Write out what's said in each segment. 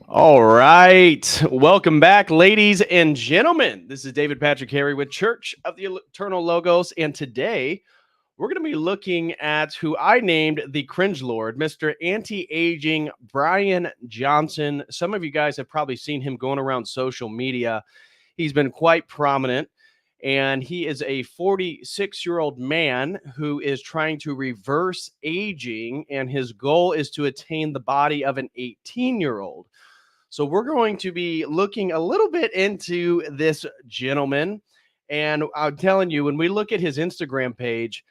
All right. Welcome back, ladies and gentlemen. This is David Patrick Harry with Church of the Eternal Logos. And today we're going to be looking at who I named the Cringelord, Mr. Anti-Aging Bryan Johnson. Some of you guys have probably seen him going around social media. He's been quite prominent. And he is a 46-year-old man who is trying to reverse aging. And his goal is to attain the body of an 18-year-old. So we're going to be looking a little bit into this gentleman. And I'm telling you, when we look at his Instagram page,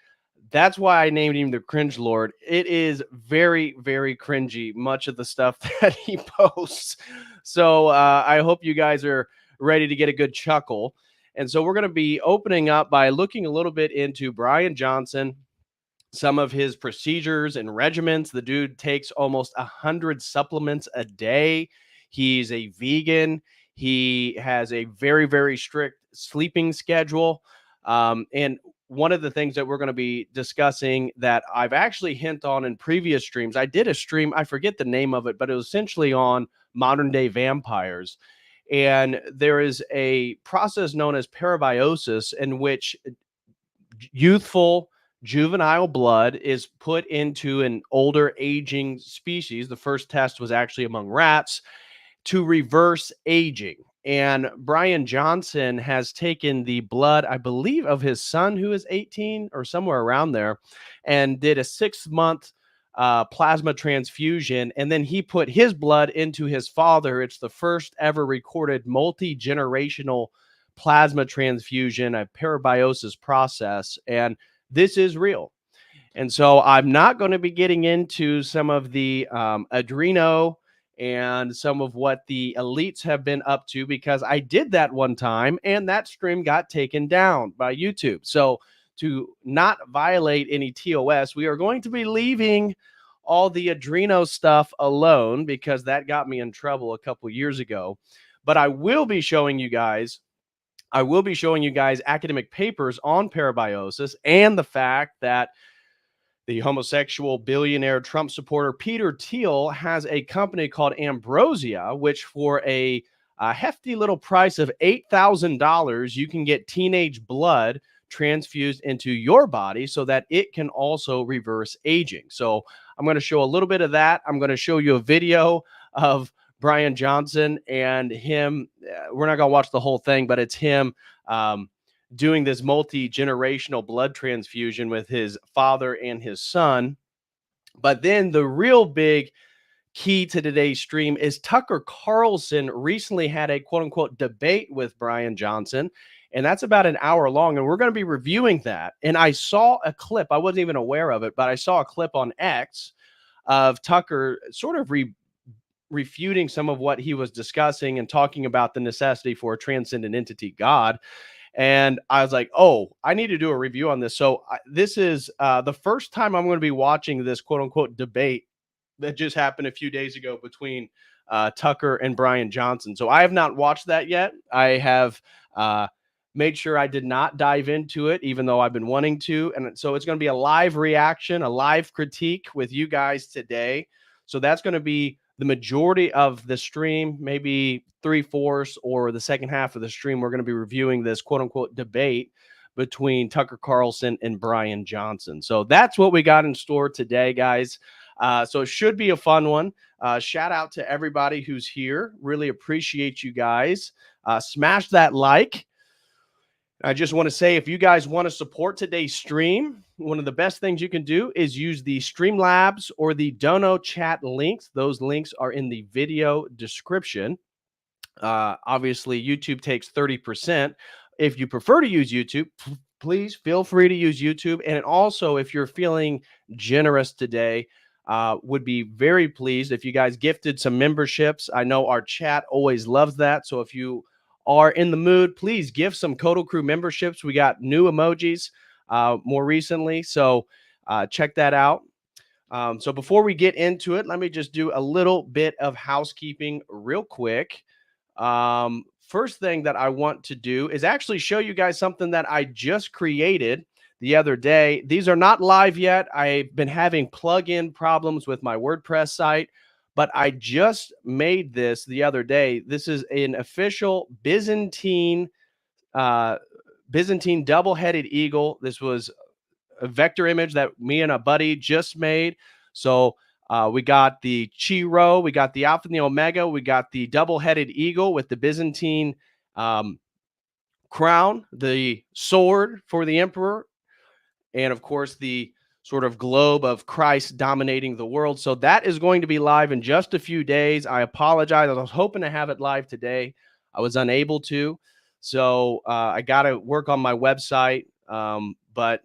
that's why I named him the Cringelord. It is very, very cringy, much of the stuff that he posts. So I hope you guys are ready to get a good chuckle. And so we're going to be opening up by looking a little bit into Bryan Johnson, some of his procedures and regimens. The dude takes almost 100 supplements a day. He's a vegan. He has a very, very strict sleeping schedule. And one of the things that we're going to be discussing that I've actually hinted on in previous streams, I did a stream, I forget the name of it, but it was essentially on modern day vampires. And there is a process known as Parabiosis in which youthful juvenile blood is put into an older aging species. The first test was actually among rats to reverse aging. And Bryan Johnson has taken the blood, I believe, of his son, who is 18 or somewhere around there, and did a 6-month plasma transfusion. And then he put his blood into his father. It's the first ever recorded multi-generational plasma transfusion, a parabiosis process. And this is real. And so I'm not going to be getting into some of the adreno and some of what the elites have been up to, because I did that one time and that stream got taken down by YouTube. So to not violate any TOS, we are going to be leaving all the adreno stuff alone, because that got me in trouble a couple years ago. But I will be showing you guys academic papers on parabiosis and the fact that The homosexual billionaire Trump supporter Peter Thiel has a company called Ambrosia, which for a hefty little price of $8,000, you can get teenage blood transfused into your body so that it can also reverse aging. So I'm going to show a little bit of that. I'm going to show you a video of Bryan Johnson and him. We're not going to watch the whole thing, but it's him doing this multi-generational blood transfusion with his father and his son. But then the real big key to today's stream is Tucker Carlson recently had a quote unquote debate with Bryan Johnson. And that's about an hour long. And we're going to be reviewing that. And I saw a clip, I wasn't even aware of it, but I saw a clip on X of Tucker sort of refuting some of what he was discussing and talking about the necessity for a transcendent entity, God. And I was like, oh, I need to do a review on this. So this is the first time I'm going to be watching this quote unquote debate that just happened a few days ago between Tucker and Bryan Johnson. So I have not watched that yet. I have made sure I did not dive into it, even though I've been wanting to. And so it's going to be a live reaction, a live critique with you guys today. So that's going to be the majority of the stream, maybe 3/4 or the second half of the stream. We're going to be reviewing this quote unquote debate between Tucker Carlson and Bryan Johnson. So that's what we got in store today, guys. So it should be a fun one. Shout out to everybody who's here. Really appreciate you guys. Smash that like. I just want to say, if you guys want to support today's stream, one of the best things you can do is use the Streamlabs or the Dono chat links. Those links are in the video description. Obviously, YouTube takes 30%. If you prefer to use YouTube, please feel free to use YouTube. And also, if you're feeling generous today, would be very pleased if you guys gifted some memberships. I know our chat always loves that. So if you are in the mood, please give some COTEL Crew memberships. We got new emojis more recently. So check that out. So before we get into it, let me just do a little bit of housekeeping real quick. First thing that I want to do is actually show you guys something that I just created the other day. These are not live yet. I've been having plug-in problems with my WordPress site, but I just made this the other day. This is an official Byzantine double-headed eagle. This was a vector image that me and a buddy just made. So we got the Chi Rho, we got the Alpha and the Omega, we got the double-headed eagle with the Byzantine crown, the sword for the emperor, and of course the sort of globe of Christ dominating the world. So that is going to be live in just a few days. I apologize. I was hoping to have it live today. I was unable to. So I got to work on my website, but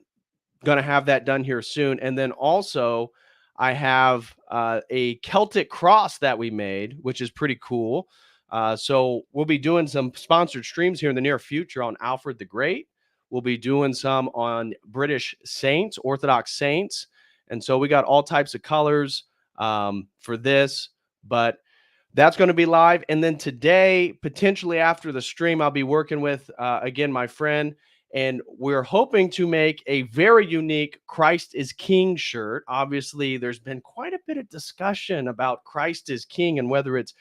going to have that done here soon. And then also I have a Celtic cross that we made, which is pretty cool. So we'll be doing some sponsored streams here in the near future on Alfred the Great. We'll be doing some on British saints, Orthodox saints. And so we got all types of colors for this, but that's going to be live. And then today, potentially after the stream, I'll be working with, again, my friend, and we're hoping to make a very unique Christ is King shirt. Obviously, there's been quite a bit of discussion about Christ is King and whether it's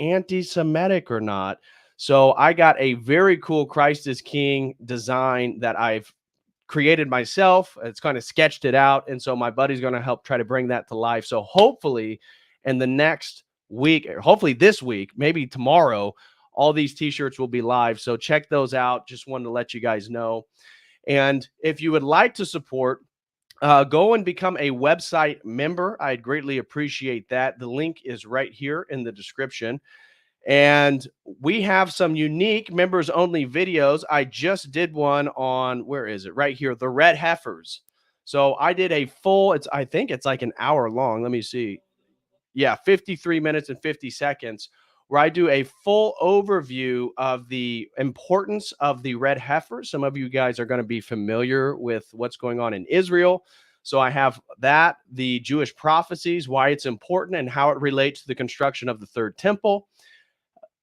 anti-Semitic or not. So I got a very cool Christ is King design that I've created myself. It's kind of sketched it out. And so my buddy's going to help try to bring that to life. So hopefully in the next week, or hopefully this week, maybe tomorrow, all these t-shirts will be live. So check those out. Just wanted to let you guys know. And if you would like to support, go and become a website member. I'd greatly appreciate that. The link is right here in the description. And we have some unique members only videos. I just did one on, where is it? Right here, the red heifers. So I did a full, I think it's like an hour long. Let me see. Yeah, 53 minutes and 50 seconds, where I do a full overview of the importance of the red heifer. Some of you guys are going to be familiar with what's going on in Israel. So I have that, the Jewish prophecies, why it's important and how it relates to the construction of the third temple.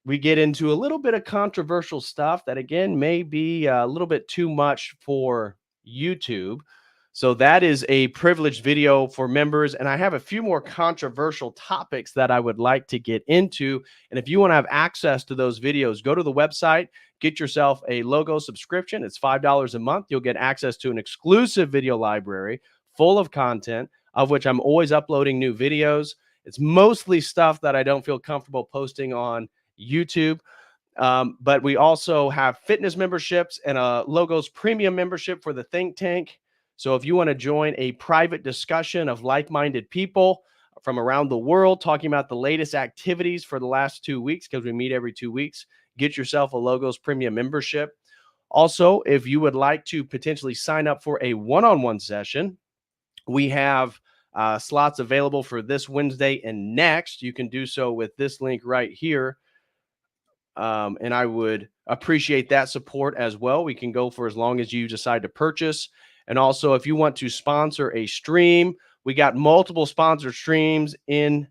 We get into a little bit of controversial stuff that, again, may be a little bit too much for YouTube. So that is a privileged video for members. And I have a few more controversial topics that I would like to get into. And if you want to have access to those videos, go to the website, get yourself a logo subscription. It's $5 a month. You'll get access to an exclusive video library full of content, of which I'm always uploading new videos. It's mostly stuff that I don't feel comfortable posting on YouTube. But we also have fitness memberships and a Logos premium membership for the think tank. So if you want to join a private discussion of like-minded people from around the world talking about the latest activities for the last 2 weeks, because we meet every 2 weeks, get yourself a Logos premium membership. Also, if you would like to potentially sign up for a one-on-one session, we have slots available for this Wednesday and next. You can do so with this link right here. And I would appreciate that support as well. We can go for as long as you decide to purchase. And also, if you want to sponsor a stream, we got multiple sponsored streams in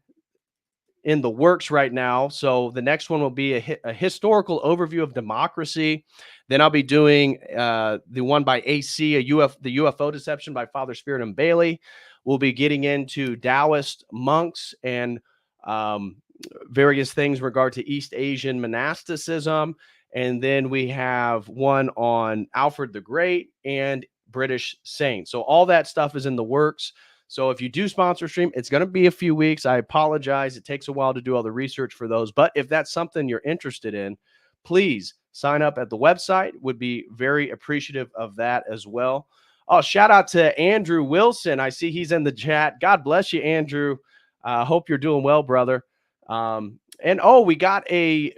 the works right now. So the next one will be a historical overview of democracy. Then I'll be doing the one by AC, the UFO deception by Father Spirit and Bailey. We'll be getting into Taoist monks and various things in regard to East Asian monasticism. And then we have one on Alfred the Great and British saints. So all that stuff is in the works. So if you do sponsor stream, it's going to be a few weeks. I apologize. It takes a while to do all the research for those. But if that's something you're interested in, please sign up at the website. Would be very appreciative of that as well. Oh, shout out to Andrew Wilson. I see he's in the chat. God bless you, Andrew. Hope you're doing well, brother. And oh, we got a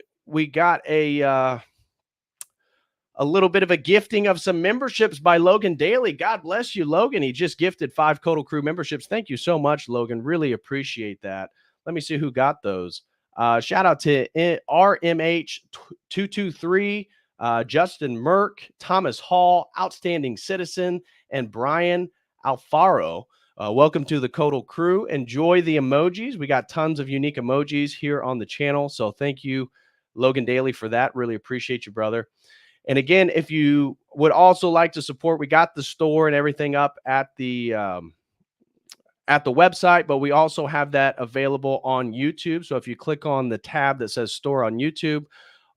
little bit of a gifting of some memberships by Logan Daly. God bless you, Logan. He just gifted 5 COTEL Crew memberships. Thank you so much, Logan. Really appreciate that. Let me see who got those. Shout out to RMH223, Justin Merck, Thomas Hall, Outstanding Citizen, and Bryan Alfaro. Welcome to the COTEL Crew. Enjoy the emojis. We got tons of unique emojis here on the channel. So thank you, Logan Daly, for that. Really appreciate you, brother. And again, if you would also like to support, we got the store and everything up at the website, but we also have that available on YouTube. So if you click on the tab that says store on YouTube,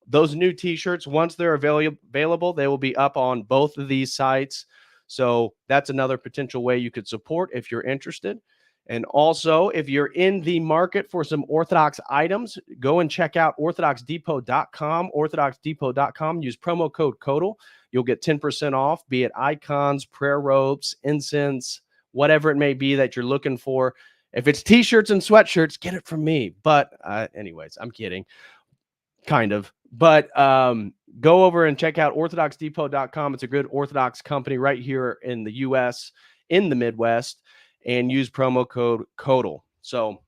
those new t-shirts, once they're available, they will be up on both of these sites. So that's another potential way you could support if you're interested. And also, if you're in the market for some Orthodox items, go and check out orthodoxdepot.com, orthodoxdepot.com. Use promo code COTEL. You'll get 10% off, be it icons, prayer ropes, incense, whatever it may be that you're looking for. If it's t-shirts and sweatshirts, get it from me. But anyways, I'm kidding. Kind of. But go over and check out orthodoxdepot.com. It's a good Orthodox company right here in the U.S., in the Midwest, and use promo code COTEL. So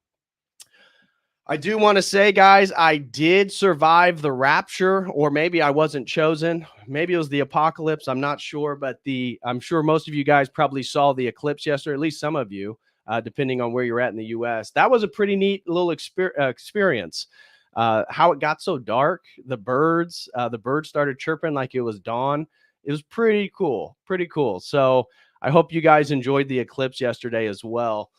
I do want to say, guys, I did survive the rapture, or maybe I wasn't chosen. Maybe it was the apocalypse. I'm not sure, but I'm sure most of you guys probably saw the eclipse yesterday, at least some of you, depending on where you're at in the U.S. That was a pretty neat little experience. How it got so dark, the birds started chirping like it was dawn. It was pretty cool. So I hope you guys enjoyed the eclipse yesterday as well.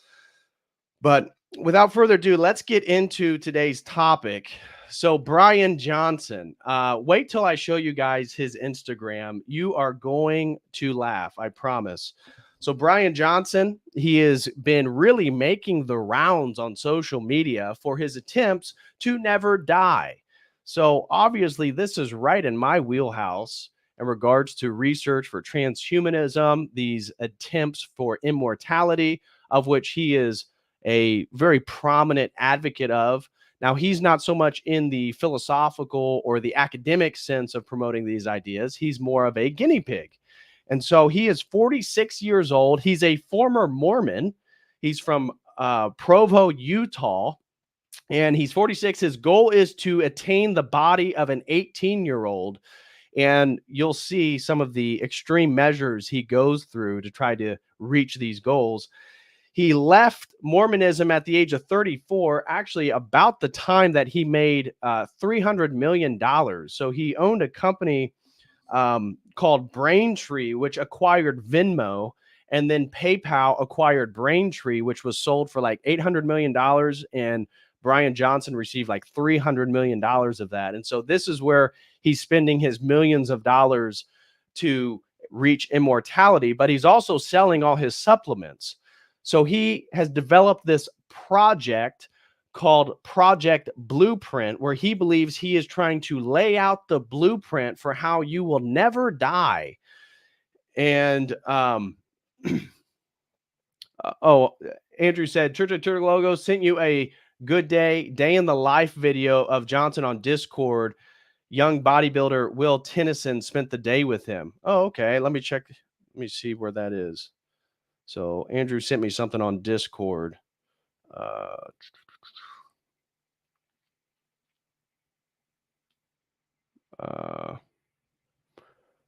But without further ado, let's get into today's topic. So Bryan Johnson, wait till I show you guys his Instagram. You are going to laugh, I promise. So Bryan Johnson, he has been really making the rounds on social media for his attempts to never die. So obviously this is right in my wheelhouse in regards to research for transhumanism, these attempts for immortality, of which he is a very prominent advocate of. Now, he's not so much in the philosophical or the academic sense of promoting these ideas. He's more of a guinea pig. And so he is 46 years old. He's a former Mormon. He's from Provo, Utah, and he's 46. His goal is to attain the body of an 18-year-old. And you'll see some of the extreme measures he goes through to try to reach these goals. He left Mormonism at the age of 34, actually about the time that he made $300 million. So he owned a company called Braintree, which acquired Venmo. And then PayPal acquired Braintree, which was sold for like $800 million, and Bryan Johnson received like $300 million of that. And so this is where he's spending his millions of dollars to reach immortality, but he's also selling all his supplements. So he has developed this project called Project Blueprint, where he believes he is trying to lay out the blueprint for how you will never die. And oh, Andrew said Church of Turtle Logo sent you a good day in the life video of Johnson on Discord. Young bodybuilder Will Tennyson spent the day with him. Oh, okay. Let me check. Let me see where that is. So Andrew sent me something on Discord. Uh,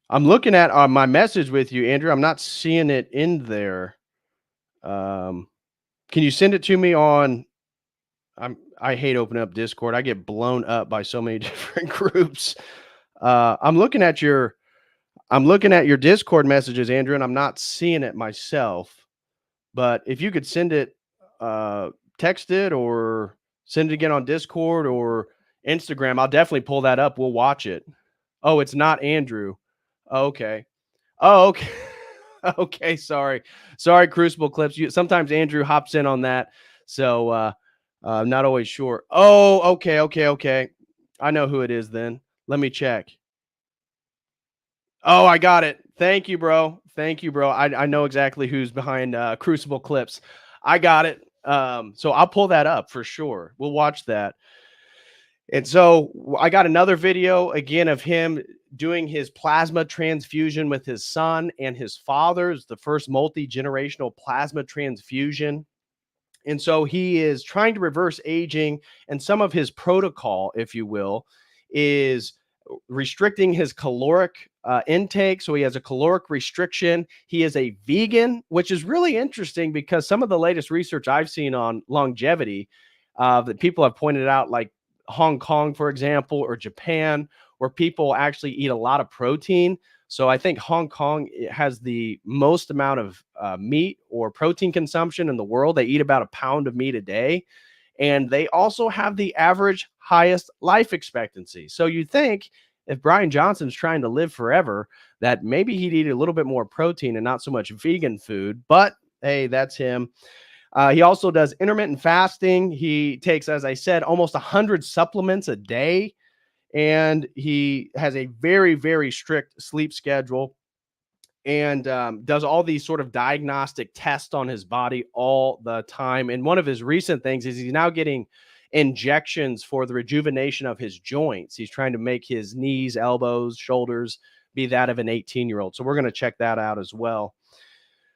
I'm looking at my message with you, Andrew. I'm not seeing it in there. Can you send it to me on? I hate opening up Discord. I get blown up by so many different groups. I'm looking at your Discord messages, Andrew, and I'm not seeing it myself. But if you could send it, text it or send it again on Discord or Instagram, I'll definitely pull that up. We'll watch it. Oh, it's not Andrew. Okay. Oh, okay. Okay, sorry. Sorry, Crucible Clips. Sometimes Andrew hops in on that. So I'm not always sure. Oh, okay. I know who it is then. Let me check. Oh, I got it. Thank you, bro. Thank you, bro. I know exactly who's behind Crucible Clips. I got it. So I'll pull that up for sure. We'll watch that. And so I got another video again of him doing his plasma transfusion with his son and his father. It's the first multi-generational plasma transfusion. And so he is trying to reverse aging, and some of his protocol, if you will, is restricting his caloric intake. So he has a caloric restriction. He is a vegan, which is really interesting because some of the latest research I've seen on longevity that people have pointed out, like Hong Kong, for example, or Japan, where people actually eat a lot of protein. So I think Hong Kong has the most amount of meat or protein consumption in the world. They eat about a pound of meat a day. And they also have the average highest life expectancy. So you think if Bryan Johnson's trying to live forever, that maybe he'd eat a little bit more protein and not so much vegan food. But hey, that's him. He also does intermittent fasting. He takes, as I said, almost 100 supplements a day. And he has a very, very strict sleep schedule and does all these sort of diagnostic tests on his body all the time. And one of his recent things is he's now getting injections for the rejuvenation of his joints. He's trying to make his knees, elbows, shoulders be that of an 18-year-old. So we're going to check that out as well.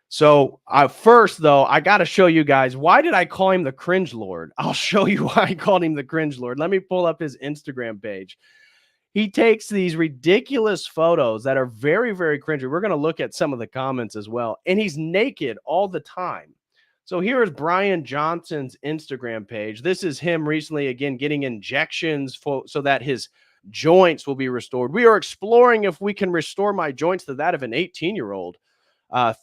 So first, though, I got to show you guys, why did I call him the Cringelord? I'll show you why I called him the Cringelord. Let me pull up his Instagram page. He takes these ridiculous photos that are very, very cringy. We're going to look at some of the comments as well. And he's naked all the time. So here is Bryan Johnson's Instagram page. This is him recently, again, getting injections so that his joints will be restored. We are exploring if we can restore my joints to that of an 18-year-old.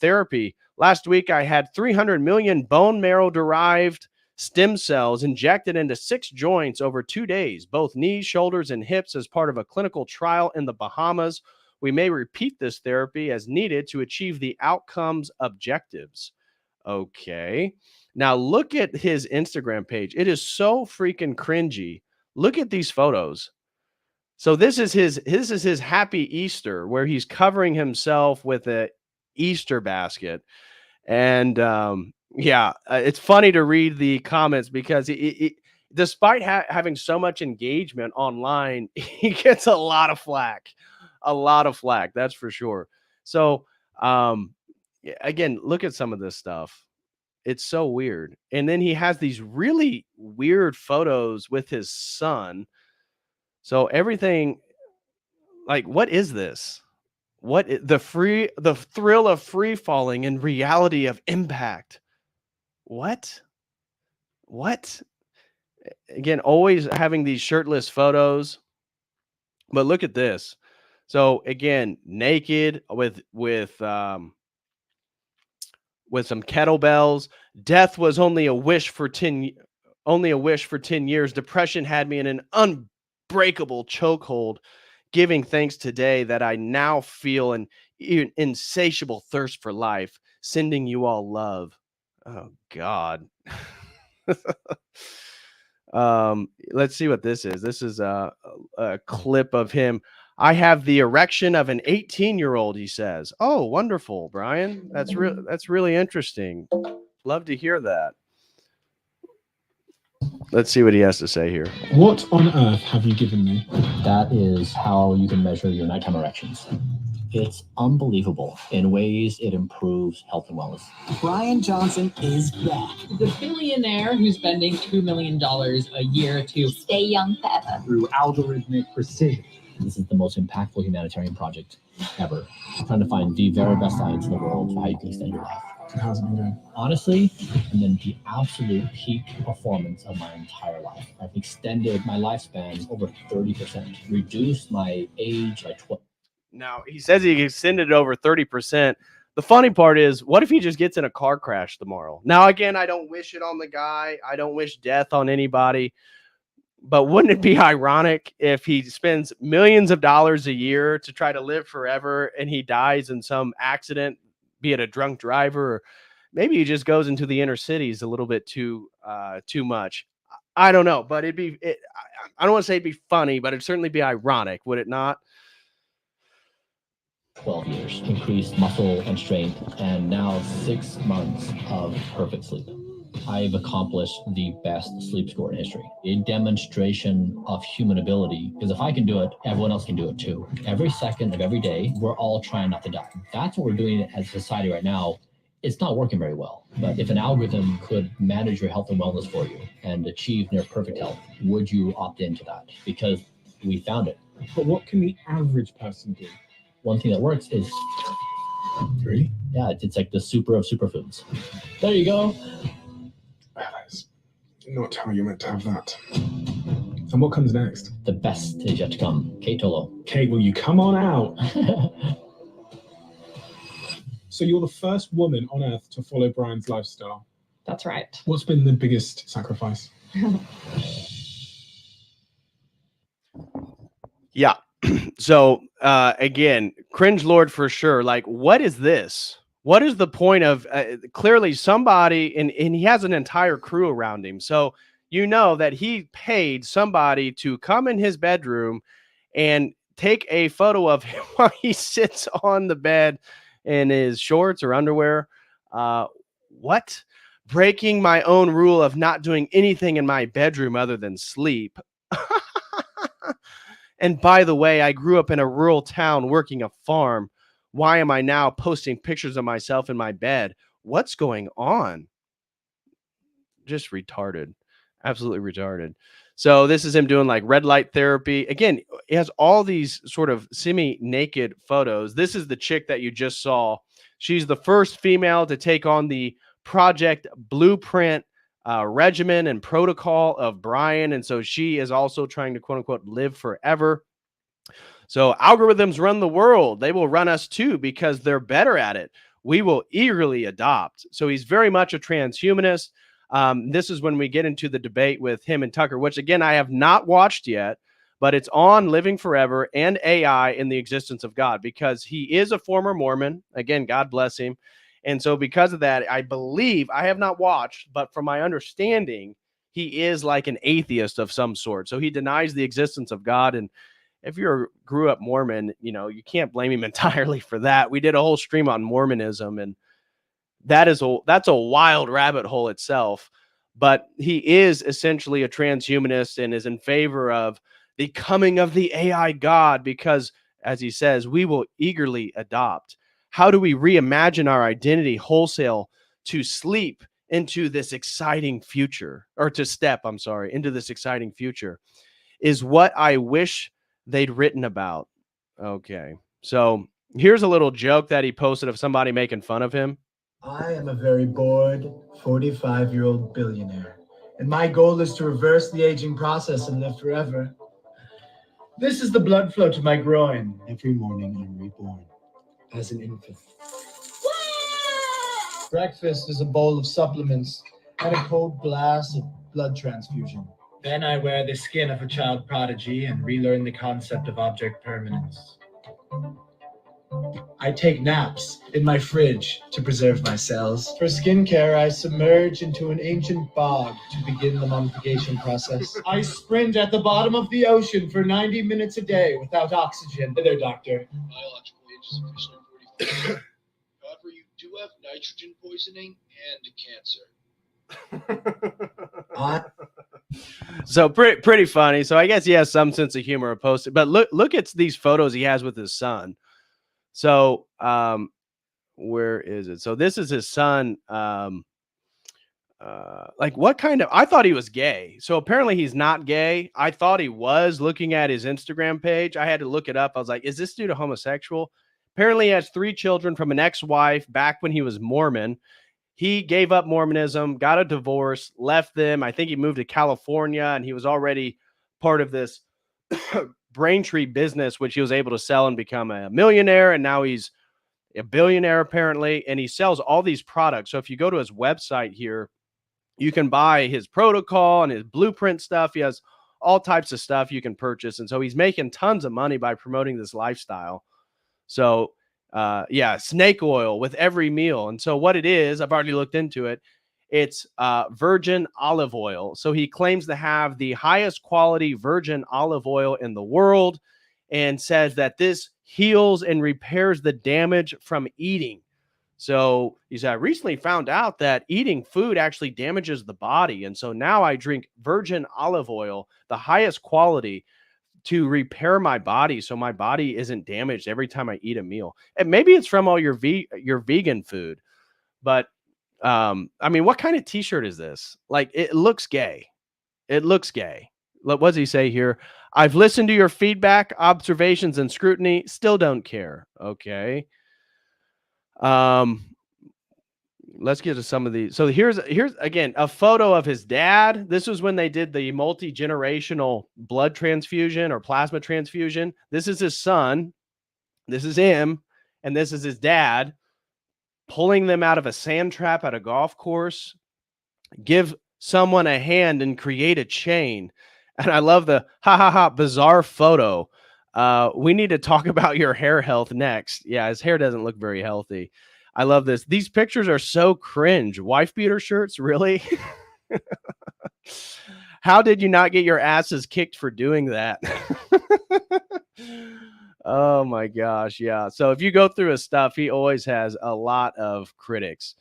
Therapy. Last week, I had 300 million bone marrow derived stem cells injected into 6 joints over 2 days, both knees, shoulders, and hips, as part of a clinical trial in the Bahamas. We may repeat this therapy as needed to achieve the outcomes objectives. Okay. Now look at his Instagram page. It is so freaking cringy. Look at these photos. So this is his happy Easter, where he's covering himself with a Easter basket. And it's funny to read the comments because despite having so much engagement online, he gets a lot of flack, that's for sure. So again, look at some of this stuff. It's so weird. And then he has these really weird photos with his son. So everything, like, what is this? The thrill of free falling and reality of impact. What? Again, always having these shirtless photos. But look at this. So again, naked with with some kettlebells. Death was only a wish for 10 years. Depression had me in an unbreakable chokehold, giving thanks today that I now feel an insatiable thirst for life, sending you all love. Oh God. Let's see what this is. This is a clip of him. I have the erection of an 18-year-old, he says. Oh, wonderful, Bryan. That's really interesting. Love to hear that. Let's see what he has to say here. What on earth have you given me? That is how you can measure your nighttime erections. It's unbelievable. In ways, it improves health and wellness. Bryan Johnson is back. The billionaire who's spending $2 million a year to stay young forever through algorithmic precision. This is the most impactful humanitarian project ever. I'm trying to find the very best science in the world for how you can extend your life. How's it been going? Honestly, and then the absolute peak performance of my entire life. I've extended my lifespan over 30%, reduced my age by 12. Now, he says he extended it over 30%. The funny part is, what if he just gets in a car crash tomorrow? Now, again, I don't wish it on the guy. I don't wish death on anybody. But wouldn't it be ironic if he spends millions of dollars a year to try to live forever and he dies in some accident, be it a drunk driver, or maybe he just goes into the inner cities a little bit too much? I don't know, but I don't want to say it'd be funny, but it'd certainly be ironic, would it not? 12 years, increased muscle and strength, and now 6 months of perfect sleep. I've accomplished the best sleep score in history. A demonstration of human ability, because if I can do it, everyone else can do it too. Every second of every day, we're all trying not to die. That's what we're doing as a society right now. It's not working very well. But if an algorithm could manage your health and wellness for you and achieve near perfect health, would you opt into that? Because we found it. But what can the average person do? One thing that works is... Really? Yeah, it's like the super of superfoods. There you go. That's not how you're meant to have that. And what comes next? The best is yet to come. COTEL. Kate, will you come on out? So you're the first woman on earth to follow Bryan's lifestyle. That's right. What's been the biggest sacrifice? Yeah. So again, Cringelord for sure. Like, what is this? What is the point of clearly somebody, and he has an entire crew around him. So you know that he paid somebody to come in his bedroom and take a photo of him while he sits on the bed in his shorts or underwear. What? Breaking my own rule of not doing anything in my bedroom other than sleep. And by the way, I grew up in a rural town working a farm. Why am I now posting pictures of myself in my bed? What's going on? Just retarded. Absolutely retarded. So this is him doing like red light therapy. Again, he has all these sort of semi-naked photos. This is the chick that you just saw. She's the first female to take on the Project Blueprint regimen and protocol of Bryan. And so she is also trying to, quote unquote, live forever. So algorithms run the world. They will run us too because they're better at it. We will eagerly adopt. So he's very much a transhumanist. This is when we get into the debate with him and Tucker, which again, I have not watched yet, but it's on Living Forever and AI in the Existence of God, because he is a former Mormon. Again, God bless him. And so because of that, I believe, I have not watched, but from my understanding, he is like an atheist of some sort. So he denies the existence of God. And if you grew up Mormon, you know, you can't blame him entirely for that. We did a whole stream on Mormonism, and that's a wild rabbit hole itself. But he is essentially a transhumanist and is in favor of the coming of the AI God, because, as he says, we will eagerly adopt. How do we reimagine our identity wholesale to sleep into this exciting future, or to step, I'm sorry, into this exciting future, is what I wish they'd written about. Okay. So here's a little joke that he posted of somebody making fun of him. I am a very bored 45-year-old billionaire, and my goal is to reverse the aging process and live forever. This is the blood flow to my groin. Every morning I'm reborn as an infant. Breakfast is a bowl of supplements and a cold glass of blood transfusion. Then I wear the skin of a child prodigy and relearn the concept of object permanence. I take naps in my fridge to preserve my cells. For skincare, I submerge into an ancient bog to begin the mummification process. I sprint at the bottom of the ocean for 90 minutes a day without oxygen. Hey there, doctor. Biological age is officially 45. However, you do have nitrogen poisoning and cancer. So pretty funny. So I guess he has some sense of humor posted. But look at these photos he has with his son. So where is it? So this is his son. Like what kind of, I thought he was gay. So apparently he's not gay. I thought he was, looking at his Instagram page. I had to look it up. I was like, is this dude a homosexual? Apparently he has 3 children from an ex-wife back when he was Mormon. He gave up Mormonism, got a divorce, left them. I think he moved to California, and he was already part of this Braintree business, which he was able to sell and become a millionaire. And now he's a billionaire apparently. And he sells all these products. So if you go to his website here, you can buy his protocol and his blueprint stuff. He has all types of stuff you can purchase. And so he's making tons of money by promoting this lifestyle. So yeah, snake oil with every meal. And so what it is, I've already looked into it. It's virgin olive oil. So he claims to have the highest quality virgin olive oil in the world, and says that this heals and repairs the damage from eating. So he said, I recently found out that eating food actually damages the body. And so now I drink virgin olive oil, the highest quality, to repair my body so my body isn't damaged every time I eat a meal. And maybe it's from all your vegan food. But I mean, what kind of t-shirt is this? Like, it looks gay. It looks gay. What does he say here? I've listened to your feedback, observations, and scrutiny. Still don't care. Okay. Let's get to some of these. So here's again a photo of his dad. This was when they did the multi-generational blood transfusion or plasma transfusion. This is his son. This is him. And this is his dad pulling them out of a sand trap at a golf course. Give someone a hand and create a chain. And I love the bizarre photo. We need to talk about your hair health next. Yeah, his hair doesn't look very healthy. I love this. These pictures are so cringe. Wife beater shirts, really? How did you not get your asses kicked for doing that? Oh my gosh, yeah. So if you go through his stuff, he always has a lot of critics.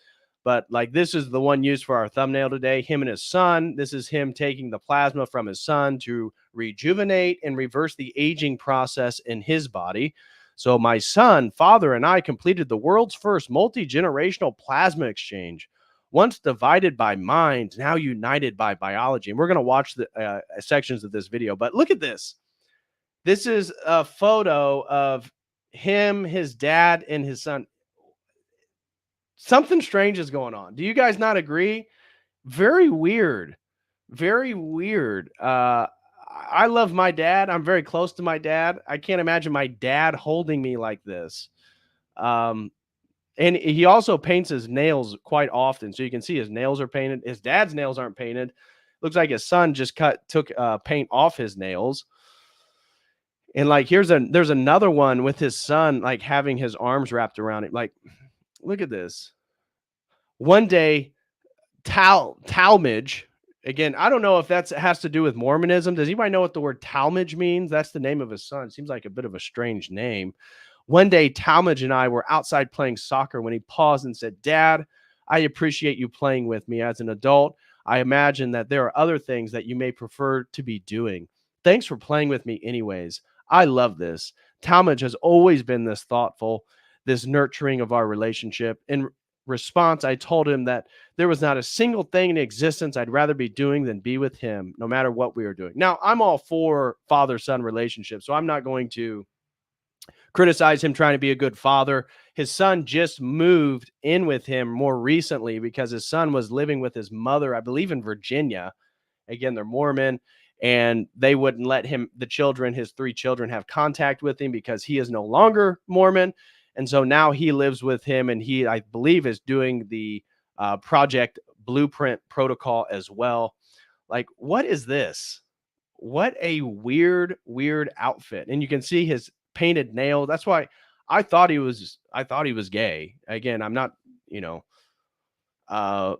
But like, this is the one used for our thumbnail today, him and his son. This is him taking the plasma from his son to rejuvenate and reverse the aging process in his body. So my son, father, and I completed the world's first multi-generational plasma exchange. Once divided by mind, now united by biology. And we're going to watch the sections of this video. But look at this. This is a photo of him, his dad, and his son. Something strange is going on. Do you guys not agree? Very weird. Very weird. I love my dad. I'm very close to my dad. I can't imagine my dad holding me like this. And he also paints his nails quite often. So you can see his nails are painted. His dad's nails aren't painted. Looks like his son just took paint off his nails. And like, there's another one with his son, like having his arms wrapped around it. Like, look at this. One day, Talmage. Again, I don't know if that has to do with Mormonism. Does anybody know what the word Talmage means? That's the name of his son. Seems like a bit of a strange name. One day, Talmage and I were outside playing soccer when he paused and said, Dad, I appreciate you playing with me. As an adult, I imagine that there are other things that you may prefer to be doing. Thanks for playing with me anyways. I love this. Talmage has always been this thoughtful, this nurturing of our relationship. In response, I told him that there was not a single thing in existence I'd rather be doing than be with him, no matter what we were doing. Now, I'm all for father-son relationships, so I'm not going to criticize him trying to be a good father. His son just moved in with him more recently because his son was living with his mother, I believe in Virginia. Again, they're Mormon, and they wouldn't let him, his 3 children, have contact with him because he is no longer Mormon. And so now he lives with him, and he, I believe, is doing the Project Blueprint protocol as well. Like, what is this? What a weird, weird outfit. And you can see his painted nail. That's why I thought he was gay. Again, I'm not, you know, uh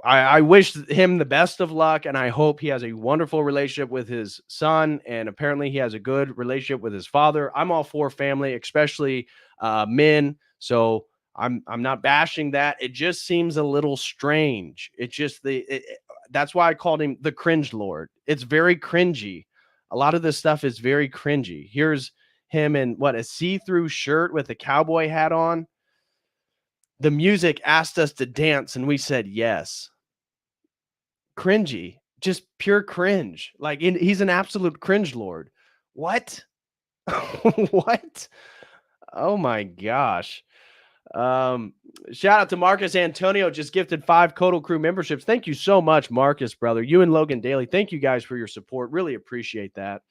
I wish him the best of luck, and I hope he has a wonderful relationship with his son, and apparently he has a good relationship with his father. I'm all for family, especially men, so I'm not bashing that. It just seems a little strange. It just that's why I called him the Cringe Lord. It's very cringy. A lot of this stuff is very cringy. Here's him in what, a see-through shirt with a cowboy hat on. The music asked us to dance and we said yes. Cringy, just pure cringe. Like, he's an absolute cringe lord. What? What? Oh my gosh. Shout out to Marcus Antonio, just gifted 5 COTEL Crew memberships. Thank you so much, Marcus, brother. You and Logan Daly, thank you guys for your support. Really appreciate that.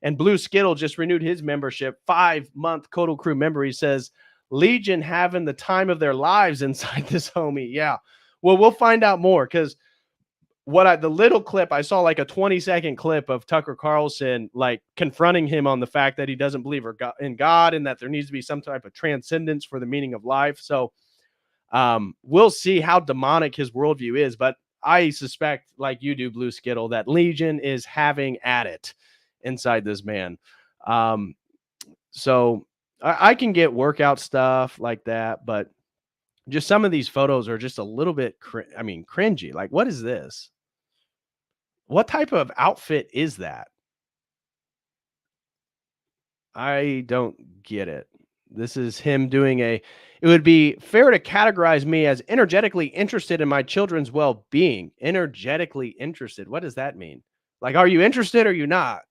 And Blue Skittle just renewed his membership, 5-month COTEL Crew member. He says, Legion having the time of their lives inside this homie. Yeah. Well, we'll find out more, because the little clip I saw, like a 20-second clip of Tucker Carlson like confronting him on the fact that he doesn't believe in God, and that there needs to be some type of transcendence for the meaning of life. So we'll see how demonic his worldview is, but I suspect, like you do, Blue Skittle, that Legion is having at it inside this man. So I can get workout stuff like that, but just some of these photos are just a little bit, cringy. Like, what is this? What type of outfit is that? I don't get it. This is him doing it would be fair to categorize me as energetically interested in my children's well-being. Energetically interested. What does that mean? Like, are you interested or are you not?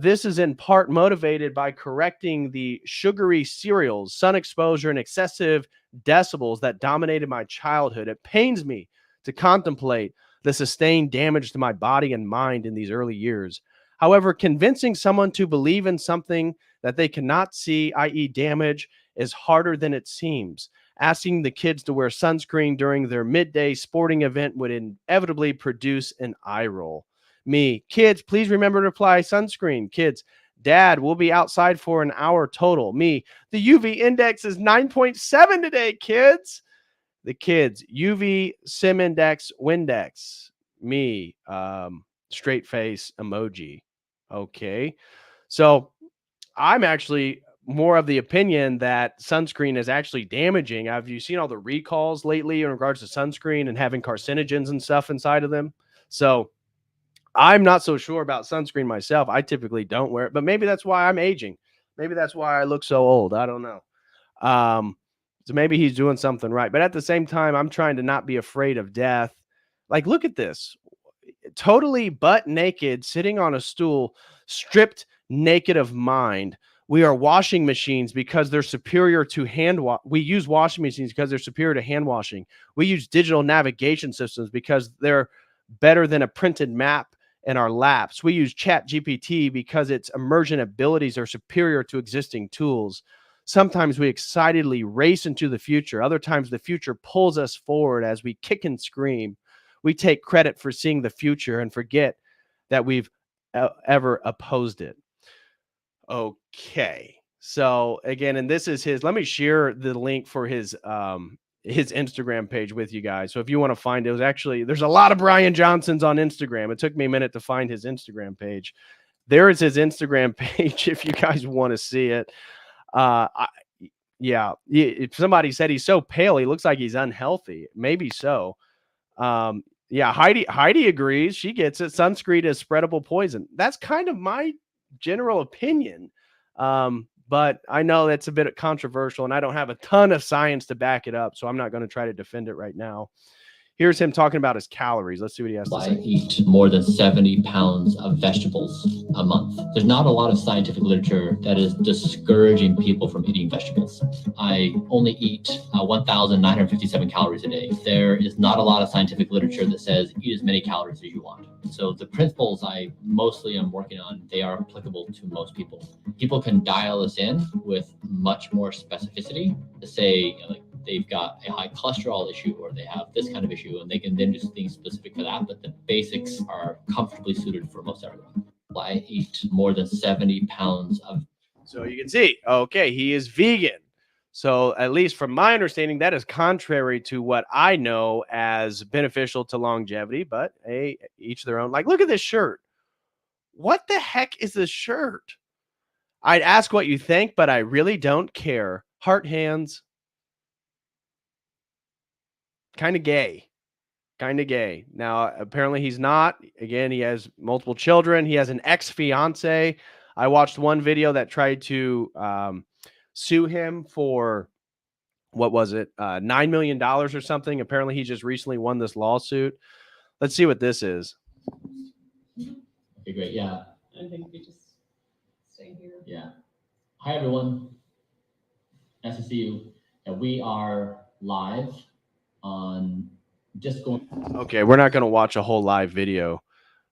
This is in part motivated by correcting the sugary cereals, sun exposure, and excessive decibels that dominated my childhood. It pains me to contemplate the sustained damage to my body and mind in these early years. However, convincing someone to believe in something that they cannot see, i.e., damage, is harder than it seems. Asking the kids to wear sunscreen during their midday sporting event would inevitably produce an eye roll. Me, kids, please remember to apply sunscreen. Kids, Dad, we'll be outside for an hour total. Me, the UV index is 9.7 today, kids. The kids, UV sim index, Windex. Me, straight face emoji. Okay. So I'm actually more of the opinion that sunscreen is actually damaging. Have you seen all the recalls lately in regards to sunscreen and having carcinogens and stuff inside of them? So I'm not so sure about sunscreen myself. I typically don't wear it, but maybe that's why I'm aging. Maybe that's why I look so old. I don't know. So maybe he's doing something right. But at the same time, I'm trying to not be afraid of death. Like, look at this. Totally butt naked, sitting on a stool, stripped naked of mind. We are washing machines because they're superior to hand wash. We use washing machines because they're superior to hand washing. We use digital navigation systems because they're better than a printed map in our laps. We use Chat GPT because its emergent abilities are superior to existing tools. Sometimes we excitedly race into the future. Other times the future pulls us forward as we kick and scream. We take credit for seeing the future and forget that we've ever opposed it. Okay. So again, and this is his, let me share the link for his Instagram page with you guys. So if you want to find it, there's a lot of Bryan Johnsons on Instagram. It took me a minute to find his Instagram page. There is his Instagram page if you guys want to see it. If somebody said he's so pale, he looks like he's unhealthy. Maybe so. Heidi agrees. She gets it. Sunscreen is spreadable poison. That's kind of my general opinion. But I know that's a bit controversial, and I don't have a ton of science to back it up, so I'm not going to try to defend it right now. Here's him talking about his calories. Let's see what he has to I say. eat more than 70 pounds of vegetables a month. There's not a lot of scientific literature that is discouraging people from eating vegetables. I only eat 1,957 calories a day. There is not a lot of scientific literature that says eat as many calories as you want. So the principles I mostly am working on, they are applicable to most people. People can dial this in with much more specificity to say, like, they've got a high cholesterol issue or they have this kind of issue, and they can then do things specific for that, but the basics are comfortably suited for most everyone. I eat more than 70 pounds of... So you can see, okay, he is vegan. So at least from my understanding, that is contrary to what I know as beneficial to longevity, but hey, each their own. Like, look at this shirt. What the heck is this shirt? I'd ask what you think, but I really don't care. Heart hands. Kind of gay. Kind of gay. Now, apparently he's not. Again, he has multiple children. He has an ex-fiance. I watched one video that tried to sue him for, what was it, $9 million or something. Apparently he just recently won this lawsuit. Let's see what this is. Okay, great. Yeah. I think we just stay here. Yeah. Hi, everyone. Nice to see you. And we are live on Discord. Okay, we're not going to watch a whole live video.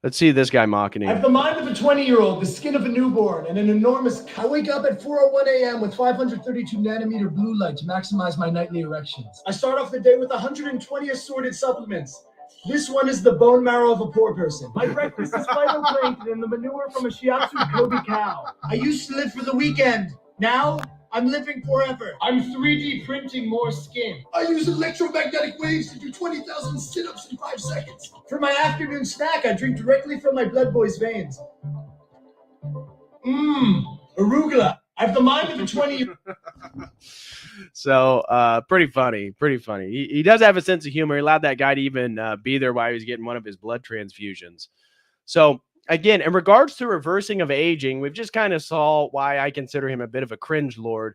Let's see this guy mocking I have him. the mind of a 20-year-old, the skin of a newborn, and an enormous... I wake up at 4:01 a.m. with 532 nanometer blue light to maximize my nightly erections. I start off the day with 120 assorted supplements. This one is the bone marrow of a poor person. My breakfast is phytoplankton and the manure from a Shiatsu Kobe cow. I used to live for the weekend. Now, I'm living forever. I'm 3D printing more skin. I use electromagnetic waves to do 20,000 sit-ups in 5 seconds. For my afternoon snack, I drink directly from my blood boy's veins. Arugula. I have the mind of a 20... So pretty funny. He does have a sense of humor. He allowed that guy to even be there while he was getting one of his blood transfusions. So again, in regards to reversing of aging, we've just kind of saw why I consider him a bit of a cringelord.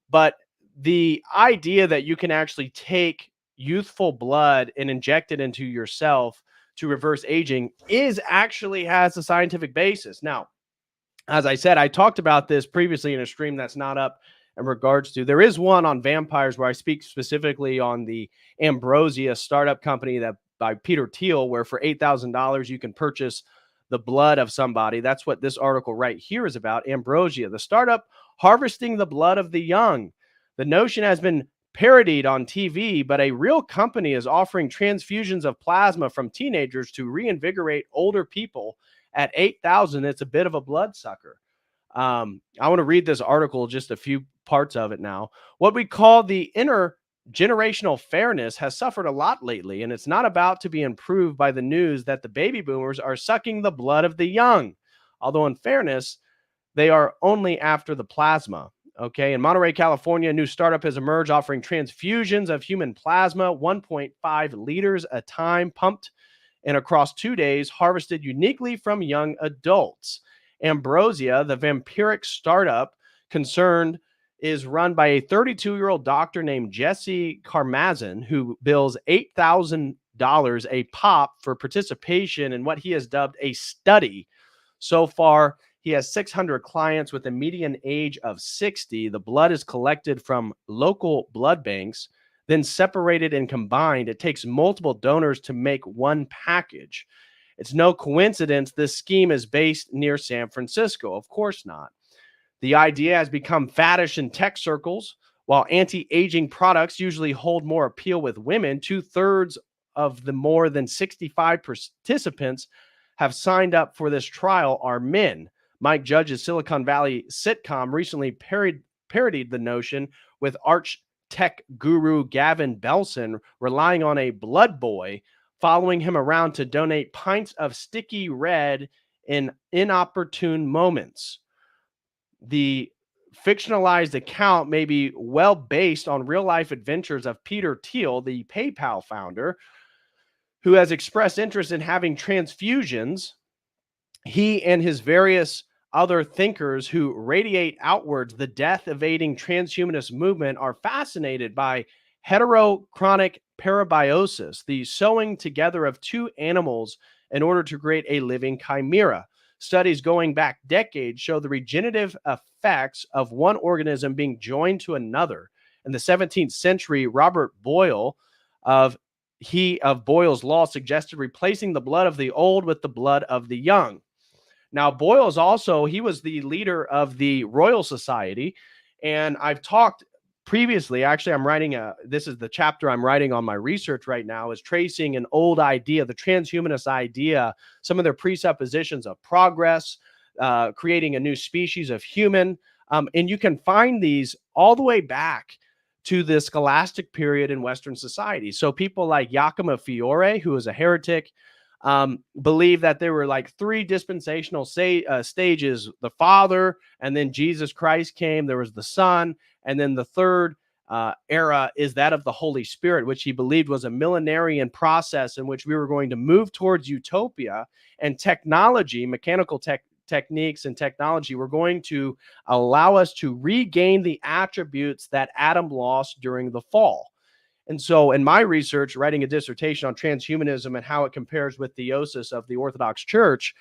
But the idea that you can actually take youthful blood and inject it into yourself to reverse aging actually has a scientific basis. Now, as I said, I talked about this previously in a stream that's not up in regards to, there is one on vampires where I speak specifically on the Ambrosia startup company that by Peter Thiel, where for $8,000 you can purchase the blood of somebody. That's what this article right here is about. Ambrosia, the startup harvesting the blood of the young. The notion has been parodied on TV, but a real company is offering transfusions of plasma from teenagers to reinvigorate older people at $8,000. It's a bit of a bloodsucker. I want to read this article, just a few parts of it now. What we call the intergenerational fairness has suffered a lot lately, and it's not about to be improved by the news that the baby boomers are sucking the blood of the young. Although in fairness, they are only after the plasma. Okay, in Monterey, California, a new startup has emerged offering transfusions of human plasma, 1.5 liters a time, pumped and across 2 days, harvested uniquely from young adults. Ambrosia, the vampiric startup concerned, is run by a 32-year-old doctor named Jesse Karmazin, who bills $8,000 a pop for participation in what he has dubbed a study. So far, he has 600 clients with a median age of 60. The blood is collected from local blood banks, then separated and combined. It takes multiple donors to make one package. It's no coincidence this scheme is based near San Francisco. Of course not. The idea has become faddish in tech circles. While anti-aging products usually hold more appeal with women, 2/3 of the more than 65 participants have signed up for this trial are men. Mike Judge's Silicon Valley sitcom recently parodied the notion, with arch tech guru Gavin Belson relying on a blood boy following him around to donate pints of sticky red in inopportune moments. The fictionalized account may be well based on real-life adventures of Peter Thiel, the PayPal founder, who has expressed interest in having transfusions. He and his various other thinkers who radiate outwards the death-evading transhumanist movement are fascinated by heterochronic parabiosis, the sewing together of two animals in order to create a living chimera. Studies going back decades show the regenerative effects of one organism being joined to another. In the 17th century, Robert Boyle of Boyle's law suggested replacing the blood of the old with the blood of the young. Now, Boyle's also, he was the leader of the Royal Society. And I've talked previously, actually, this is the chapter I'm writing on my research right now, is tracing an old idea, the transhumanist idea, some of their presuppositions of progress, creating a new species of human. And you can find these all the way back to the scholastic period in Western society. So people like Giacomo Fiore, who is a heretic, believe that there were like three dispensational stages: the Father, and then Jesus Christ came, there was the Son, and then the third era is that of the Holy Spirit, which he believed was a millenarian process in which we were going to move towards utopia, and technology, mechanical techniques and technology were going to allow us to regain the attributes that Adam lost during the fall. And so in my research, writing a dissertation on transhumanism and how it compares with theosis of the Orthodox Church,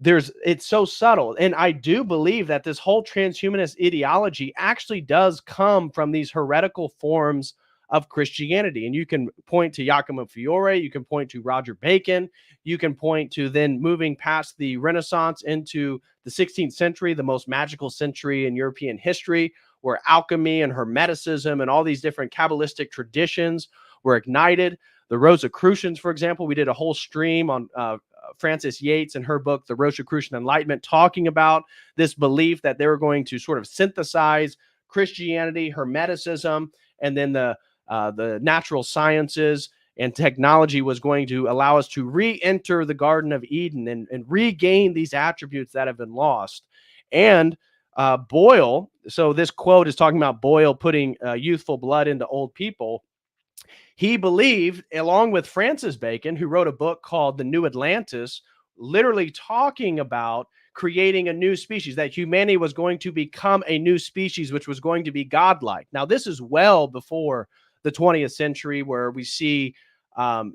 it's so subtle. And I do believe that this whole transhumanist ideology actually does come from these heretical forms of Christianity. And you can point to Giacomo Fiore, you can point to Roger Bacon, you can point to then moving past the Renaissance into the 16th century, the most magical century in European history, where alchemy and Hermeticism and all these different Kabbalistic traditions were ignited. The Rosicrucians, for example, we did a whole stream on Frances Yates and her book, The Rosicrucian Enlightenment, talking about this belief that they were going to sort of synthesize Christianity, Hermeticism, and then the natural sciences and technology was going to allow us to re-enter the Garden of Eden and regain these attributes that have been lost. And Boyle, so this quote is talking about Boyle putting youthful blood into old people. He believed, along with Francis Bacon, who wrote a book called The New Atlantis, literally talking about creating a new species, that humanity was going to become a new species, which was going to be godlike. Now, this is well before the 20th century, where we see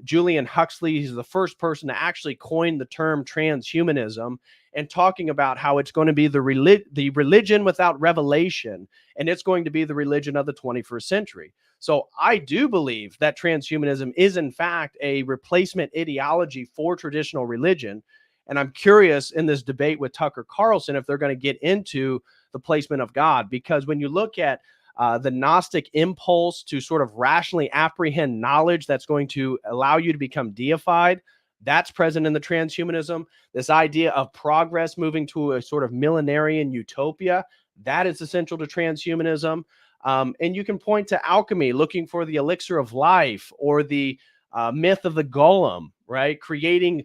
Julian Huxley. He's the first person to actually coin the term transhumanism, and talking about how it's going to be the religion without revelation, and it's going to be the religion of the 21st century. So I do believe that transhumanism is, in fact, a replacement ideology for traditional religion. And I'm curious in this debate with Tucker Carlson if they're going to get into the placement of God, because when you look at the Gnostic impulse to sort of rationally apprehend knowledge that's going to allow you to become deified, that's present in the transhumanism. This idea of progress moving to a sort of millenarian utopia, that is essential to transhumanism. And you can point to alchemy, looking for the elixir of life, or the myth of the golem, right? Creating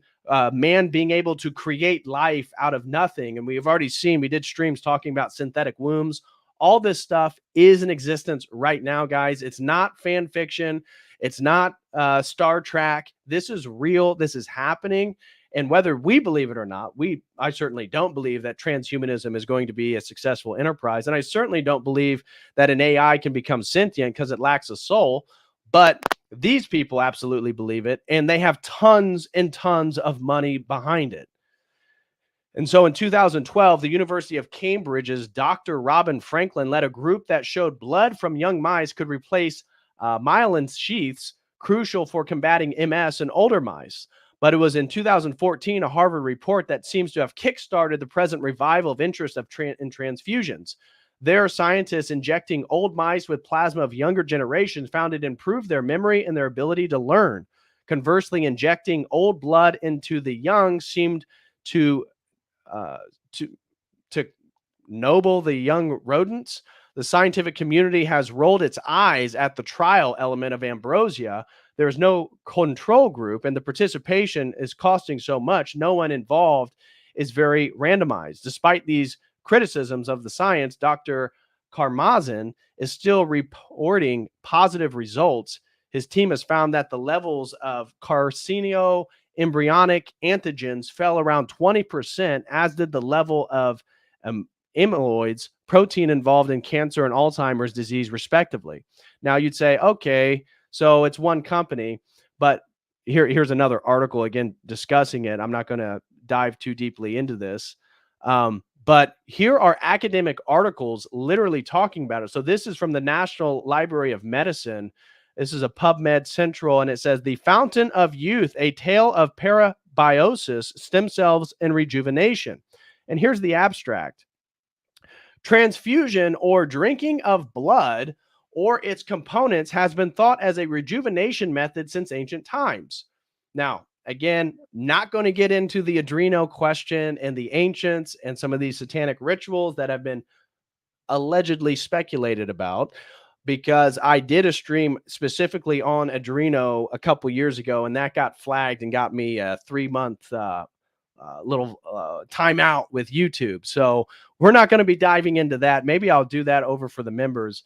man being able to create life out of nothing. And we've already seen, we did streams talking about synthetic wombs. All this stuff is in existence right now, guys. It's not fan fiction. It's not Star Trek. This is real. This is happening. And whether we believe it or not, I certainly don't believe that transhumanism is going to be a successful enterprise. And I certainly don't believe that an AI can become sentient because it lacks a soul. But these people absolutely believe it, and they have tons and tons of money behind it. And so in 2012, the University of Cambridge's Dr. Robin Franklin led a group that showed blood from young mice could replace myelin sheaths, crucial for combating MS in older mice. But it was in 2014, a Harvard report that seems to have kickstarted the present revival of interest in transfusions. There, scientists injecting old mice with plasma of younger generations found it improved their memory and their ability to learn. Conversely, injecting old blood into the young seemed to noble the young rodents. The scientific community has rolled its eyes at the trial element of ambrosia. There's no control group, and the participation is costing so much. No one involved is very randomized. Despite these criticisms of the science, Dr. Karmazin is still reporting positive results. His team has found that the levels of carcinoembryonic antigens fell around 20%, as did the level of amyloids, protein involved in cancer and Alzheimer's disease, respectively. Now you'd say, okay, So it's one company, but here's another article again discussing it. I'm not going to dive too deeply into this. But here are academic articles literally talking about it. So this is from the National Library of Medicine. This is a PubMed Central, and it says The Fountain of Youth, a tale of parabiosis, stem cells, and rejuvenation. And here's the abstract. Transfusion, or drinking of blood or its components, has been thought as a rejuvenation method since ancient times. Now, again, not going to get into the adreno question and the ancients and some of these satanic rituals that have been allegedly speculated about, because I did a stream specifically on adreno a couple years ago, and that got flagged and got me a 3-month little timeout with YouTube. So we're not going to be diving into that. Maybe I'll do that over for the members.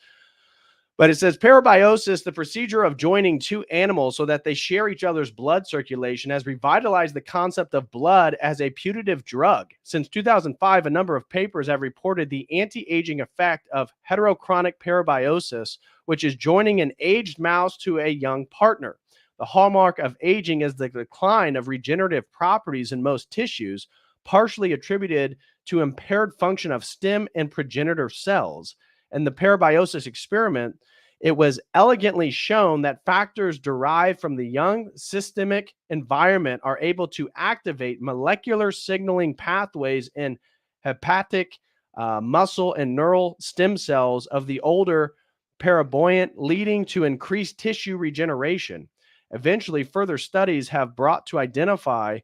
But it says parabiosis, the procedure of joining two animals so that they share each other's blood circulation, has revitalized the concept of blood as a putative drug. Since 2005, a number of papers have reported the anti-aging effect of heterochronic parabiosis, which is joining an aged mouse to a young partner. The hallmark of aging is the decline of regenerative properties in most tissues, partially attributed to impaired function of stem and progenitor cells. In the parabiosis experiment, it was elegantly shown that factors derived from the young systemic environment are able to activate molecular signaling pathways in hepatic, muscle, and neural stem cells of the older parabuoyant, leading to increased tissue regeneration. Eventually, further studies have brought to identify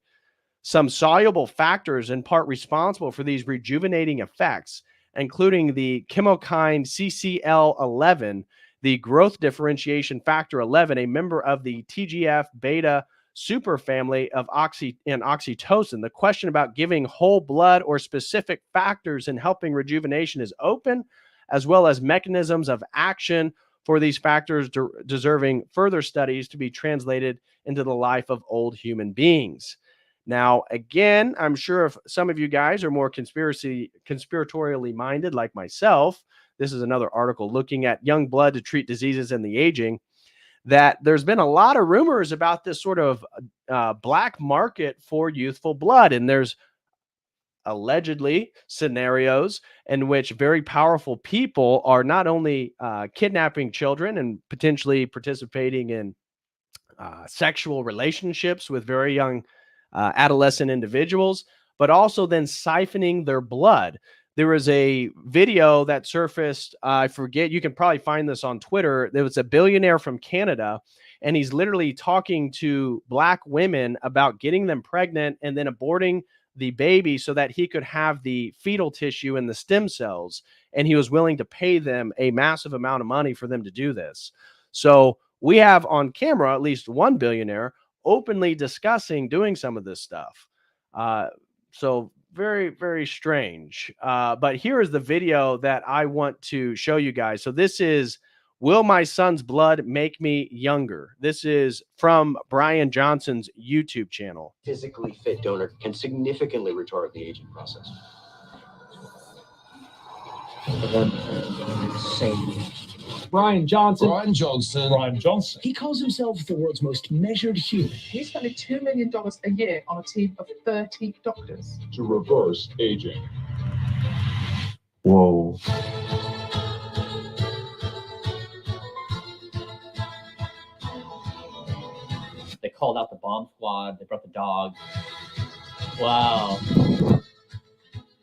some soluble factors in part responsible for these rejuvenating effects, including the chemokine CCL11, the growth differentiation factor 11, a member of the TGF beta superfamily of oxytocin. The question about giving whole blood or specific factors in helping rejuvenation is open, as well as mechanisms of action for these factors deserving further studies to be translated into the life of old human beings. Now, again, I'm sure if some of you guys are more conspiratorially minded like myself, this is another article looking at young blood to treat diseases in the aging, that there's been a lot of rumors about this sort of black market for youthful blood. And there's allegedly scenarios in which very powerful people are not only kidnapping children and potentially participating in sexual relationships with very young adolescent individuals, but also then siphoning their blood. There was a video that surfaced, I forget, you can probably find this on Twitter. There was a billionaire from Canada, and he's literally talking to black women about getting them pregnant and then aborting the baby so that he could have the fetal tissue and the stem cells. And he was willing to pay them a massive amount of money for them to do this. So we have on camera at least one billionaire openly discussing doing some of this stuff. So very, very strange. But here is the video that I want to show you guys. So this is, Will My Son's Blood Make Me Younger? This is from Bryan Johnson's YouTube channel. Physically fit donor can significantly retard the aging process. Bryan Johnson. Bryan Johnson. Bryan Johnson. He calls himself the world's most measured human. He's spending $2 million a year on a team of 30 doctors. To reverse aging. Whoa. They called out the bomb squad. They brought the dog. Wow.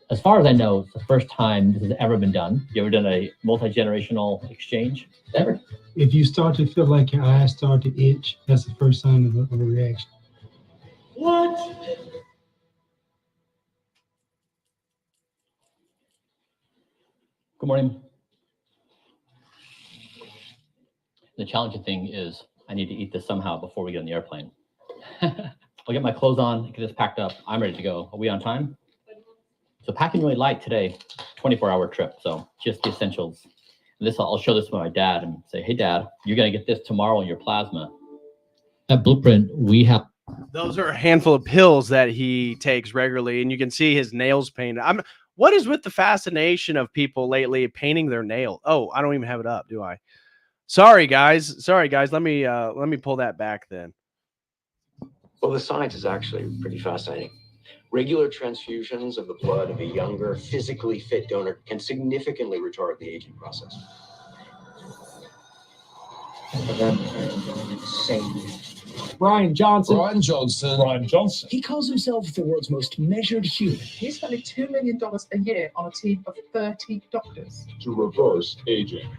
As far as I know, it's the first time this has ever been done. You ever done a multi-generational exchange? Ever? If you start to feel like your eyes start to itch, that's the first sign of a reaction. What? Good morning. The challenging thing is I need to eat this somehow before we get on the airplane. I'll get my clothes on, get this packed up. I'm ready to go. Are we on time? So packing really light today, 24-hour trip. So just the essentials. And this, I'll show this to my dad and say, hey, Dad, you're going to get this tomorrow in your plasma. At Blueprint, we have. Those are a handful of pills that he takes regularly, and you can see his nails painted. What is with the fascination of people lately painting their nail? Oh, I don't even have it up, do I? Sorry, guys. Let me pull that back then. Well, the science is actually pretty fascinating. Regular transfusions of the blood of a younger, physically fit donor can significantly retard the aging process. Bryan Johnson. Bryan Johnson. Bryan Johnson. He calls himself the world's most measured human. He's spending $2 million a year on a team of 30 doctors. To reverse aging.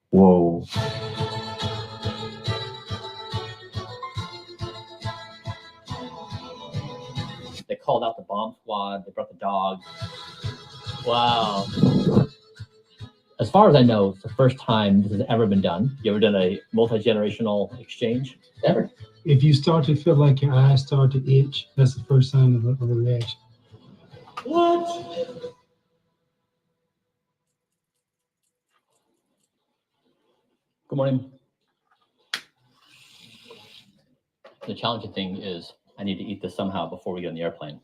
Whoa. They called out the bomb squad. They brought the dog. Wow. As far as I know, it's the first time this has ever been done. You ever done a multi-generational exchange? Ever? If you start to feel like your eyes start to itch, that's the first sign of a reaction. What? Good morning. The challenging thing is I need to eat this somehow before we get on the airplane.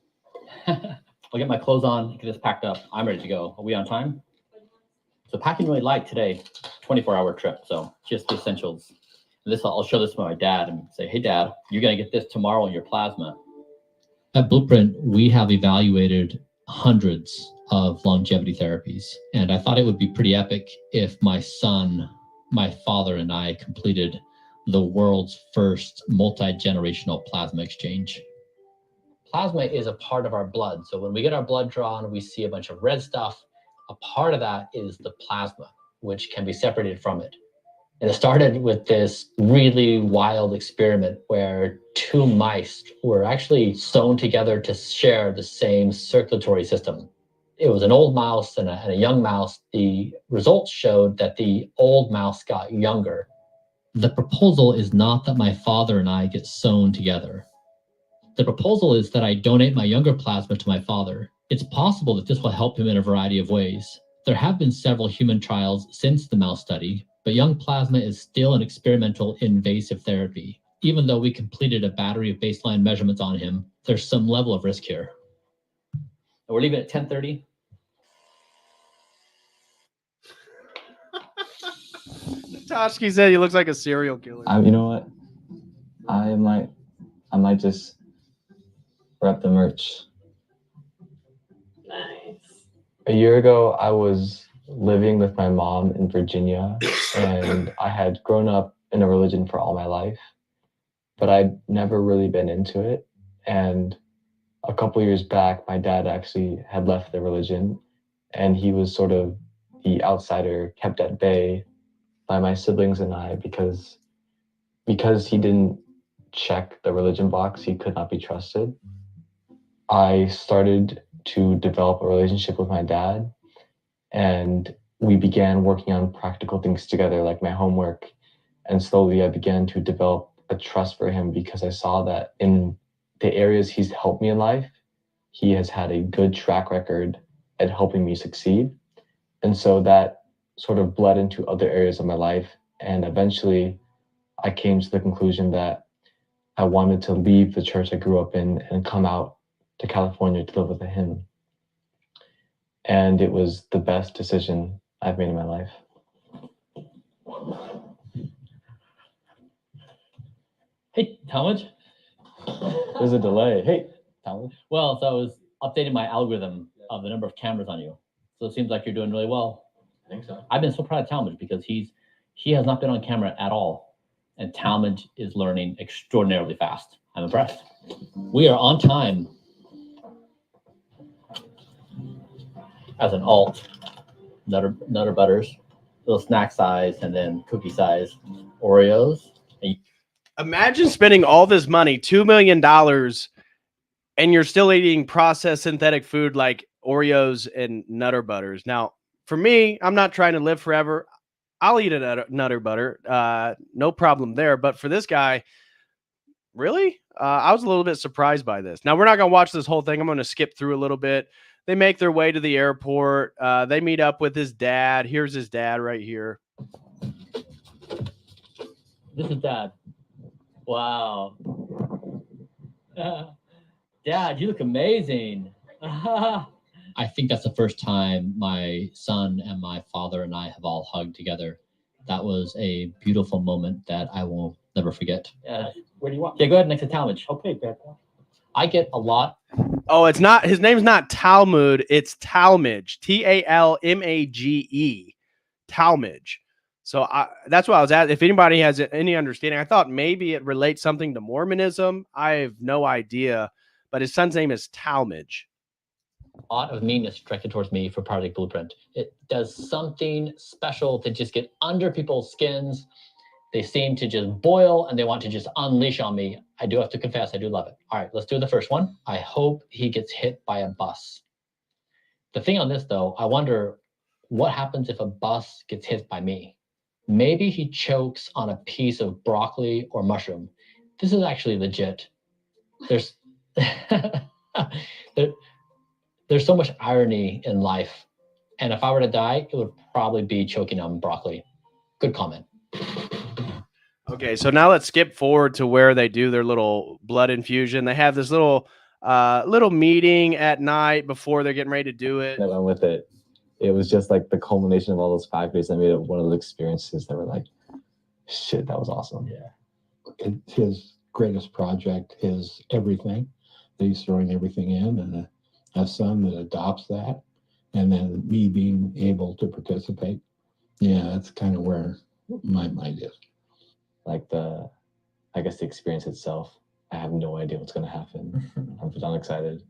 I'll get my clothes on, get this packed up. I'm ready to go. Are we on time? So packing really light today, 24-hour trip. So just the essentials. And this, I'll show this to my dad and say, hey, Dad, you're going to get this tomorrow in your plasma. At Blueprint, we have evaluated hundreds of longevity therapies. And I thought it would be pretty epic if my son, my father, and I completed the world's first multi-generational plasma exchange. Plasma is a part of our blood. So when we get our blood drawn, we see a bunch of red stuff. A part of that is the plasma, which can be separated from it. And it started with this really wild experiment where two mice were actually sewn together to share the same circulatory system. It was an old mouse and a young mouse. The results showed that the old mouse got younger. The proposal is not that my father and I get sewn together. The proposal is that I donate my younger plasma to my father. It's possible that this will help him in a variety of ways. There have been several human trials since the mouse study, but young plasma is still an experimental invasive therapy. Even though we completed a battery of baseline measurements on him, there's some level of risk here. And we're leaving at 10:30. Toshki said he looks like a serial killer. You know what? I might just rep the merch. Nice. A year ago, I was living with my mom in Virginia, and I had grown up in a religion for all my life, but I'd never really been into it. And a couple years back, my dad actually had left the religion, and he was sort of the outsider kept at bay by my siblings and I because he didn't check the religion box, he could not be trusted. I started to develop a relationship with my dad, and we began working on practical things together, like my homework. And slowly I began to develop a trust for him because I saw that in the areas he's helped me in life, he has had a good track record at helping me succeed. And so that sort of bled into other areas of my life. And eventually I came to the conclusion that I wanted to leave the church I grew up in and come out to California to live with him. And it was the best decision I've made in my life. Hey, Talmadge. There's a delay. Hey, Talmadge. Well, so I was updating my algorithm of the number of cameras on you. So it seems like you're doing really well. I think so. I've been so proud of Talmadge because he has not been on camera at all. And Talmadge is learning extraordinarily fast. I'm impressed. We are on time. As an alt, Nutter Butters, little snack size, and then cookie size Oreos. Imagine spending all this money, $2 million, and you're still eating processed synthetic food like Oreos and Nutter Butters. Now, for me, I'm not trying to live forever. I'll eat a Nutter Butter. No problem there. But for this guy, really? I was a little bit surprised by this. Now, we're not going to watch this whole thing. I'm going to skip through a little bit. They make their way to the airport. They meet up with his dad. Here's his dad right here. This is Dad. Wow. Dad, you look amazing. I think that's the first time my son and my father and I have all hugged together. That was a beautiful moment that I will never forget. Where do you want? Yeah, go ahead next to Talmadge. Okay, Pat. I get a lot. Oh, it's not. His name's not Talmud. It's Talmage. Talmage. Talmage. So that's what I was at. If anybody has any understanding, I thought maybe it relates something to Mormonism. I have no idea. But his son's name is Talmage. A lot of meanness directed towards me for Project Blueprint. It does something special to just get under people's skins. They seem to just boil and they want to just unleash on me. I do have to confess, I do love it. All right, let's do the first one. I hope he gets hit by a bus. The thing on this, though, I wonder what happens if a bus gets hit by me. Maybe he chokes on a piece of broccoli or mushroom. This is actually legit. There's there's so much irony in life. And if I were to die, it would probably be choking on broccoli. Good comment. Okay, so now let's skip forward to where they do their little blood infusion. They have this little meeting at night before they're getting ready to do it. I went with it. It was just like the culmination of all those factors that made it one of those experiences that were like, shit, that was awesome. Yeah. It's his greatest project, his everything. That he's throwing everything in, and a son that adopts that, and then me being able to participate. Yeah, that's kind of where my mind is. Like the experience itself, I have no idea what's going to happen. I'm excited.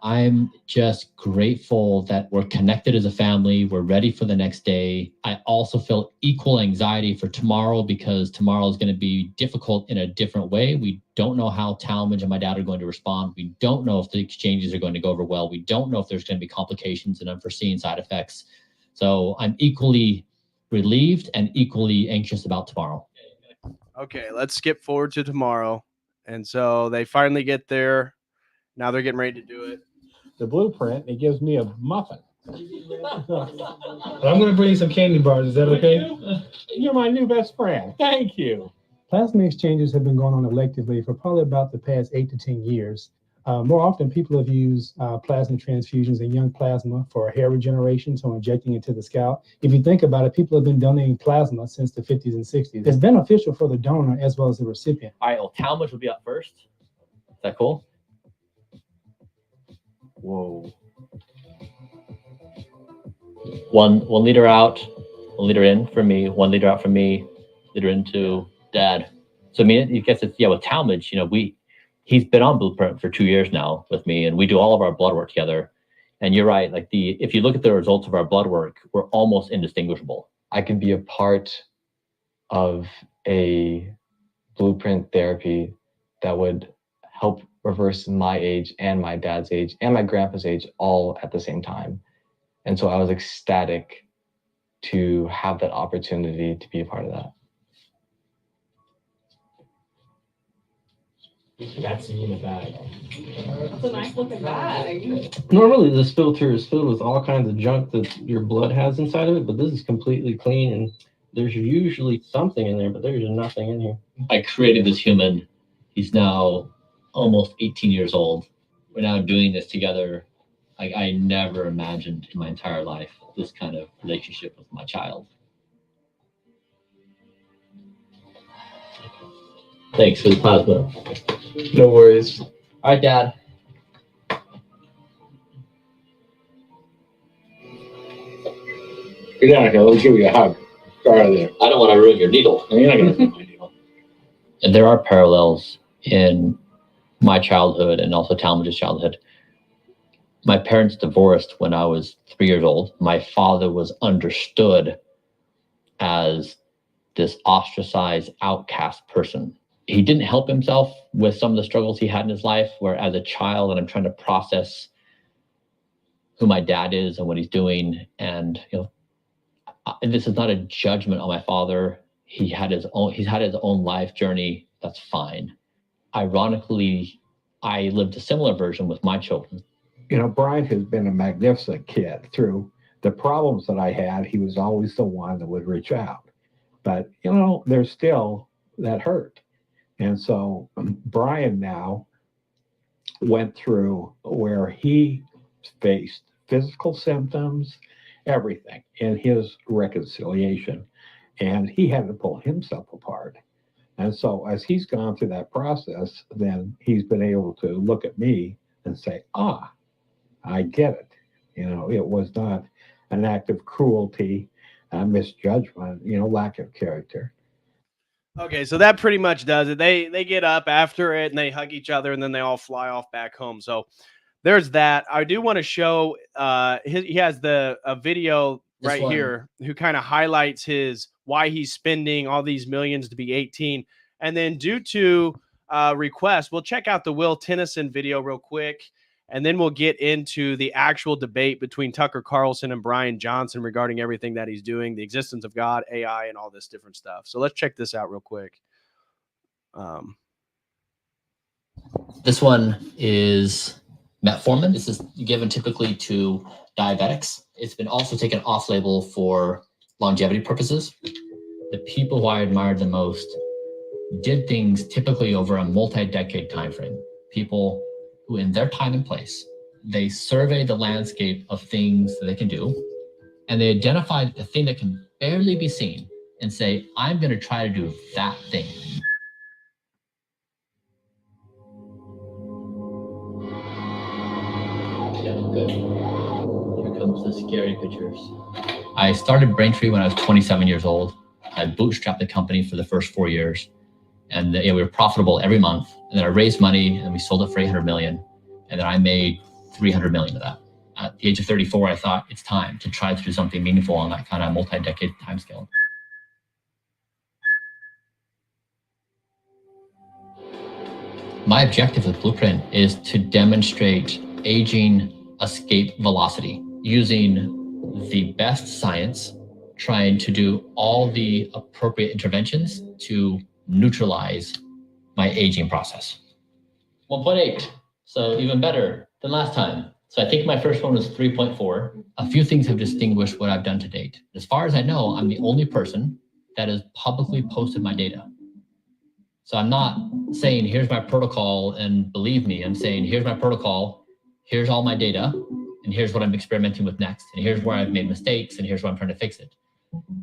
I'm just grateful that we're connected as a family. We're ready for the next day. I also feel equal anxiety for tomorrow because tomorrow is going to be difficult in a different way. We don't know how Talmadge and my dad are going to respond. We don't know if the exchanges are going to go over well. We don't know if there's going to be complications and unforeseen side effects. So I'm equally relieved and equally anxious about tomorrow. Okay, let's skip forward to tomorrow. And so they finally get there. Now they're getting ready to do it. The blueprint, it gives me a muffin. I'm going to bring you some candy bars. Is that okay? You're my new best friend. Thank you. Plasma exchanges have been going on electively for probably about the past 8 to 10 years. More often, people have used plasma transfusions and young plasma for hair regeneration, so injecting into the scalp. If you think about it, people have been donating plasma since the 50s and 60s. It's beneficial for the donor as well as the recipient. All right, well, Talmadge will be up first. Is that cool? Whoa. One liter out, 1 liter in for me, 1 liter out for me, liter into Dad. So I mean, I guess it's, yeah, with Talmadge, you know, he's been on Blueprint for 2 years now with me, and we do all of our blood work together. And you're right, like if you look at the results of our blood work, we're almost indistinguishable. I could be a part of a blueprint therapy that would help reverse my age and my dad's age and my grandpa's age all at the same time. And so I was ecstatic to have that opportunity to be a part of that. That's in the bag. That's a nice looking bag. Normally this filter is filled with all kinds of junk that your blood has inside of it, but this is completely clean, and there's usually something in there, but there's nothing in here. I created this human. He's now almost 18 years old. We're now doing this together. I never imagined in my entire life this kind of relationship with my child. Thanks for the plasma. No worries. All right, Dad. Get down here. Let me give you a hug. There. I don't want to ruin your needle. You're not going to ruin my needle. And there are parallels in my childhood and also Talmadge's childhood. My parents divorced when I was 3 years old. My father was understood as this ostracized, outcast person. He didn't help himself with some of the struggles he had in his life, where as a child, and I'm trying to process who my dad is and what he's doing. And, you know, this is not a judgment on my father. He's had his own life journey. That's fine. Ironically, I lived a similar version with my children. You know, Bryan has been a magnificent kid. Through the problems that I had, he was always the one that would reach out. But, you know, there's still that hurt. And so Bryan now went through where he faced physical symptoms everything in his reconciliation. And he had to pull himself apart. And so as he's gone through that process, then he's been able to look at me and say, I get it. You know, it was not an act of cruelty, misjudgment, you know, lack of character. Okay, so that pretty much does it. They get up after it and they hug each other and then they all fly off back home. So there's that. I do want to show he has a video This right one. here who kind of highlights why he's spending all these millions to be 18. And then due to request, we'll check out the Will Tennyson video real quick. And then we'll get into the actual debate between Tucker Carlson and Bryan Johnson regarding everything that he's doing, the existence of God, AI, and all this different stuff. So let's check this out real quick. This one is metformin. This is given typically to diabetics. It's been also taken off label for longevity purposes. The people who I admired the most did things typically over a multi-decade time frame. People who in their time and place, they survey the landscape of things that they can do, and they identify the thing that can barely be seen and say, I'm going to try to do that thing. Yeah, good. Here comes the scary pictures. I started Braintree when I was 27 years old. I bootstrapped the company for the first 4 years. And we were profitable every month. And then I raised money and we sold it for 800 million. And then I made 300 million of that. At the age of 34, I thought it's time to try to do something meaningful on that kind of multi-decade timescale. My objective with Blueprint is to demonstrate aging escape velocity using the best science, trying to do all the appropriate interventions to neutralize my aging process. 1.8, so even better than last time. So I think my first one was 3.4. A few things have distinguished what I've done to date. As far as I know, I'm the only person that has publicly posted my data. So I'm not saying, here's my protocol and believe me. I'm saying, here's my protocol, here's all my data, and here's what I'm experimenting with next. And here's where I've made mistakes, and here's where I'm trying to fix it.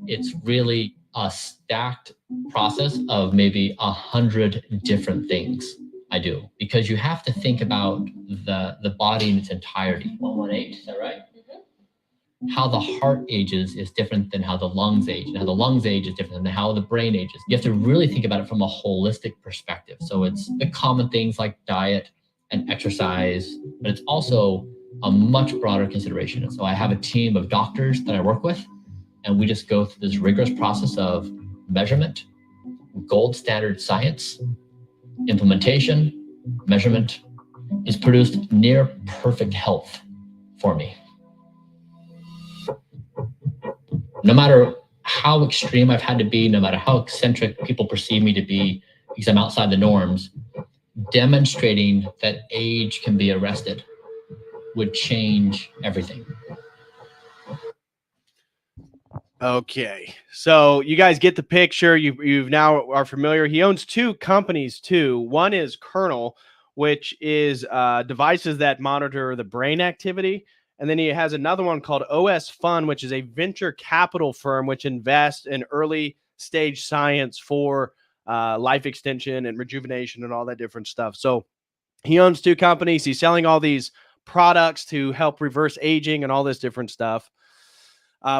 It's really a stacked process of maybe 100 different things I do, because you have to think about the body in its entirety. 118, is that right? Mm-hmm. How the heart ages is different than how the lungs age, and how the lungs age is different than how the brain ages. You have to really think about it from a holistic perspective. So it's the common things like diet and exercise, but it's also a much broader consideration. And so I have a team of doctors that I work with, and we just go through this rigorous process of measurement, gold standard science, implementation, measurement. Is produced near perfect health for me. No matter how extreme I've had to be, no matter how eccentric people perceive me to be, because I'm outside the norms, demonstrating that age can be arrested would change everything. Okay, so you guys get the picture. You've now are familiar. He owns two companies too. One is Kernel, which is devices that monitor the brain activity. And then he has another one called OS Fund, which is a venture capital firm which invests in early stage science for life extension and rejuvenation and all that different stuff. So he owns two companies. He's selling all these products to help reverse aging and all this different stuff.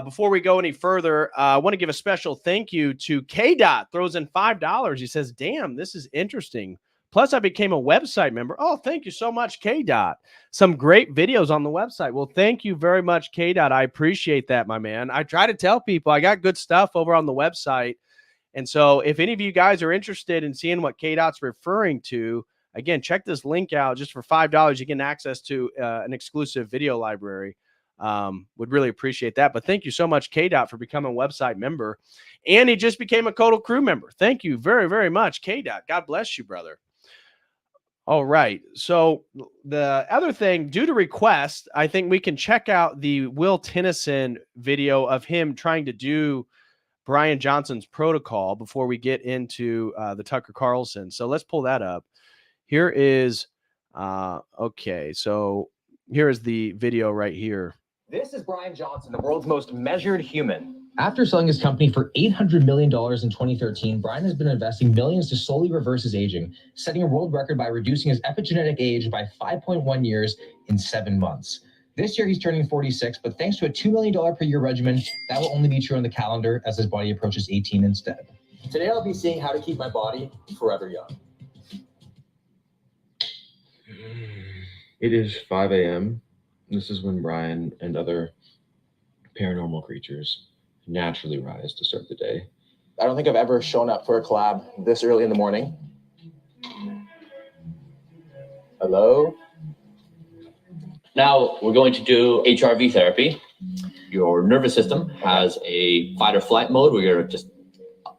Before we go any further, I want to give a special thank you to K-Dot. Throws in $5. He says, damn, this is interesting. Plus, I became a website member. Oh, thank you so much, K-Dot. Some great videos on the website. Well, thank you very much, K-Dot. I appreciate that, my man. I try to tell people I got good stuff over on the website. And so if any of you guys are interested in seeing what K-Dot's referring to, again, check this link out. Just for $5, you get access to an exclusive video library. Would really appreciate that. But thank you so much, K-Dot, for becoming a website member. And he just became a COTEL crew member. Thank you very, very much, K-Dot. God bless you, brother. All right. So the other thing, due to request, I think we can check out the Will Tennyson video of him trying to do Bryan Johnson's protocol before we get into the Tucker Carlson. So let's pull that up. Here is, okay. So here is the video right here. This is Bryan Johnson, the world's most measured human. After selling his company for $800 million in 2013, Bryan has been investing millions to slowly reverse his aging, setting a world record by reducing his epigenetic age by 5.1 years in 7 months. This year, he's turning 46, but thanks to a $2 million per year regimen, that will only be true on the calendar as his body approaches 18 instead. Today, I'll be seeing how to keep my body forever young. It is 5 a.m. This is when Bryan and other paranormal creatures naturally rise to start the day. I don't think I've ever shown up for a collab this early in the morning. Hello? Now we're going to do HRV therapy. Your nervous system has a fight or flight mode where you're just...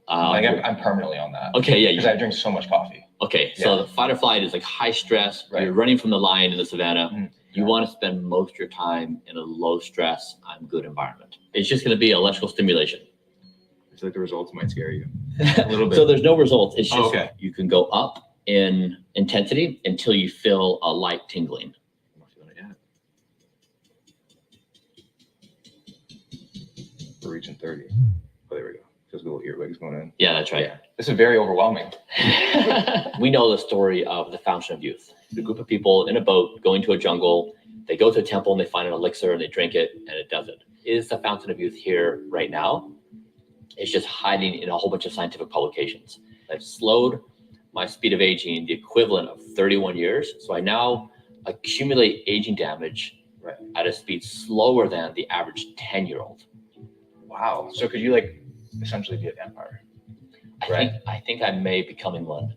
I'm permanently on that. Okay, yeah. Because I drink so much coffee. Okay, so the fight or flight is like high stress. Right. You're running from the lion in the savannah. Mm-hmm. You want to spend most of your time in a low stress, I'm good environment. It's just going to be electrical stimulation. I feel like the results might scare you a little bit. So there's no results. It's just you can go up in intensity until you feel a light tingling. We're reaching 30. Oh, there we go. Just little earwigs going in. Yeah, that's right. Yeah. This is very overwhelming. We know the story of the fountain of youth. A group of people in a boat going to a jungle. They go to a temple and they find an elixir and they drink it and it does it. Is the fountain of youth here right now? It's just hiding in a whole bunch of scientific publications. I've slowed my speed of aging the equivalent of 31 years. So I now accumulate aging damage at a speed slower than the average 10-year-old. Wow. So could you like essentially be a vampire? I think I may be becoming one.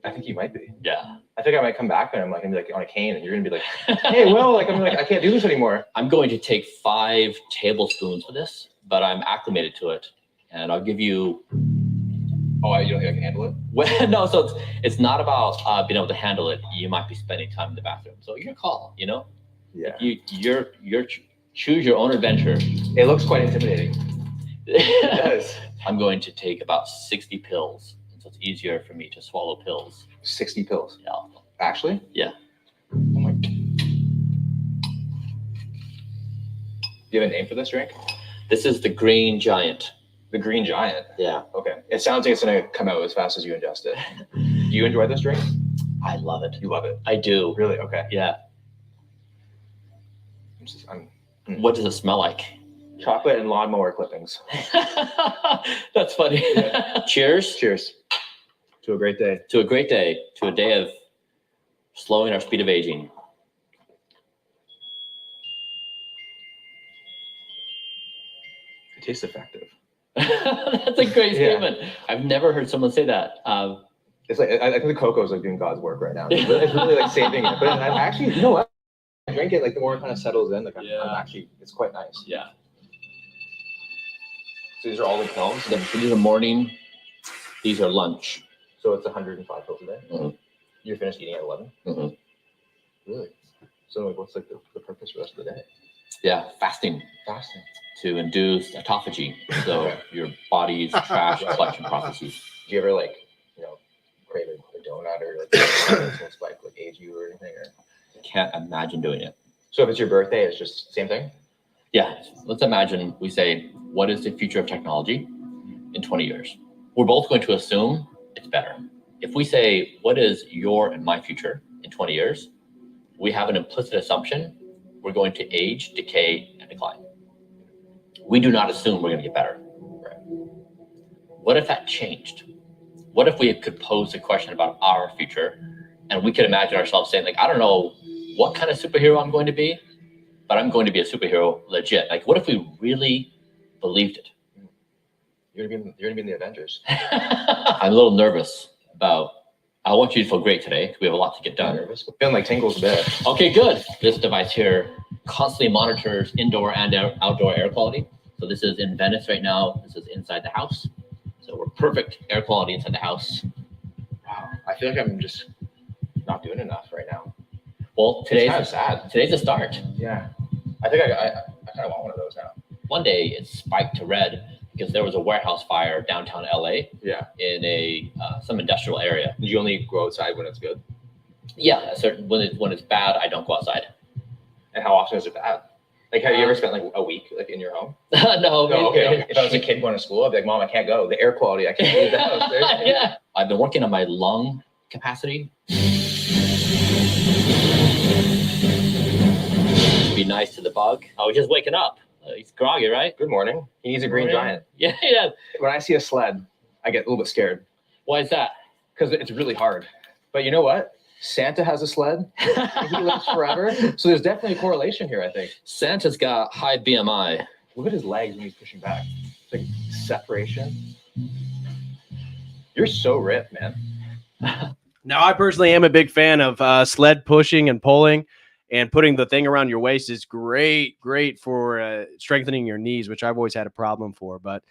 I think you might be. Yeah. I think I might come back and I'm like gonna be like on a cane and you're gonna be like, hey, Will, like I'm like, I can't do this anymore. I'm going to take 5 tablespoons for this, but I'm acclimated to it. And I'll give you... Oh, you don't think I can handle it? Well, no, so it's not about being able to handle it. You might be spending time in the bathroom. So your call, you know? Yeah. You're choose your own adventure. It looks quite intimidating. It does. I'm going to take about 60 pills. So it's easier for me to swallow pills. 60 pills? Yeah. Actually? Yeah. Oh my. Do you have a name for this drink? This is the Green Giant. The Green Giant? Yeah. Okay. It sounds like it's going to come out as fast as you ingest it. Do you enjoy this drink? I love it. You love it? I do. Really? Okay. Yeah. What does it smell like? Chocolate and lawnmower clippings. That's funny. Yeah. Cheers. Cheers. To a great day. To a great day. To a day of slowing our speed of aging. It tastes effective. That's a great statement. I've never heard someone say that. It's like I think the cocoa is like doing God's work right now. It's really like saving it. But I'm actually, you know what? I drink it, like the more it kind of settles in, like I'm actually, it's quite nice. Yeah. So these are all the pills? These are morning. These are lunch. So it's 105 pills a day? Mm-hmm. You're finished eating at 11? Mm-hmm. Really? So like, what's like the purpose for the rest of the day? Yeah, fasting. Fasting. To induce autophagy. So your body's trash collection processes. Do you ever like, you know, crave a donut or like spike like age you or anything? Or? Can't imagine doing it. So if it's your birthday, it's just same thing? Yeah. Let's imagine we say, what is the future of technology in 20 years? We're both going to assume it's better. If we say, what is your and my future in 20 years? We have an implicit assumption we're going to age, decay, and decline. We do not assume we're going to get better. Right. What if that changed? What if we could pose a question about our future and we could imagine ourselves saying, like, I don't know what kind of superhero I'm going to be, but I'm going to be a superhero legit. Like, what if we really believed it? You're gonna be in the Avengers. I'm a little nervous about. I want you to feel great today because we have a lot to get done. Nervous. Feeling like tingles a bit. Okay, good. This device here constantly monitors indoor and outdoor air quality. So this is in Venice right now. This is inside the house. So we're perfect air quality inside the house. Wow. I feel like I'm just not doing enough right now. Well, today's kind of sad. Today's a start. Yeah. I think I kind of want one of those now. One day it spiked to red because there was a warehouse fire downtown LA. Yeah. In a some industrial area. Did you only go outside when it's good? Yeah, when it's bad, I don't go outside. And how often is it bad? Like, have you ever spent like a week like in your home? No. No, okay. If I was a kid going to school, I'd be like, Mom, I can't go. The air quality, I can't leave the house. Yeah. I've been working on my lung capacity. Be nice to the bug. I was just waking up. He's groggy, right? Good morning. He needs a green giant. Yeah, yeah. When I see a sled, I get a little bit scared. Why is that? Because it's really hard. But you know what? Santa has a sled. And he lives forever. So there's definitely a correlation here, I think. Santa's got high BMI. Look at his legs when he's pushing back. It's like separation. You're so ripped, man. Now, I personally am a big fan of sled pushing and pulling, and putting the thing around your waist is great for strengthening your knees, which I've always had a problem for. But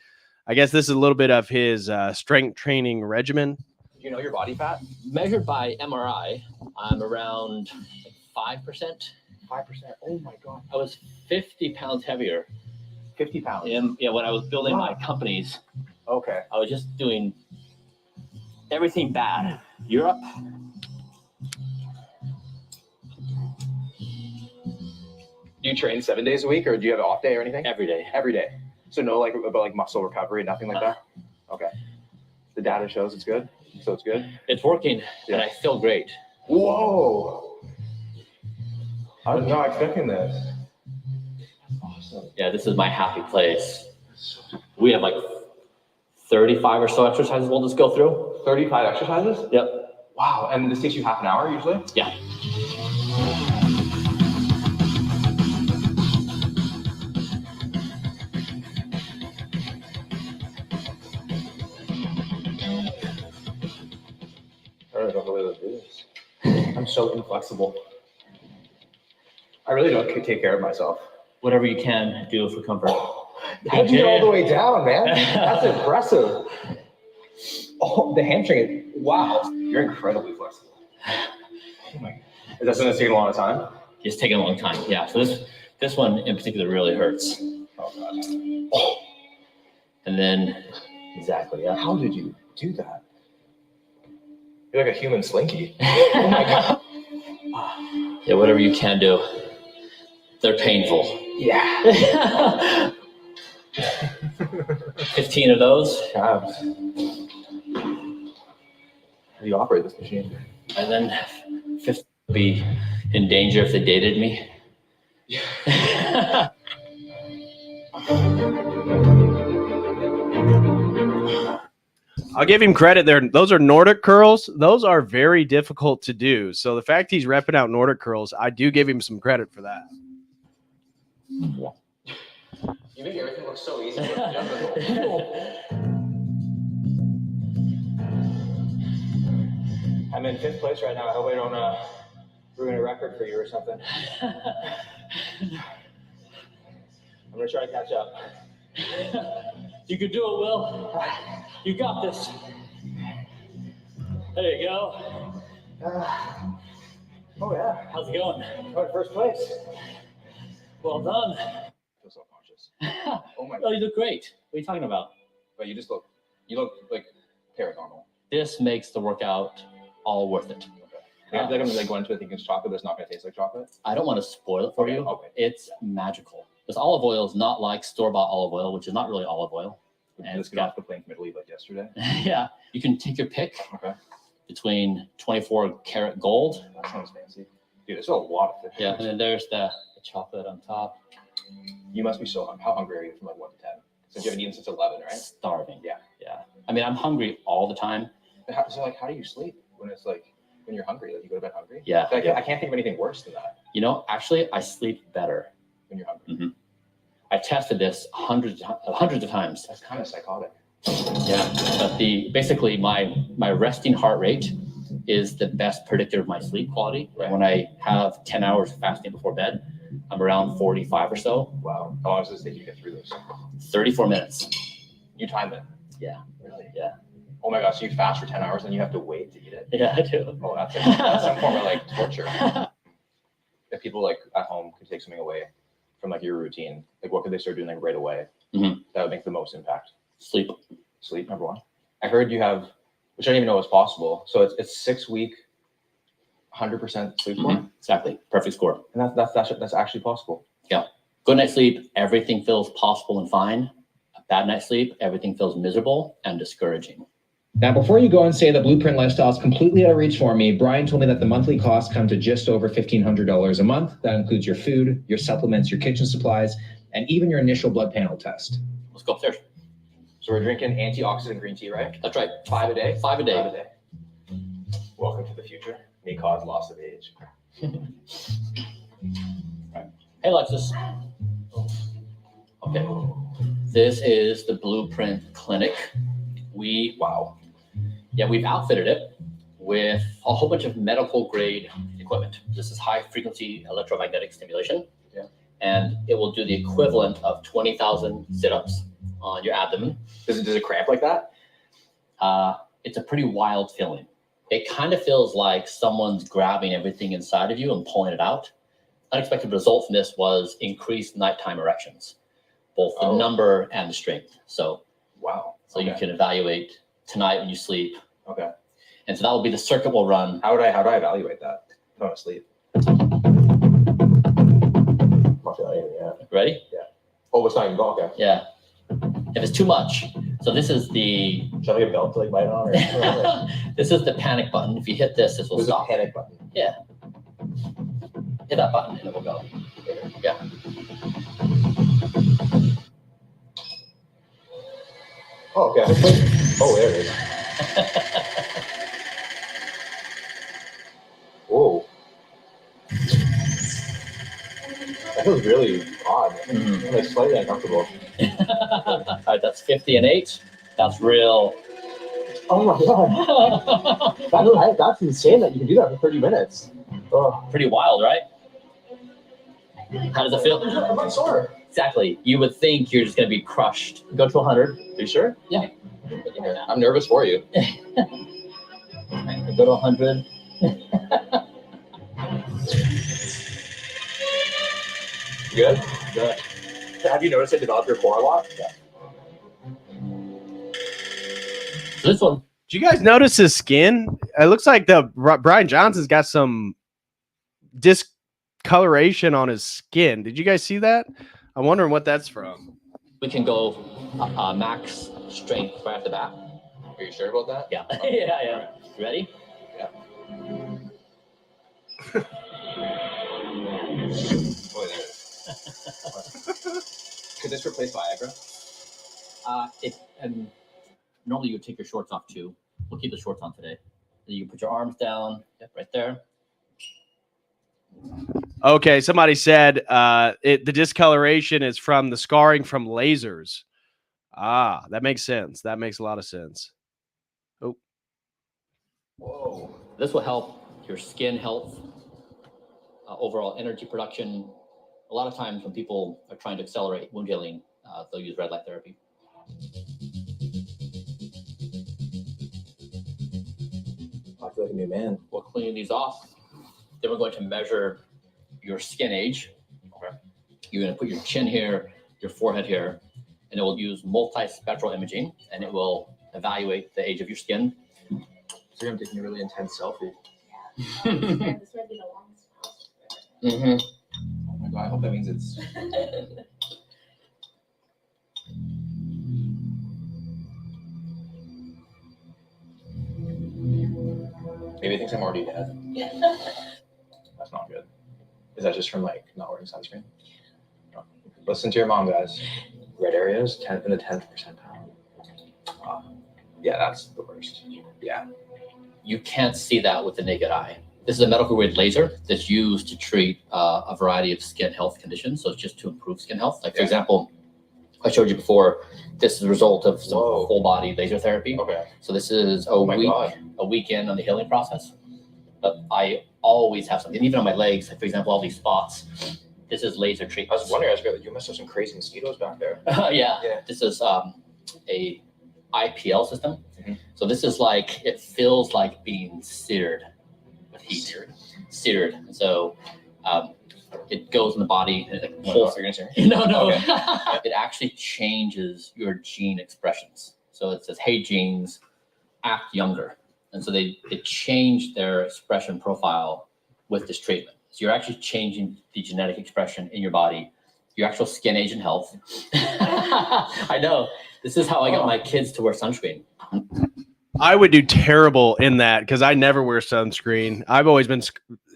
I guess this is a little bit of his strength training regimen. Do you know your body fat? Measured by MRI, I'm around 5%. 5%. Oh my God. I was 50 pounds heavier. 50 pounds? Yeah, when I was building my companies. Okay. I was just doing everything bad. Europe. Do you train 7 days a week, or do you have an off day or anything? Every day. Every day. So no like about like muscle recovery, nothing like that? Okay. The data shows it's good? So it's good? It's working, and I feel great. Whoa. I was not expecting this. Awesome. Yeah, this is my happy place. We have like 35 or so exercises we'll just go through. 35 exercises? Yep. Wow. And this takes you half an hour usually? Yeah. I don't know the way to do this. I'm so inflexible. I really don't take care of myself. Whatever you can do for comfort. How'd you get all the way down, man? That's impressive. Oh, the hamstring. Wow. You're incredibly flexible. Oh my God. Is that something that's taking a long time? It's taking a long time. Yeah. So this one in particular really hurts. Oh God. Oh. And then exactly. Yeah. How did you do that? You're like a human slinky. Oh my God. Yeah, whatever you can do. They're painful. Yeah. 15 of those. Calves. How do you operate this machine? And then 50 would be in danger if they dated me. I'll give him credit there. Those are Nordic curls. Those are very difficult to do. So the fact he's repping out Nordic curls, I do give him some credit for that. You make everything look so easy. I'm in 5th place right now. I hope I don't ruin a record for you or something. I'm gonna try to catch up. You can do it, Will. You got this. There you go. Oh yeah. How's it going? Oh, in 1st place. Well done. I feel so conscious. Oh my God. Oh, you look great. What are you talking about? But you look like paranormal. This makes the workout all worth it. Okay. I'm gonna like go into it thinking it's chocolate, but it's not gonna taste like chocolate. I don't want to spoil it for you. Okay. It's magical. This olive oil is not like store-bought olive oil, which is not really olive oil. And let's get off the plane from Italy like yesterday. Yeah, you can take your pick. Okay. Between 24 karat gold. That sounds fancy. Dude, there's a lot of fish. Yeah, and then there's the chocolate on top. You must be so hungry. How hungry are you from like 1 to 10? Since you haven't eaten since 11, right? Starving. Yeah. Yeah. I mean, I'm hungry all the time. So like, how do you sleep when it's like, when you're hungry? Like you go to bed hungry? Yeah. Like, I can't think of anything worse than that. You know, actually, I sleep better when you're hungry. Mm-hmm. I tested this hundreds of times. That's kind of psychotic. Yeah, but basically my resting heart rate is the best predictor of my sleep quality. Right. When I have 10 hours of fasting before bed, I'm around 45 or so. Wow. How long does this take you to get through this? 34 minutes. You time it? Yeah. Really? Yeah. Oh my gosh, so you fast for 10 hours and you have to wait to eat it? Yeah, I do. Oh, that's some form of like torture. If people like at home could take something away from like your routine, like what could they start doing like right away? Mm-hmm. That would make the most impact. Sleep, number one. I heard you have, which I didn't even know was possible. So it's 6 week, 100% sleep score. Mm-hmm. Exactly, perfect score. And that's actually possible. Yeah. Good night's sleep, everything feels possible and fine. A bad night's sleep, everything feels miserable and discouraging. Now, before you go and say that Blueprint Lifestyle is completely out of reach for me, Bryan told me that the monthly costs come to just over $1,500 a month. That includes your food, your supplements, your kitchen supplies, and even your initial blood panel test. Let's go upstairs. So we're drinking antioxidant green tea, right? That's right. 5 a day? 5 a day. 5 a day. Welcome to the future. May cause loss of age. Right. Hey, Alexis. Okay. This is the Blueprint Clinic. We've outfitted it with a whole bunch of medical grade equipment. This is high frequency electromagnetic stimulation. Yeah. And it will do the equivalent of 20,000 sit-ups on your abdomen. Does it cramp like that? It's a pretty wild feeling. It kind of feels like someone's grabbing everything inside of you and pulling it out. Unexpected result from this was increased nighttime erections, both the number and the strength. So, wow. So you can evaluate tonight when you sleep. Okay. And so that will be the circuit we'll run. How do I evaluate that? I don't sleep. Ready? Yeah. Oh, it's not even go. Okay. Yeah. If it's too much. So this is the. Should I get a belt to like bite on? Or this is the panic button. If you hit this will There's stop. a panic button. Yeah. Hit that button and it will go. Yeah. Oh, okay. Oh, there it is. Whoa. That feels really odd. Mm-hmm. Like slightly uncomfortable. All right, that's 50 and 8. That's real. Oh my god. That's insane that you can do that for 30 minutes. Oh. Pretty wild, right? How does it feel? I'm not sore. Exactly. You would think you're just going to be crushed. Go to 100. Are you sure? Yeah. I'm nervous for you. Go to 100. Good? Good. Have you noticed it develop your core a lot? Yeah. This one. Did you guys notice his skin? It looks like Bryan Johnson's got some discoloration on his skin. Did you guys see that? I'm wondering what that's from. We can go max strength right off the bat. Are you sure about that? Yeah. Yeah. You ready? Yeah. Boy, there it is. Could this replace Viagra? And normally you would take your shorts off too. We'll keep the shorts on today. Then you can put your arms down right there. Okay, somebody said the discoloration is from the scarring from lasers. Ah, that makes sense. That makes a lot of sense. Oh. Whoa. This will help your skin health, overall energy production. A lot of times when people are trying to accelerate wound healing, they'll use red light therapy. I feel like a new man. We'll clean these off. Then we're going to measure your skin age. Okay. You're going to put your chin here, your forehead here, and it will use multispectral imaging, and it will evaluate the age of your skin. So I'm taking a really intense selfie. Mm-hmm. Oh my god, I hope that means it's... Maybe it thinks I'm already dead. That's not good. Is that just from like not wearing sunscreen? No. Listen to your mom, guys. Red areas, 10th in the 10th percentile. Yeah, that's the worst. Yeah. You can't see that with the naked eye. This is a medical grade laser that's used to treat a variety of skin health conditions. So it's just to improve skin health. Like, for example, I showed you before, this is a result of some full body laser therapy. Okay. So this is a weekend on the healing process. But I always have something, even on my legs, like for example, all these spots. This is laser treatment. I was wondering, you must have some crazy mosquitoes back there. Yeah. This is a IPL system. Mm-hmm. So this is like, it feels like being seared with heat. Seared. And so it goes in the body and it like pulls. No. Okay. It actually changes your gene expressions. So it says, hey, genes, act younger. And so they change their expression profile with this treatment. So you're actually changing the genetic expression in your body your actual skin age and health. I know. This is how I got my kids to wear sunscreen. I would do terrible in that because I never wear sunscreen. I've always been,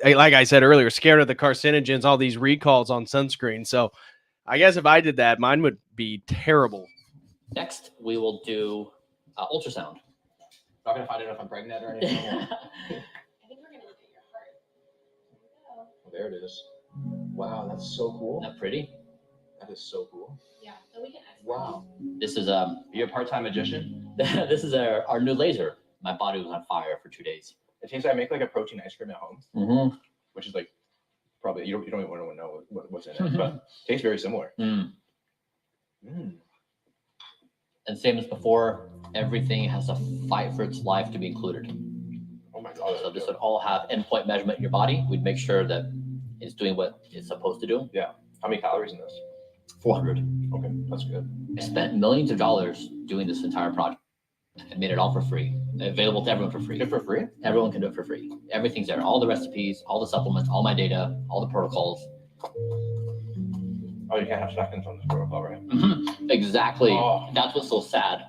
like I said earlier, scared of the carcinogens, all these recalls on sunscreen. So I guess if I did that, mine would be terrible. Next, we will do ultrasound. Not gonna find out if I'm pregnant or anything. I think we're gonna look at your heart. Oh, there it is. Wow, that's so cool. Isn't that pretty? That is so cool. Yeah, so we can. Wow. This is You're a part-time magician? this is our new laser. My body was on fire for 2 days. It seems I make like a protein ice cream at home, Mm-hmm. which is like probably you don't even want to know what's in it, but tastes very similar. Mm. Mm. And same as before, everything has to fight for its life to be included. Oh my god! So this would all have endpoint measurement in your body. We'd make sure that it's doing what it's supposed to do. Yeah. How many calories in this? 400. Okay, that's good. I spent millions of dollars doing this entire project. I made it all for free, available to everyone for free. For free? Everyone can do it for free. Everything's there. All the recipes, all the supplements, all my data, all the protocols. Oh, you can't have seconds on this protocol, right? Exactly. Oh. That's what's so sad.